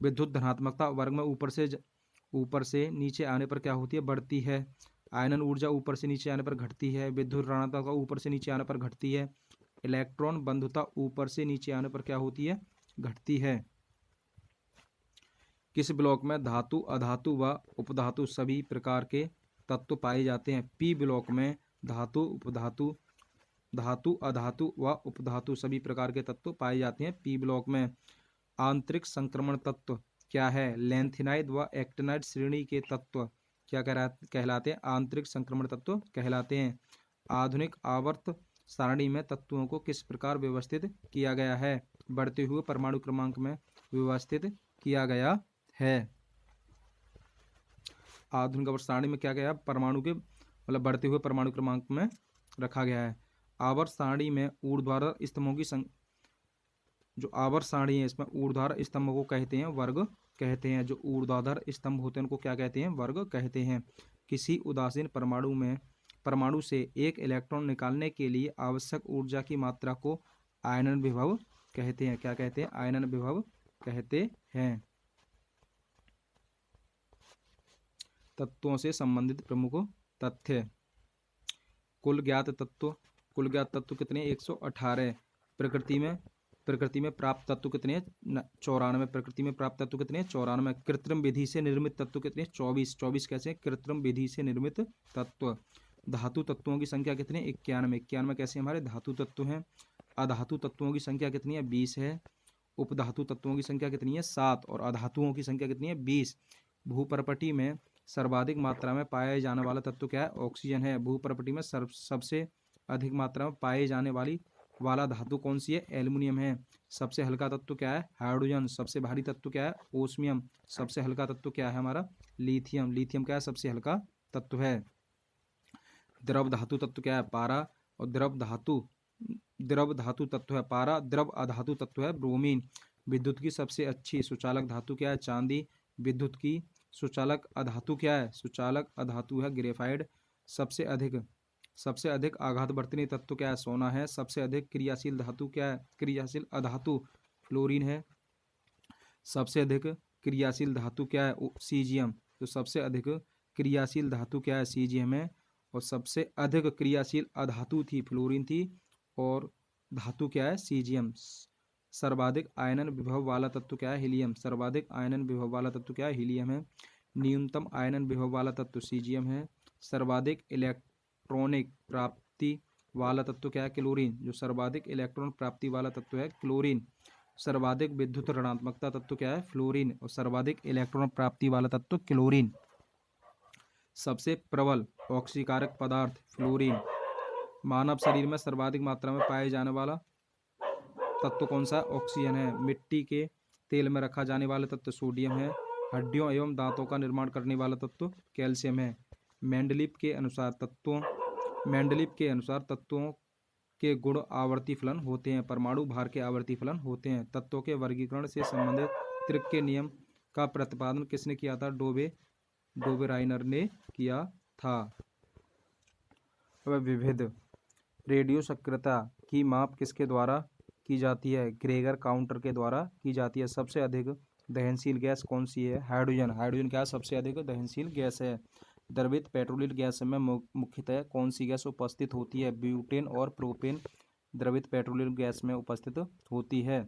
विद्युत धनात्मकता वर्ग में ऊपर से नीचे आने पर क्या होती है, बढ़ती है। आयनन ऊर्जा ऊपर से नीचे आने पर घटती है। विद्युत ऋणात्मकता ऊपर से नीचे आने पर घटती है। इलेक्ट्रॉन बंधुता ऊपर से नीचे आने पर क्या होती है, घटती है। किस ब्लॉक में धातु, अधातु व उपधातु सभी प्रकार के तत्व पाए जाते हैं? पी ब्लॉक में धातु, उपधातु, धातु, अधातु व उपधातु सभी प्रकार के तत्व पाए जाते हैं पी ब्लॉक में। आंतरिक संक्रमण तत्व क्या है? लैंथेनाइड व एक्टिनाइड श्रेणी के तत्व क्या कहलाते हैं? आंतरिक संक्रमण तत्व कहलाते हैं। आधुनिक आवर्त सारणी में तत्वों को किस प्रकार व्यवस्थित किया गया है? बढ़ते हुए परमाणु क्रमांक में व्यवस्थित किया गया है। आधुनिक आवर्त सारणी में क्या गया, परमाणु के मतलब बढ़ते हुए परमाणु क्रमांक में रखा गया है। आवर्त सारणी में ऊर्ध्वाधर स्तंभों की जो आवर्त सारणी है इसमें ऊर्ध्वाधर स्तंभों को कहते हैं वर्ग कहते हैं। जो ऊर्ध्वाधर स्तंभ होते हैं उनको क्या कहते हैं, वर्ग कहते हैं। किसी उदासीन परमाणु से एक इलेक्ट्रॉन निकालने के लिए आवश्यक ऊर्जा की मात्रा को आयनन विभव कहते हैं। क्या कहते हैं? आयनन विभव कहते हैं। तत्वों से संबंधित प्रमुख तथ्य। कुल ज्ञात तत्व कितने? 118। प्रकृति में प्राप्त तत्व कितने? 94। प्रकृति में प्राप्त तत्व कितने? 94। कृत्रिम विधि से निर्मित तत्व कितने? 24। कैसे? कृत्रिम विधि से निर्मित तत्व। धातु तत्वों की संख्या कितनी? 91। कैसे हमारे धातु तत्व हैं। अधातु तत्वों की संख्या कितनी है? 20 है। उपधातु तत्वों की संख्या कितनी है? 7। और अधातुओं की संख्या कितनी है? 20। भूप्रपटी में सर्वाधिक मात्रा में पाया जाने वाला तत्व क्या है? ऑक्सीजन है। भूप्रपटी में सबसे अधिक मात्रा में पाए जाने वाला धातु कौन सी है? एल्युमिनियम है। सबसे हल्का तत्व क्या है? हाइड्रोजन। सबसे भारी तत्व क्या है? ओस्मियम। सबसे हल्का तत्व क्या है हमारा? लिथियम। लिथियम क्या है? सबसे हल्का तत्व है। द्रव धातु तत्व क्या है? पारा। और द्रव धातु तत्व है पारा। द्रव अधातु तत्व है ब्रोमीन। विद्युत की सबसे अच्छी सुचालक धातु क्या है? चांदी। विद्युत की सुचालक अधातु क्या है? सुचालक अधातु है ग्रेफाइट। सबसे अधिक आघातवर्तनी तत्व क्या है? सोना है। सबसे अधिक क्रियाशील धातु क्या है? क्रियाशील अधातु फ्लोरीन है। सबसे अधिक क्रियाशील धातु क्या है? सीजियम। तो सबसे अधिक क्रियाशील धातु क्या है? सीजियम है। और सबसे अधिक क्रियाशील अधातु थी फ्लोरीन थी, और धातु क्या है? सीजियम। सर्वाधिक आयनन विभव वाला तत्व क्या है? हीलियम। सर्वाधिक आयनन विभव वाला तत्व क्या है? हीलियम है। न्यूनतम आयनन विभव वाला तत्व सीजियम है। सर्वाधिक इलेक्ट्रॉनिक प्राप्ति वाला तत्व क्या है? क्लोरीन। जो सर्वाधिक इलेक्ट्रॉन प्राप्ति वाला तत्व है क्लोरीन। सर्वाधिक विद्युत ऋणात्मकता तत्व क्या है? फ्लोरीन। और सर्वाधिक इलेक्ट्रॉन प्राप्ति वाला तत्व क्लोरीन। सबसे प्रबल ऑक्सीकारक पदार्थ फ्लोरीन। मानव शरीर में सर्वाधिक मात्रा में पाए जाने वाला तत्व कौन सा? ऑक्सीजन है। मिट्टी के तेल में रखा जाने वाला तत्व सोडियम है। हड्डियों एवं दांतों का निर्माण करने वाला तत्व कैल्शियम है। मेंडलीव के अनुसार तत्वों के गुण आवर्ती फलन होते हैं। परमाणु भार के आवर्ती फलन होते हैं। तत्वों के वर्गीकरण से संबंधित त्रिक के नियम का प्रतिपादन किसने किया था? डोबेराइनर ने किया था। विविध रेडियो सक्रियता की माप किसके द्वारा की जाती है? ग्रेगर काउंटर के द्वारा की जाती है। सबसे अधिक दहनशील गैस कौन सी है? हाइड्रोजन। हाइड्रोजन क्या सबसे अधिक दहनशील गैस है। द्रवित पेट्रोलियम गैस में मुख्यतः कौन सी गैस उपस्थित होती है? ब्यूटेन और प्रोपेन द्रवित पेट्रोलियम गैस में उपस्थित होती है।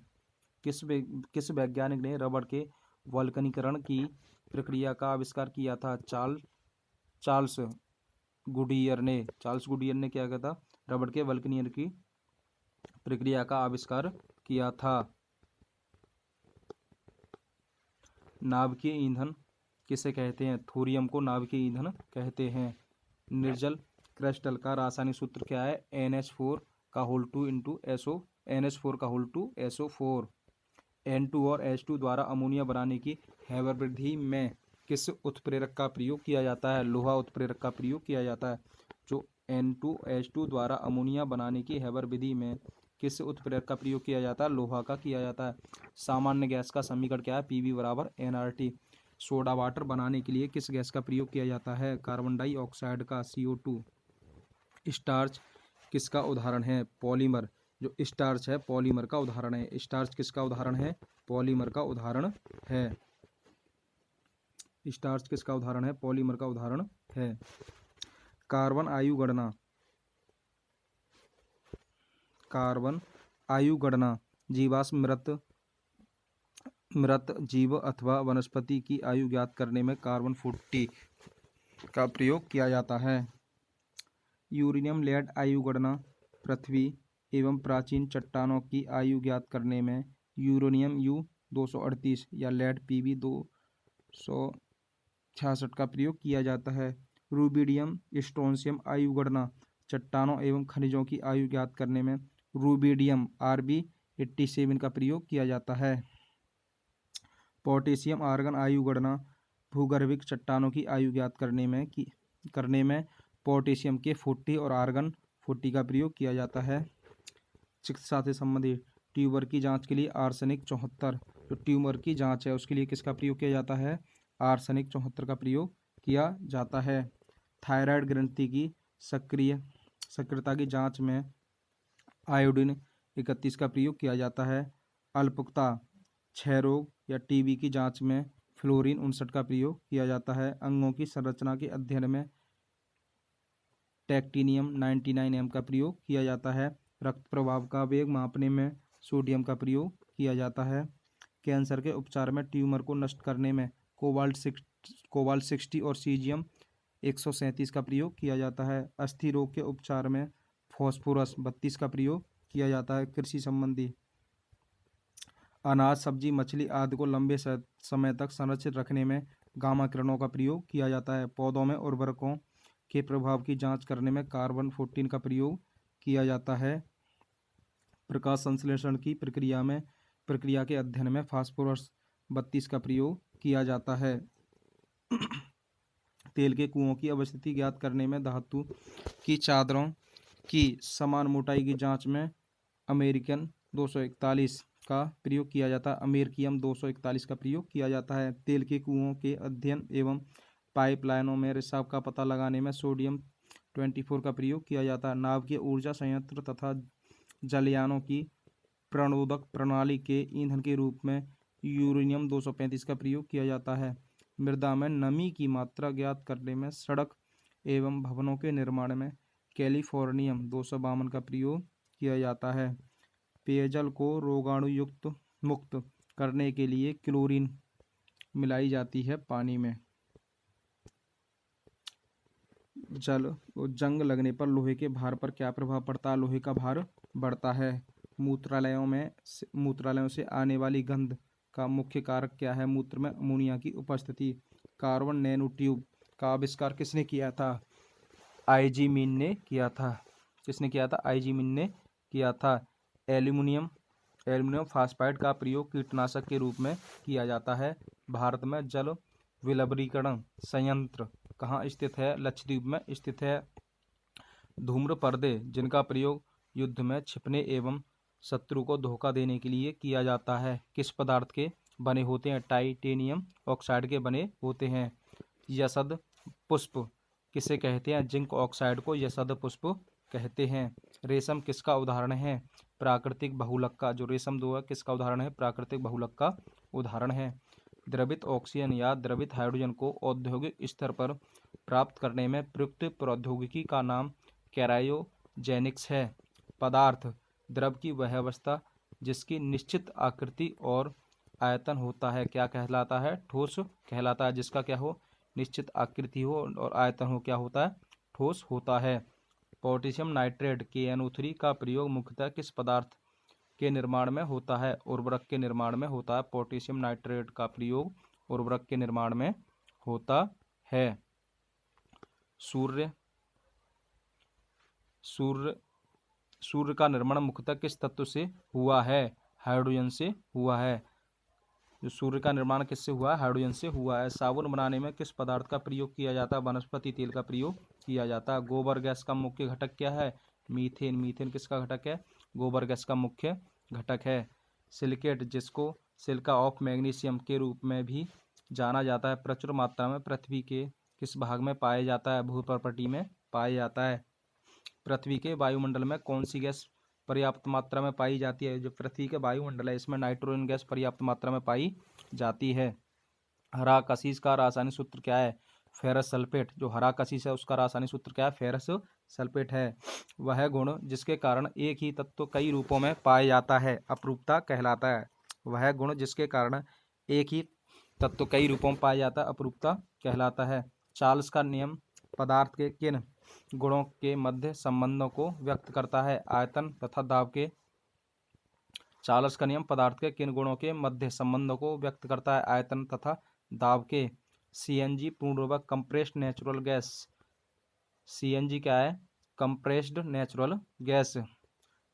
किस वैज्ञानिक ने रबड़ के वल्कनीकरण की प्रक्रिया का आविष्कार किया था? चार्ल्स गुडियर ने क्या किया था? रबड़ के वल्कनीकरण की प्रक्रिया का आविष्कार किया था। नाभिकीय ईंधन किसे कहते हैं? थोरियम को नाभिकीय ईंधन कहते हैं। निर्जल क्रिस्टल का रासायनिक सूत्र क्या है? NH4 का होल 2 इंटू NH4 का होल 2 SO4। N2 और H2 द्वारा अमोनिया बनाने की हैबर विधि में किस उत्प्रेरक का प्रयोग किया जाता है? लोहा उत्प्रेरक का प्रयोग किया जाता है। जो N2H2 द्वारा अमोनिया बनाने की हैबर विधि में किस उत्प्रेरक का प्रयोग किया जाता है? लोहा का किया जाता है। सामान्य गैस का समीकरण क्या है? Pv बराबर nRT। सोडा वाटर बनाने के लिए किस गैस का प्रयोग किया जाता है? कार्बन डाइऑक्साइड का, CO2। स्टार्च किसका उदाहरण है? पॉलीमर। जो स्टार्च है पॉलीमर का उदाहरण है। स्टार्च किसका उदाहरण है? पॉलीमर का उदाहरण है। स्टार्च किसका उदाहरण है? पॉलीमर का उदाहरण है। कार्बन आयु गणना। कार्बन आयु गणना जीवाश्म मृत जीव अथवा वनस्पति की आयु ज्ञात करने में कार्बन 40 का प्रयोग किया जाता है। यूरेनियम लेड आयु गणना पृथ्वी एवं प्राचीन चट्टानों की आयु ज्ञात करने में यूरेनियम U-238 या लेड Pb 266 का प्रयोग किया जाता है। रूबिडियम स्ट्रोंशियम आयु गणना चट्टानों एवं खनिजों की आयु ज्ञात करने में रूबिडियम Rb87 का प्रयोग किया जाता है। पोटेशियम आर्गन आयु गणना भूगर्भिक चट्टानों की आयु ज्ञात करने में पोटेशियम के 40 और आर्गन 40 का प्रयोग किया जाता है। चिकित्सा से संबंधित ट्यूमर की जांच के लिए आर्सेनिक 74, जो ट्यूमर की जांच है उसके लिए किसका प्रयोग किया जाता है? आर्सेनिक 74 का प्रयोग किया जाता है। थायराइड ग्रंथि की सक्रियता की जांच में आयोडीन 31 का प्रयोग किया जाता है। अल्पता क्षय रोग या टीबी की जांच में फ्लोरीन 59 का प्रयोग किया जाता है। अंगों की संरचना के अध्ययन में टेक्टिनियम 99M का प्रयोग किया जाता है। रक्त प्रवाह का वेग मापने में सोडियम का प्रयोग किया जाता है। कैंसर के उपचार में ट्यूमर को नष्ट करने में कोबाल्ट 60 और सीजियम 137 का प्रयोग किया जाता है। अस्थि रोग के उपचार में फॉस्फोरस 32 का प्रयोग किया जाता है। कृषि संबंधी अनाज, सब्जी, मछली आदि को लंबे समय तक संरक्षित रखने में गामा किरणों का प्रयोग किया जाता है। पौधों में उर्वरकों के प्रभाव की जांच करने में कार्बन 14 का प्रयोग किया जाता है। प्रकाश संश्लेषण की प्रक्रिया के अध्ययन में फास्फोरस 32 का प्रयोग किया जाता है। तेल के कुओं की अवस्थिति ज्ञात करने में धातु की चादरों की समान मोटाई की जांच में अमेरिकन 241 का प्रयोग किया जाता है। अमेरिकियम 241 का प्रयोग किया जाता है। तेल के कुओं के अध्ययन एवं पाइपलाइनों में रिसाव का पता लगाने में सोडियम 24 का प्रयोग किया जाता है। नाभ के ऊर्जा संयंत्र तथा जलयानों की प्रणोदक प्रणाली के ईंधन के रूप में यूरेनियम 235 का प्रयोग किया जाता है। मृदा में नमी की मात्रा ज्ञात करने में सड़क एवं भवनों के निर्माण में कैलिफोर्नियम 252 का प्रयोग किया जाता है। पेयजल को रोगाणु मुक्त करने के लिए क्लोरीन मिलाई जाती है पानी में। जंग लगने पर लोहे के भार पर क्या प्रभाव पड़ता है? लोहे का भार बढ़ता है। मूत्रालयों से आने वाली गंध का मुख्य कारक क्या है? मूत्र में अमोनिया की उपस्थिति। कार्बन नैनो ट्यूब का आविष्कार किसने किया था? आइजीमिन ने किया था। किसने किया था? आइजीमिन ने किया था। एल्यूमिनियम फास्फाइड का प्रयोग कीटनाशक के रूप में किया जाता है। भारत में जल विलवणीकरण संयंत्र कहाँ स्थित है? लक्षद्वीप में स्थित है। धूम्र पर्दे जिनका प्रयोग युद्ध में छिपने एवं शत्रु को धोखा देने के लिए किया जाता है, किस पदार्थ के बने होते हैं? टाइटेनियम ऑक्साइड के बने होते हैं। यशद पुष्प किसे कहते हैं? जिंक ऑक्साइड को यशद पुष्प कहते हैं। रेशम किसका उदाहरण है? प्राकृतिक बहुलक का। जो रेशम दो है किसका उदाहरण है? प्राकृतिक बहुलक का उदाहरण है। द्रवित ऑक्सीजन या द्रवित हाइड्रोजन को औद्योगिक स्तर पर प्राप्त करने में प्रयुक्त प्रौद्योगिकी का नाम क्रायोजेनिक्स है। पदार्थ द्रव की वह अवस्था जिसकी निश्चित आकृति और आयतन होता है क्या कहलाता है? ठोस कहलाता है। जिसका क्या हो? निश्चित आकृति हो और आयतन हो, क्या होता है? ठोस होता है। पोटेशियम नाइट्रेट KNO3 का प्रयोग मुख्यतः किस पदार्थ के निर्माण में होता है? उर्वरक के निर्माण में होता है। पोटेशियम नाइट्रेट का प्रयोग उर्वरक के निर्माण में होता है। सूर्य का निर्माण मुख्यतः किस तत्व से हुआ है? हाइड्रोजन से हुआ है। जो सूर्य का निर्माण किससे हुआ है? हाइड्रोजन से हुआ है। साबुन बनाने में किस पदार्थ का प्रयोग किया जाता है? वनस्पति तेल का प्रयोग किया जाता है। गोबर गैस का मुख्य घटक क्या है? मीथेन। मीथेन किसका घटक है? गोबर गैस का मुख्य घटक है। सिलिकेट, जिसको सिलिका ऑफ मैग्नीशियम के रूप में भी जाना जाता है, प्रचुर मात्रा में पृथ्वी के किस भाग में पाया जाता है? भूप्रपटी में पाया जाता है। पृथ्वी के वायुमंडल में कौन सी गैस पर्याप्त मात्रा में पाई जाती है? जो पृथ्वी के वायुमंडल है इसमें नाइट्रोजन गैस पर्याप्त मात्रा में पाई जाती है। हरा कशिश का रासायनिक सूत्र क्या है? Ferrous sulphate. जो हरा कशिश है उसका रासायनिक सूत्र क्या है? फेरस सल्फेट है। वह गुण जिसके कारण एक ही तत्व कई रूपों में पाया जाता है अपरूपता कहलाता है। वह गुण जिसके कारण एक ही तत्व कई रूपों में पाया जाता है अपरूपता कहलाता है। चार्ल्स का नियम पदार्थ के किन गुणों के मध्य संबंधों को व्यक्त करता है? आयतन तथा दाब के। चार्ल्स का नियम पदार्थ के किन गुणों के मध्य संबंधों को व्यक्त करता है? आयतन तथा दाब के। सीएनजी पूर्णरूपक कंप्रेस्ड नेचुरल गैस। सीएनजी क्या है? Compressed natural gas.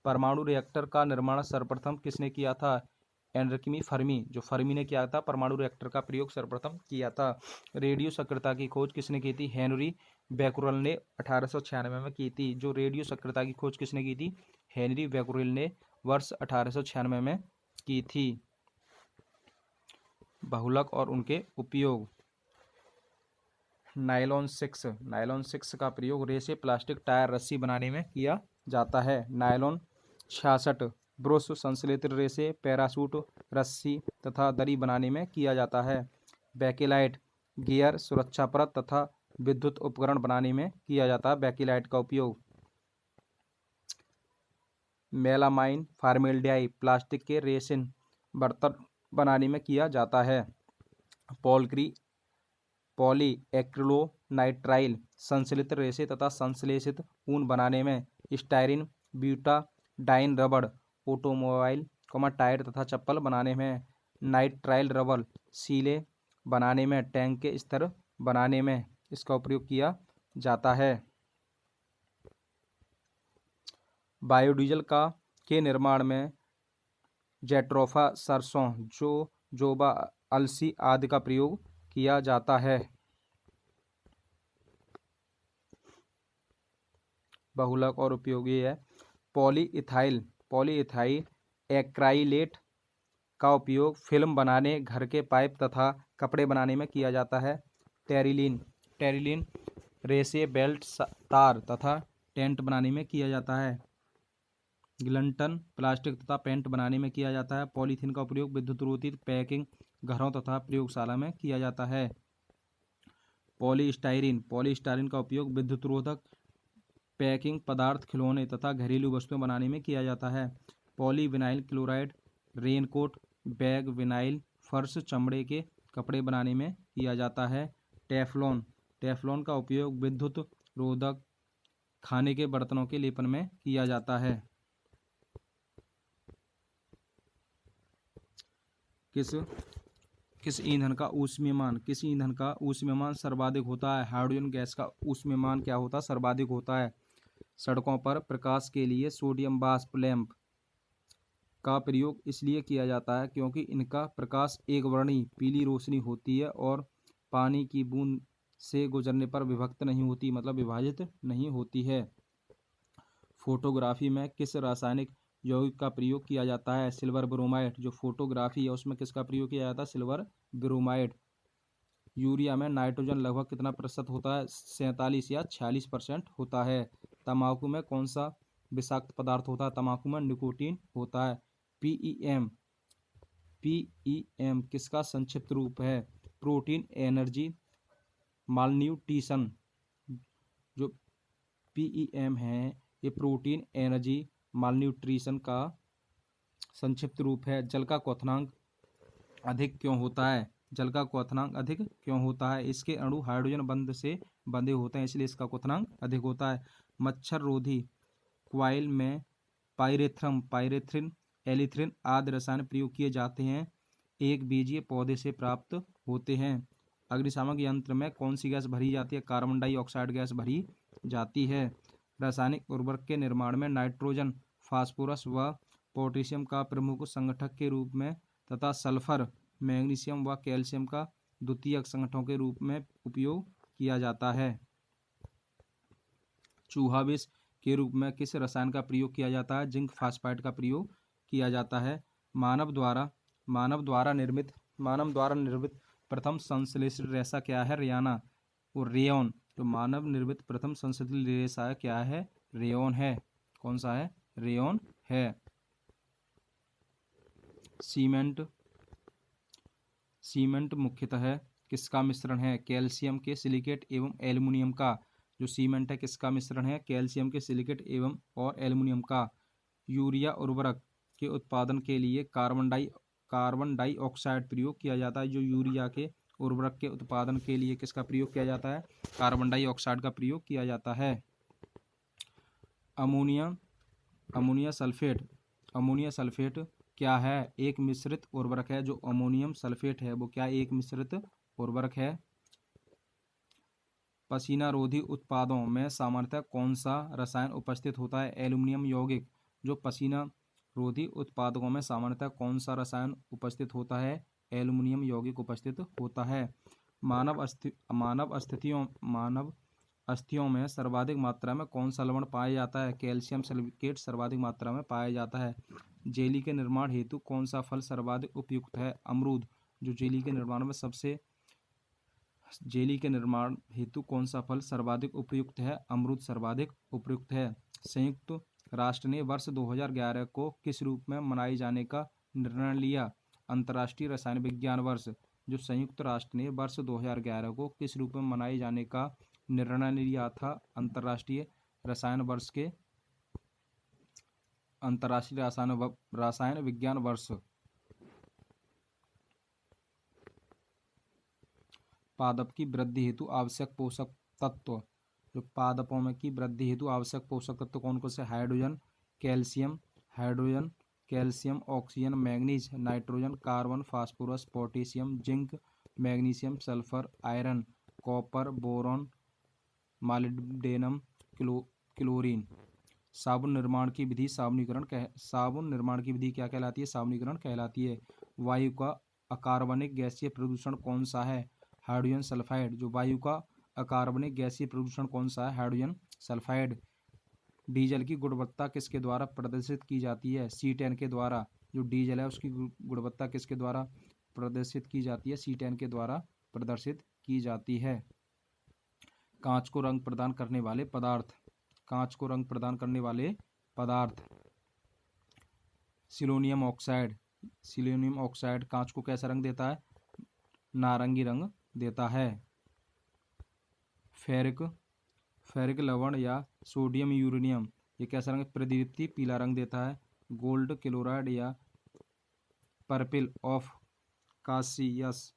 परमाणु रिएक्टर का निर्माण सर्वप्रथम किसने किया था? एनरिकमी फर्मी। जो फर्मी ने किया था, परमाणु रिएक्टर का प्रयोग सर्वप्रथम किया था। रेडियो सक्रियता की खोज किसने की थी? हेनरी बैकुरल ने 1896 में की थी। जो रेडियो सक्रियता की खोज किसने की थी? हेनरी बैकुरल ने वर्ष 1896 में की थी। बहुलक और उनके उपयोग। नायलॉन 6। नायलॉन 6 का प्रयोग रेसे, प्लास्टिक, टायर, रस्सी बनाने में किया जाता है। नायलॉन 66 ब्रुश, संश्लेषित रेसे, पैराशूट, रस्सी तथा दरी बनाने में किया जाता है। बैकेलाइट गियर, सुरक्षा परत तथा विद्युत उपकरण बनाने में किया जाता है बैकेलाइट का उपयोग। मेलामाइन फार्मेल्डिहाइड प्लास्टिक के रेसिन, बर्तन बनाने में किया जाता है। पॉलीएक्रिलोनाइट्राइल संश्लेषित रेसे तथा संश्लेषित ऊन बनाने में। स्टायरीन ब्यूटाडाइन रबड़ ऑटोमोबाइल, टायर तथा चप्पल बनाने में। नाइट्राइल रबड़ सीले बनाने में। टैंक के स्तर बनाने में इसका उपयोग किया जाता है। बायोडीजल के निर्माण में जेट्रोफा, सरसों, जोजोबा, अलसी आदि का प्रयोग किया जाता है। बहुलक और उपयोगी है। पॉलीइथाइल एक्राइलेट का उपयोग फिल्म बनाने, घर के पाइप तथा कपड़े बनाने में किया जाता है। टेरिलीन रेसे, बेल्ट, तार तथा टेंट बनाने में किया जाता है। ग्लंटन प्लास्टिक तथा पेंट बनाने में किया जाता है। पॉलीथीन का प्रयोग विद्युत रोधी पैकिंग, घरों तथा प्रयोगशाला में किया जाता है। पॉलीस्टाइरीन का उपयोग विद्युत रोधक, पैकिंग पदार्थ, खिलौने तथा घरेलू वस्तुएं बनाने में किया जाता है। Polyvinyl chloride raincoat, bag, vinyl फर्श, चमड़े के कपड़े बनाने में किया जाता है। टेफ्लॉन का उपयोग विद्युत रोधक, खाने के बर्तनों के लेपन में किया जाता है। किस ईंधन का ऊष्मीयमान सर्वाधिक होता है? हाइड्रोजन गैस का ऊष्मीयमान क्या होता है? सर्वाधिक होता है। सड़कों पर प्रकाश के लिए सोडियम वाष्प लैंप का प्रयोग इसलिए किया जाता है क्योंकि इनका प्रकाश एक वर्णी पीली रोशनी होती है और पानी की बूंद से गुजरने पर विभक्त नहीं होती, मतलब विभाजित नहीं होती है। फोटोग्राफी में किस रासायनिक यौगिक का प्रयोग किया जाता है? Silver bromide. जो फोटोग्राफी है उसमें किसका प्रयोग किया जाता है? Silver bromide. यूरिया में नाइट्रोजन लगभग कितना प्रतिशत होता है? 47 या 46% होता है। तंबाकू में कौन सा विषाक्त पदार्थ होता है? तंबाकू में निकोटीन होता है। पीईएम किसका संक्षिप्त रूप है? Protein energy malnutrition. जो पीईएम है ये प्रोटीन एनर्जी मालन्यूट्रिशन का संक्षिप्त रूप है। जल का क्वथनांक अधिक क्यों होता है? जल का क्वथनांक अधिक क्यों होता है? इसके अणु हाइड्रोजन बंध से बंधे होते हैं, इसलिए इसका क्वथनांक अधिक होता है। मच्छर रोधी क्वाइल में पाइरेथ्रिन, एलिथ्रिन आदि रसायन प्रयोग किए जाते हैं, एक बीजीय पौधे से प्राप्त होते हैं। अग्निशामक यंत्र में कौन सी गैस भरी जाती है? कार्बन डाइऑक्साइड गैस भरी जाती है। रासायनिक उर्वरक के निर्माण में नाइट्रोजन, फास्फोरस व पोटेशियम का प्रमुख संगठक के रूप में तथा सल्फर मैग्नीशियम व कैल्शियम का द्वितीयक संगठनों के रूप में उपयोग किया जाता है। चूहा विष के रूप में किस रसायन का प्रयोग किया जाता है? जिंक फास्फाइड का प्रयोग किया जाता है। मानव द्वारा निर्मित प्रथम संश्लेषित रेशा क्या है? रेयाना और रेयॉन। तो मानव निर्मित प्रथम संश्लेषित रेशा क्या है? रेयॉन है। कौन सा है? रेयॉन है। सीमेंट मुख्यतः किसका मिश्रण है? कैल्शियम के सिलिकेट एवं एल्युमिनियम का। जो सीमेंट है किसका मिश्रण है? कैल्शियम के सिलिकेट एवं और एल्युमिनियम का। यूरिया उर्वरक के उत्पादन के लिए कार्बन डाइऑक्साइड प्रयोग किया जाता है। जो यूरिया के उर्वरक के उत्पादन के लिए किसका प्रयोग किया जाता है? कार्बन डाइऑक्साइड का प्रयोग किया जाता है। अमोनिया सल्फेट क्या है? एक मिश्रित उर्वरक है। जो अमोनियम सल्फेट है वो क्या एक मिश्रित उर्वरक है। पसीना रोधी उत्पादों में सामान्यतः कौन सा रसायन उपस्थित होता है? एल्युमिनियम यौगिक। जो पसीना रोधी उत्पादों में सामान्यतः कौन सा रसायन उपस्थित होता है? एल्युमिनियम यौगिक उपस्थित होता है। मानव अस्थियों में सर्वाधिक मात्रा में कौन सा लवण पाया जाता है? कैल्शियम सल्फेट सर्वाधिक मात्रा में पाया जाता है। जेली के निर्माण हेतु कौन सा फल सर्वाधिक उपयुक्त है? अमरूद। जो जेली के निर्माण हेतु कौन सा फल सर्वाधिक उपयुक्त है? अमरूद सर्वाधिक उपयुक्त है। संयुक्त राष्ट्र ने वर्ष 2011 को किस रूप में मनाए जाने का निर्णय लिया? अंतर्राष्ट्रीय रसायन विज्ञान वर्ष। जो संयुक्त राष्ट्र ने वर्ष 2011 को किस रूप में मनाए जाने का निर्णय लिया था? अंतर्राष्ट्रीय रसायन विज्ञान वर्ष। पादप की वृद्धि हेतु आवश्यक पोषक तत्व। जो पादपों में की वृद्धि हेतु आवश्यक पोषक तत्व कौन कौन से? Hydrogen, calcium, oxygen, manganese, nitrogen, carbon, phosphorus, potassium, zinc, magnesium, sulphur, iron, copper, boron, molybdenum, chlorine. साबुन निर्माण की विधि क्या कहलाती है? साबुनीकरण कहलाती है। वायु का अकार्बनिक गैसीय प्रदूषण कौन सा है? Hydrogen sulphide. जो वायु का अकार्बनिक गैसीय प्रदूषण कौन सा है? Hydrogen sulphide. डीजल की गुणवत्ता किसके द्वारा प्रदर्शित की जाती है? C10 के द्वारा। जो डीजल है उसकी गुणवत्ता किसके द्वारा प्रदर्शित की जाती है? C10 के द्वारा प्रदर्शित की जाती है। कांच को रंग प्रदान करने वाले पदार्थ। सिलोनियम ऑक्साइड कांच को कैसा रंग देता है? नारंगी रंग देता है। फेरिक लवण या सोडियम यूरेनियम ये कैसा रंग? प्रदीप्ति पीला रंग देता है। गोल्ड क्लोराइड या पर्पल ऑफ कासियस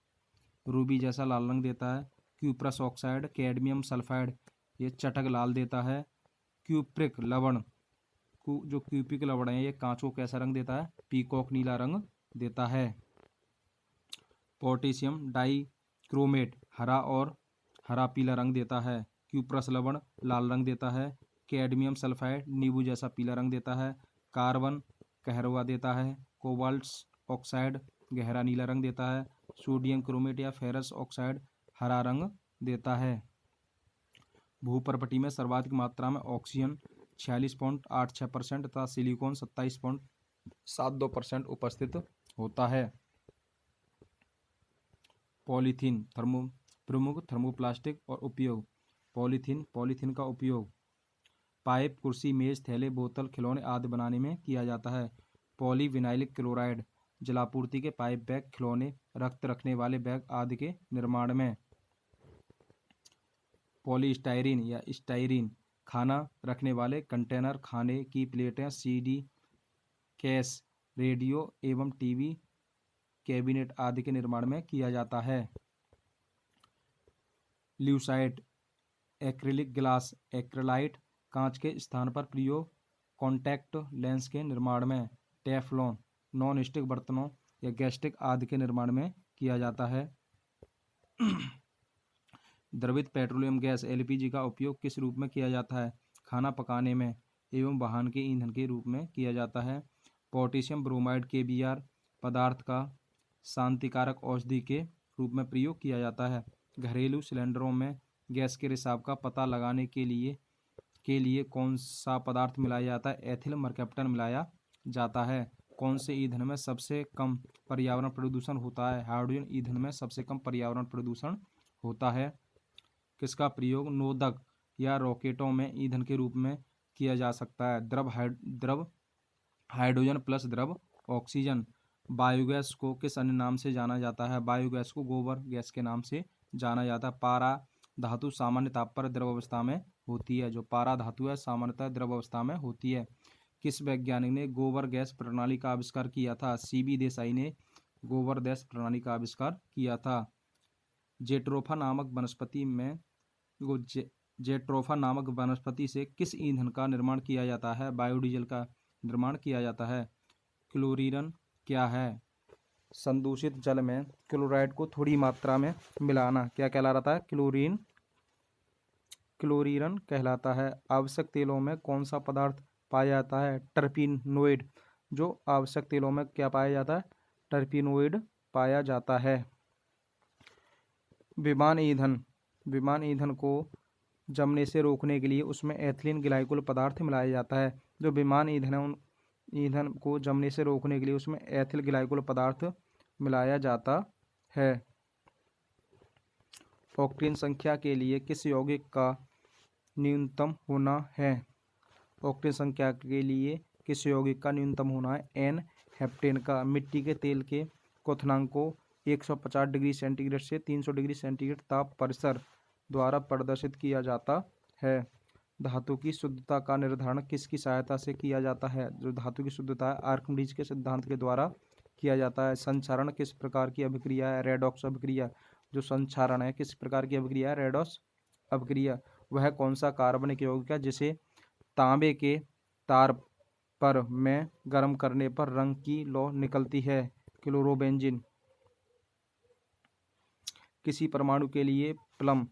रूबी जैसा लाल रंग देता है। क्यूप्रस ऑक्साइड, कैडमियम सल्फाइड ये चटक लाल देता है। क्यूप्रिक लवण है ये कांच को कैसा रंग देता है? पीकॉक नीला रंग देता है। पोटेशियम डाइक्रोमेट हरा पीला रंग देता है। क्यूप्रस लवण लाल रंग देता है। कैडमियम सल्फाइड नींबू जैसा पीला रंग देता है। कार्बन कहरवा देता है। कोबाल्ट ऑक्साइड गहरा नीला रंग देता है। सोडियम क्रोमेट या फेरस ऑक्साइड हरा रंग देता है। भूपर्पटी में सर्वाधिक मात्रा में ऑक्सीजन 46.86% तथा सिलिकॉन 27.72% उपस्थित होता है। पॉलीथीन प्रमुख थर्मोप्लास्टिक और उपयोग। पॉलीथीन का उपयोग पाइप, कुर्सी, मेज, थैले, बोतल, खिलौने आदि बनाने में किया जाता है। पॉलीविनाइलिक क्लोराइड जलापूर्ति के पाइप, बैग, खिलौने, रक्त रखने वाले बैग आदि के निर्माण में। पॉलीस्टाइरीन या स्टाइरीन खाना रखने वाले कंटेनर, खाने की प्लेटें, CD केस, रेडियो एवं TV कैबिनेट आदि के निर्माण में किया जाता है। ल्यूसाइट एक्रिलिक ग्लास, एक्रेलाइट कांच के स्थान पर प्रयोग कॉन्टैक्ट लेंस के निर्माण में। टेफ्लॉन नॉन स्टिक बर्तनों या गैस्ट्रिक आदि के निर्माण में किया जाता है। द्रवित पेट्रोलियम गैस LPG का उपयोग किस रूप में किया जाता है? खाना पकाने में एवं वाहन के ईंधन के रूप में किया जाता है। पोटेशियम ब्रोमाइड KBr पदार्थ का शांतिकारक औषधि के रूप में प्रयोग किया जाता है। घरेलू सिलेंडरों में गैस के रिसाव का पता लगाने के लिए कौन सा पदार्थ मिलाया जाता है? एथिल मरकैप्टन मिलाया जाता है। कौन से ईंधन में सबसे कम पर्यावरण प्रदूषण होता है? हाइड्रोजन ईंधन में सबसे कम पर्यावरण प्रदूषण होता है। किसका प्रयोग नोदक या रॉकेटों में ईंधन के रूप में किया जा सकता है? द्रव हाइड्रोजन प्लस द्रव ऑक्सीजन। बायोगैस को किस अन्य नाम से जाना जाता है? बायोगैस को गोबर गैस के नाम से जाना जाता है। पारा धातु सामान्य ताप पर द्रव अवस्था में होती है। जो पारा धातु है सामान्यतः द्रव अवस्था में होती है। किस वैज्ञानिक ने गोबर गैस प्रणाली का आविष्कार किया था? सीबी देसाई ने गोबर गैस प्रणाली का आविष्कार किया था। जेट्रोफा नामक वनस्पति से किस ईंधन का निर्माण किया जाता है? बायोडीजल का निर्माण किया जाता है। क्लोरीन क्या है? संदूषित जल में क्लोराइड को थोड़ी मात्रा में मिलाना क्या कहलाता है? क्लोरीन कहलाता है। आवश्यक तेलों में कौन सा पदार्थ पाया जाता है? टर्पीनोइड। जो आवश्यक तेलों में क्या पाया जाता है? टर्पीनोइड पाया जाता है। विमान ईंधन को जमने से रोकने के लिए उसमें एथिलीन ग्लाइकोल पदार्थ मिलाया जाता है। जो विमान ईंधन को जमने से रोकने के लिए उसमें एथिल ग्लाइकोल पदार्थ मिलाया जाता है। ऑक्टेन संख्या के लिए किस यौगिक का न्यूनतम होना है? ऑक्टेन संख्या के लिए किस यौगिक का न्यूनतम होना है? एन हेप्टेन का। मिट्टी के तेल के क्वथनांक को 150 डिग्री सेंटीग्रेड से 300 डिग्री सेंटीग्रेड ताप परिसर द्वारा प्रदर्शित किया जाता है। धातु की शुद्धता का निर्धारण किसकी सहायता से किया जाता है? जो धातु की शुद्धता है आर्किमिडीज के सिद्धांत के द्वारा किया जाता है। संक्षारण किस प्रकार की अभिक्रिया है? रेडॉक्स अभिक्रिया। जो संक्षारण है किस प्रकार की अभिक्रिया है? रेडॉक्स अभिक्रिया। वह कौन सा कार्बनिक यौगिक है जिसे तांबे के तार पर में गर्म करने पर रंग की लौ निकलती है? क्लोरोबेंजीन। किसी परमाणु के लिए प्लम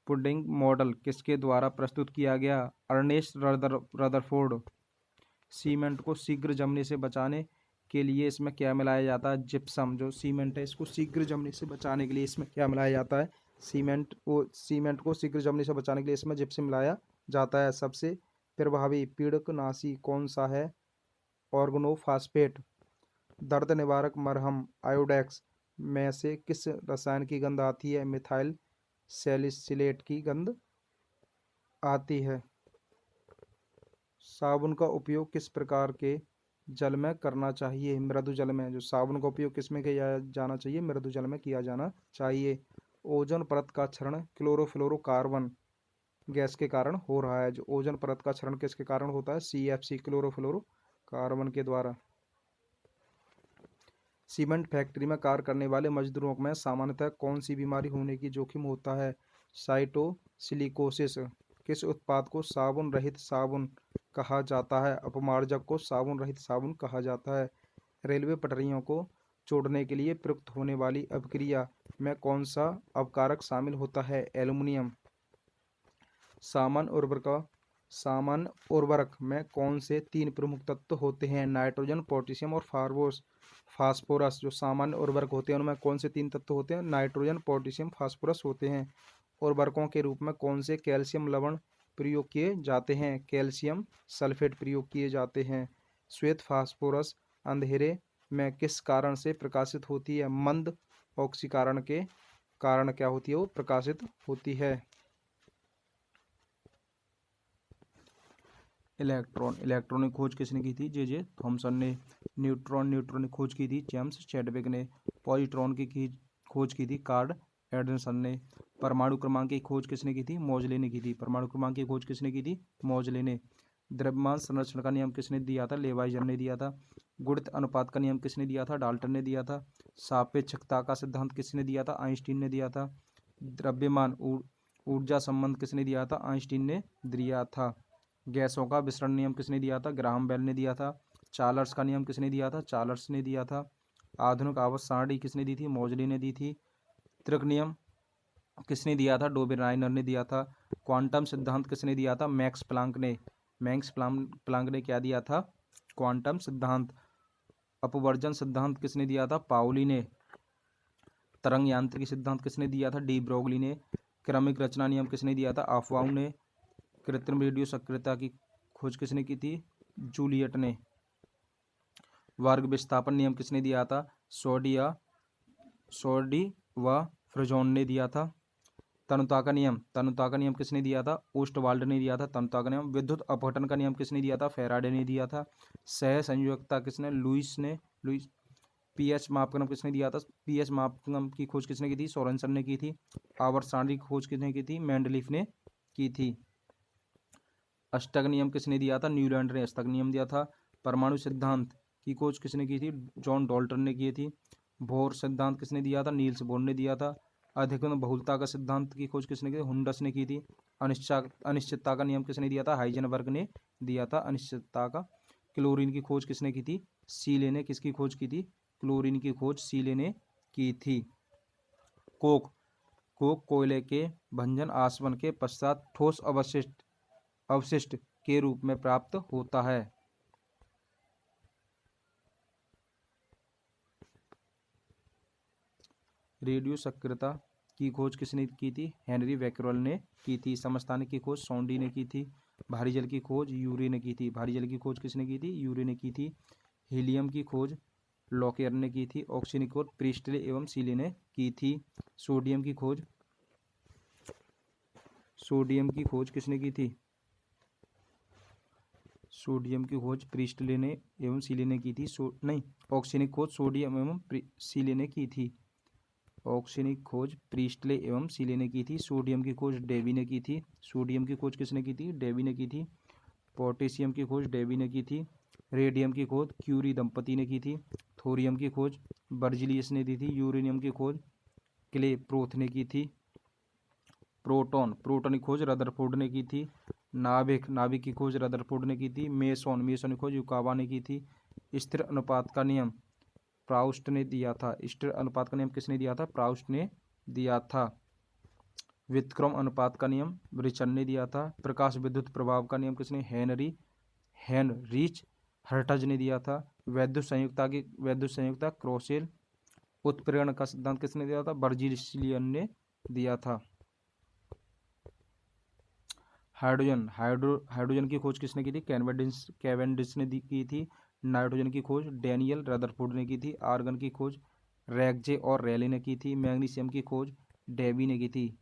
पुडिंग मॉडल किसके द्वारा प्रस्तुत किया गया? Ernest Rutherford. सीमेंट को शीघ्र जमने से बचाने के लिए इसमें क्या मिलाया जाता है? जिप्सम। जो सीमेंट है इसको शीघ्र जमने से बचाने के लिए इसमें क्या मिलाया जाता है? सीमेंट को शीघ्र जमने से बचाने के लिए इसमें जिप्सम मिलाया जाता है। सबसे प्रभावी पीड़कनाशी कौन सा है? ऑर्गेनोफॉस्फेट। दर्द निवारक मरहम आयोडेक्स में से किस रसायन की गंध आती है? मिथाइल सैलिसिलेट की गंध आती है। साबुन का उपयोग किस प्रकार के जल में करना चाहिए? मृदु जल में। जो साबुन का उपयोग किस में किया जाना चाहिए? मृदु जल में किया जाना चाहिए। ओजोन परत का क्षरण क्लोरोफ्लोरोकार्बन गैस के कारण हो रहा है। जो ओजोन परत का क्षरण किसके कारण होता है? CFC क्लोरोफ्लोरोकार्बन के द्वारा। सीमेंट फैक्ट्री में कार्य करने वाले मजदूरों में सामान्यतः कौन सी बीमारी होने की जोखिम होता है? साइटोसिलिकोसिस। किस उत्पाद को साबुन रहित साबुन कहा जाता है? अपमार्जक को साबुन रहित साबुन कहा जाता है। रेलवे पटरियों को जोड़ने के लिए प्रयुक्त होने वाली अभिक्रिया में कौन सा अपकारक शामिल होता है? एल्युमिनियम। सामान्य उर्वरक में कौन से 3 प्रमुख तत्व होते हैं? नाइट्रोजन, पोटेशियम और फास्फोरस। जो सामान्य उर्वरक होते हैं उनमें कौन से 3 तत्व होते हैं? नाइट्रोजन, पोटेशियम, फास्फोरस होते हैं। उर्वरकों के रूप में कौन से कैल्शियम लवण प्रयोग किए जाते हैं? कैल्शियम सल्फेट प्रयोग किए जाते हैं। श्वेत फास्फोरस अंधेरे में किस कारण से प्रकाशित होती है? मंद ऑक्सीकरण के कारण क्या होती है? वो प्रकाशित होती है। इलेक्ट्रॉन की खोज किसने की थी? जे थॉमसन ने। न्यूट्रॉन की खोज की थी जेम्स चैडविक ने। पॉजिट्रॉन की खोज की थी कार्ल एंडरसन ने। परमाणु क्रमांक की खोज किसने की थी? मोजले ने की थी। परमाणु क्रमांक की खोज किसने की थी? मोजले ने। द्रव्यमान संरक्षण का नियम किसने दिया था? लेवाइजर ने दिया था। गुणित अनुपात का नियम किसने दिया था? डाल्टन ने दिया था। सापेक्षता का सिद्धांत किसने दिया था? आइंस्टीन ने दिया था। द्रव्यमान ऊर्जा संबंध किसने दिया था? आइंस्टीन ने दिया था। गैसों का विसरण नियम किसने दिया था? ग्राहम बेल ने दिया था। चार्ल्स का नियम किसने दिया था? चार्ल्स ने दिया था। आधुनिक आवर्त सारणी किसने दी थी? मोजले ने दी थी। त्रिक नियम किसने दिया था? डोबेराइनर ने दिया था। क्वांटम सिद्धांत किसने दिया था? मैक्स प्लांक ने क्या दिया था? क्वांटम सिद्धांत। अपवर्जन सिद्धांत किसने दिया था? पाउली ने। तरंग यांत्रिकी सिद्धांत किसने दिया था? डी ब्रोगली ने। क्रमिक रचना नियम किसने दिया था? अफवाउ ने। कृत्रिम रेडियो सक्रियता की खोज किसने की थी? जूलियट ने। वर्ग विस्थापन नियम किसने दिया था? सोडी व फ्रिजोन ने दिया था। तनुता का नियम किसने दिया था? ओस्टवाल्ड ने दिया था तनुता का नियम। विद्युत अपघटन का नियम किसने दिया था? फैराडे ने दिया था। सह संयोजकता किसने? लुईस। पीएच मापक्रम किसने दिया था? पीएच मापक्रम की खोज किसने की थी? सोरेनसन ने की थी। आवर्त सारणी की खोज किसने की थी? मेंडलीफ ने की थी। अष्टक नियम किसने दिया था? न्यूलैंड ने अष्टक नियम दिया था। परमाणु सिद्धांत की खोज किसने की थी? जॉन डाल्टन ने की थी। बोर सिद्धांत किसने दिया था? नील्स बोर ने दिया था। अधिकतम बहुलता का सिद्धांत की खोज किसने की थी? हुंडस ने की थी। अनिश्चितता का नियम किसने दिया था? हाइजेनबर्ग ने दिया था अनिश्चितता का। क्लोरीन की खोज किसने की थी? सीले ने। किसकी खोज की थी? क्लोरीन की खोज सीले ने की थी। कोक कोयले के भंजन आसवन के पश्चात ठोस अवशिष्ट के रूप में प्राप्त होता है। रेडियो सक्रियता की खोज किसने की थी? हेनरी बैकरल ने की थी। समस्थानिक की खोज सौंडी ने की थी। भारी जल की खोज यूरे ने की थी। भारी जल की खोज किसने की थी? यूरे ने की थी। हीलियम की खोज लॉकेयर ने की थी। ऑक्सीजन की खोज प्रीस्टले एवं सीले ने की थी। सोडियम की खोज किसने की थी? सोडियम की खोज प्रीस्टले ने एवं सीले ने की थी। ऑक्सीजन की खोज सोडियम एवं सीले ने की थी। ऑक्सीजन की खोज प्रीस्टले एवं सीले ने की थी। सोडियम की खोज डेवी ने की थी। सोडियम की खोज किसने की थी? डेवी ने की थी। पोटेशियम की खोज डेवी ने की थी। रेडियम की खोज क्यूरी दंपति ने की थी। थोरियम की खोज बर्जिलियस ने दी थी। यूरेनियम की खोज क्ले प्रोथ ने की थी। प्रोटॉन की खोज रदरफोर्ड ने की थी। नाभिक की खोज रदरफोर्ड ने की थी। मेसोन की खोज युकावा ने की थी। स्थिर अनुपात का नियम प्राउस्ट ने दिया था। स्थिर अनुपात का नियम किसने दिया था? प्राउस्ट ने दिया था। व्युत्क्रम अनुपात का नियम रिचर्ड ने दिया था। प्रकाश विद्युत प्रभाव का नियम किसने? हेनरीच हर्टज ने दिया था। वैद्युत संयुक्ता क्रोसेल। उत्प्रेरण का सिद्धांत किसने दिया था? बर्जिलियन ने दिया था। हाइड्रोजन की खोज किसने की थी? कैवेंडिश ने की थी। नाइट्रोजन की खोज डैनियल रदरफोर्ड ने की थी। आर्गन की खोज रैगजे और रैले ने की थी। मैग्नीशियम की खोज डेवी ने की थी।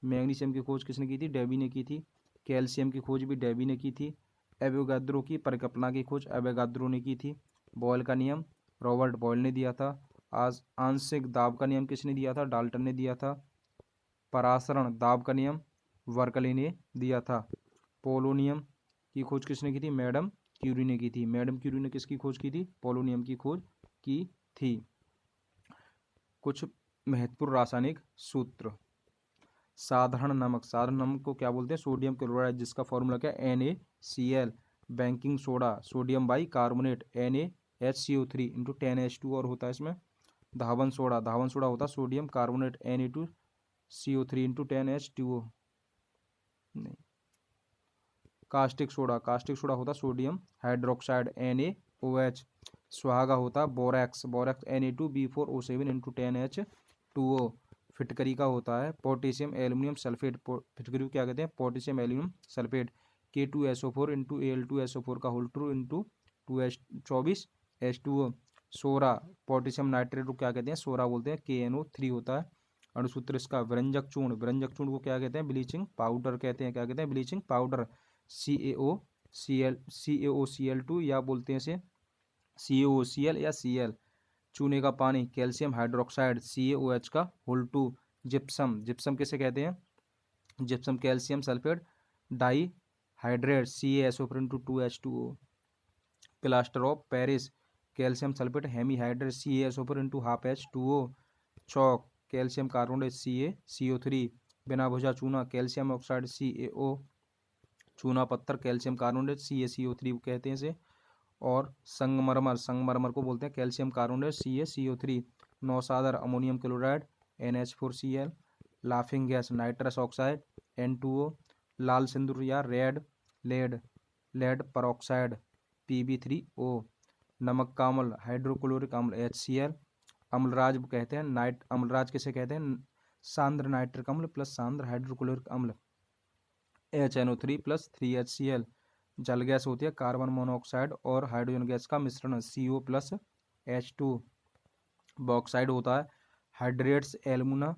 मैग्नीशियम की खोज किसने की थी? डेवी ने की थी। कैल्शियम की खोज भी डेवी ने की थी। एवोगाद्रो की परिकल्पना की खोज एवोगाद्रो ने की थी। बॉयल का नियम रॉबर्ट बॉयल ने दिया था। आज आंशिक दाब का नियम किसने दिया था? डाल्टन ने दिया था। परासरण दाब का नियम वर्कले ने दिया था। पोलोनियम की खोज किसने की थी? मैडम क्यूरी ने की थी। मैडम क्यूरी ने किसकी खोज की थी? पोलोनियम की खोज की थी। कुछ महत्वपूर्ण रासायनिक सूत्र। साधारण नमक को क्या बोलते हैं? सोडियम क्लोराइड, जिसका फॉर्मूला क्या है? NaCl। Baking soda sodium by carbonate NaHCO3 into 10H2 और होता है इसमें। धावन सोडा होता है sodium carbonate Na2CO3 into 10H2O। नहीं, कास्टिक सोडा होता सोडियम हाइड्रोक्साइड NaOH। सुहागा होता बोरैक्स Na2B4O7 इंटू 10H2O। फिटकरी का होता है पोटेशियम एल्यूमिनियम सल्फेट। फिटकरी को क्या कहते हैं? Potassium aluminium sulphate K2SO4 into Al2SO4 का होल ट्रू इंटू 24H2O। सोरा पोटेशियम नाइट्रेट को क्या कहते हैं? सोरा बोलते हैं। KNO3 होता है। अणुसूत्र इसका व्यंजक चूर्ण को क्या कहते हैं? ब्लीचिंग पाउडर कहते हैं। क्या कहते हैं? Bleaching powder. CaOCl2 या बोलते हैं इसे CaOCl या Cl। चूने का पानी कैल्शियम हाइड्रोक्साइड CaOH का होल टू। जिप्सम किसे कहते हैं? Gypsum calcium sulphate di hydrate CaSO4 into 2H2O। Plaster of Paris calcium sulphate hemi hydrate CaSO4 into half H2O। Chalk calcium carbonate CaCO3। बिना भुजा चूना कैल्शियम ऑक्साइड CaO। चूना पत्थर calcium carbonate CaCO3 कहते हैं इसे। और संगमरमर को बोलते हैं कैल्शियम कार्बोनेट CaCO3। नौसादर ammonium chloride NH4Cl। Laughing gas nitrous oxide N2O। लाल सिंदूर या लेड परऑक्साइड Pb3O। नमक का अम्ल हाइड्रोक्लोरिक अम्ल HCl। अम्लराज कहते हैं। नाइट अम्लराज किसे कहते हैं? सांद्र नाइट्रिक अम्ल प्लस सांद्र हाइड्रोक्लोरिक अम्ल। HNO3 plus 3HCl। जल गैस होती है कार्बन मोनोऑक्साइड और हाइड्रोजन गैस का मिश्रण CO प्लस H2। बॉक्साइड होता है hydrates alumina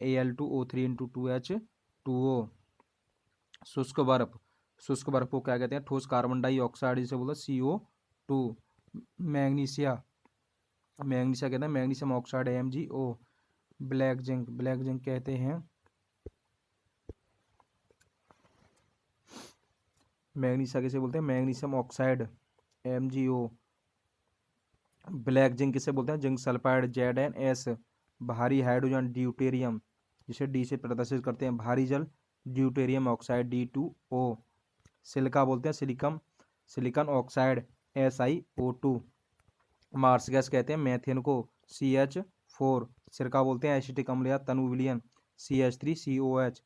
Al2O3 into 2H2O। शुष्क बर्फ को क्या कहते हैं? ठोस कार्बन डाइऑक्साइड जिसे बोलते हैं CO2। मैग्नीशिया कहते हैं magnesium oxide MgO। Black zinc कहते हैं मैग्नीशिया किसे बोलते हैं? Magnesium oxide MgO। Black zinc किसे बोलते हैं? Zinc sulphide ZnS। भारी हाइड्रोजन ड्यूटेरियम जिसे डी से प्रदर्शित करते हैं भारी जल ड्यूटेरियम ऑक्साइड D2O। सिलिका बोलते हैं silicon oxide SiO2। Marsh gas कहते हैं मेथेन को CH4। सिरका बोलते हैं एसिटिक अम्ल या तनु विलयन CH3COH।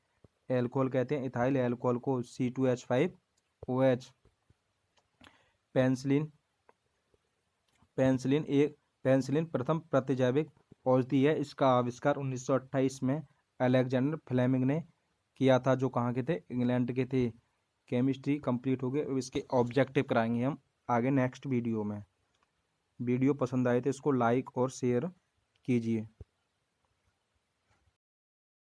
एल्कोहल कहते हैं इथाइल एल्कोहल को C2H5OH। पेंसिलिन प्रथम प्रतिजैविक औषधि है। इसका आविष्कार 1928 में अलेक्जेंडर फ्लेमिंग ने किया था, जो कहाँ के थे? इंग्लैंड के थे। केमिस्ट्री कंप्लीट हो गई। अब इसके ऑब्जेक्टिव कराएंगे हम आगे नेक्स्ट वीडियो में। वीडियो पसंद आए तो इसको लाइक और शेयर कीजिए।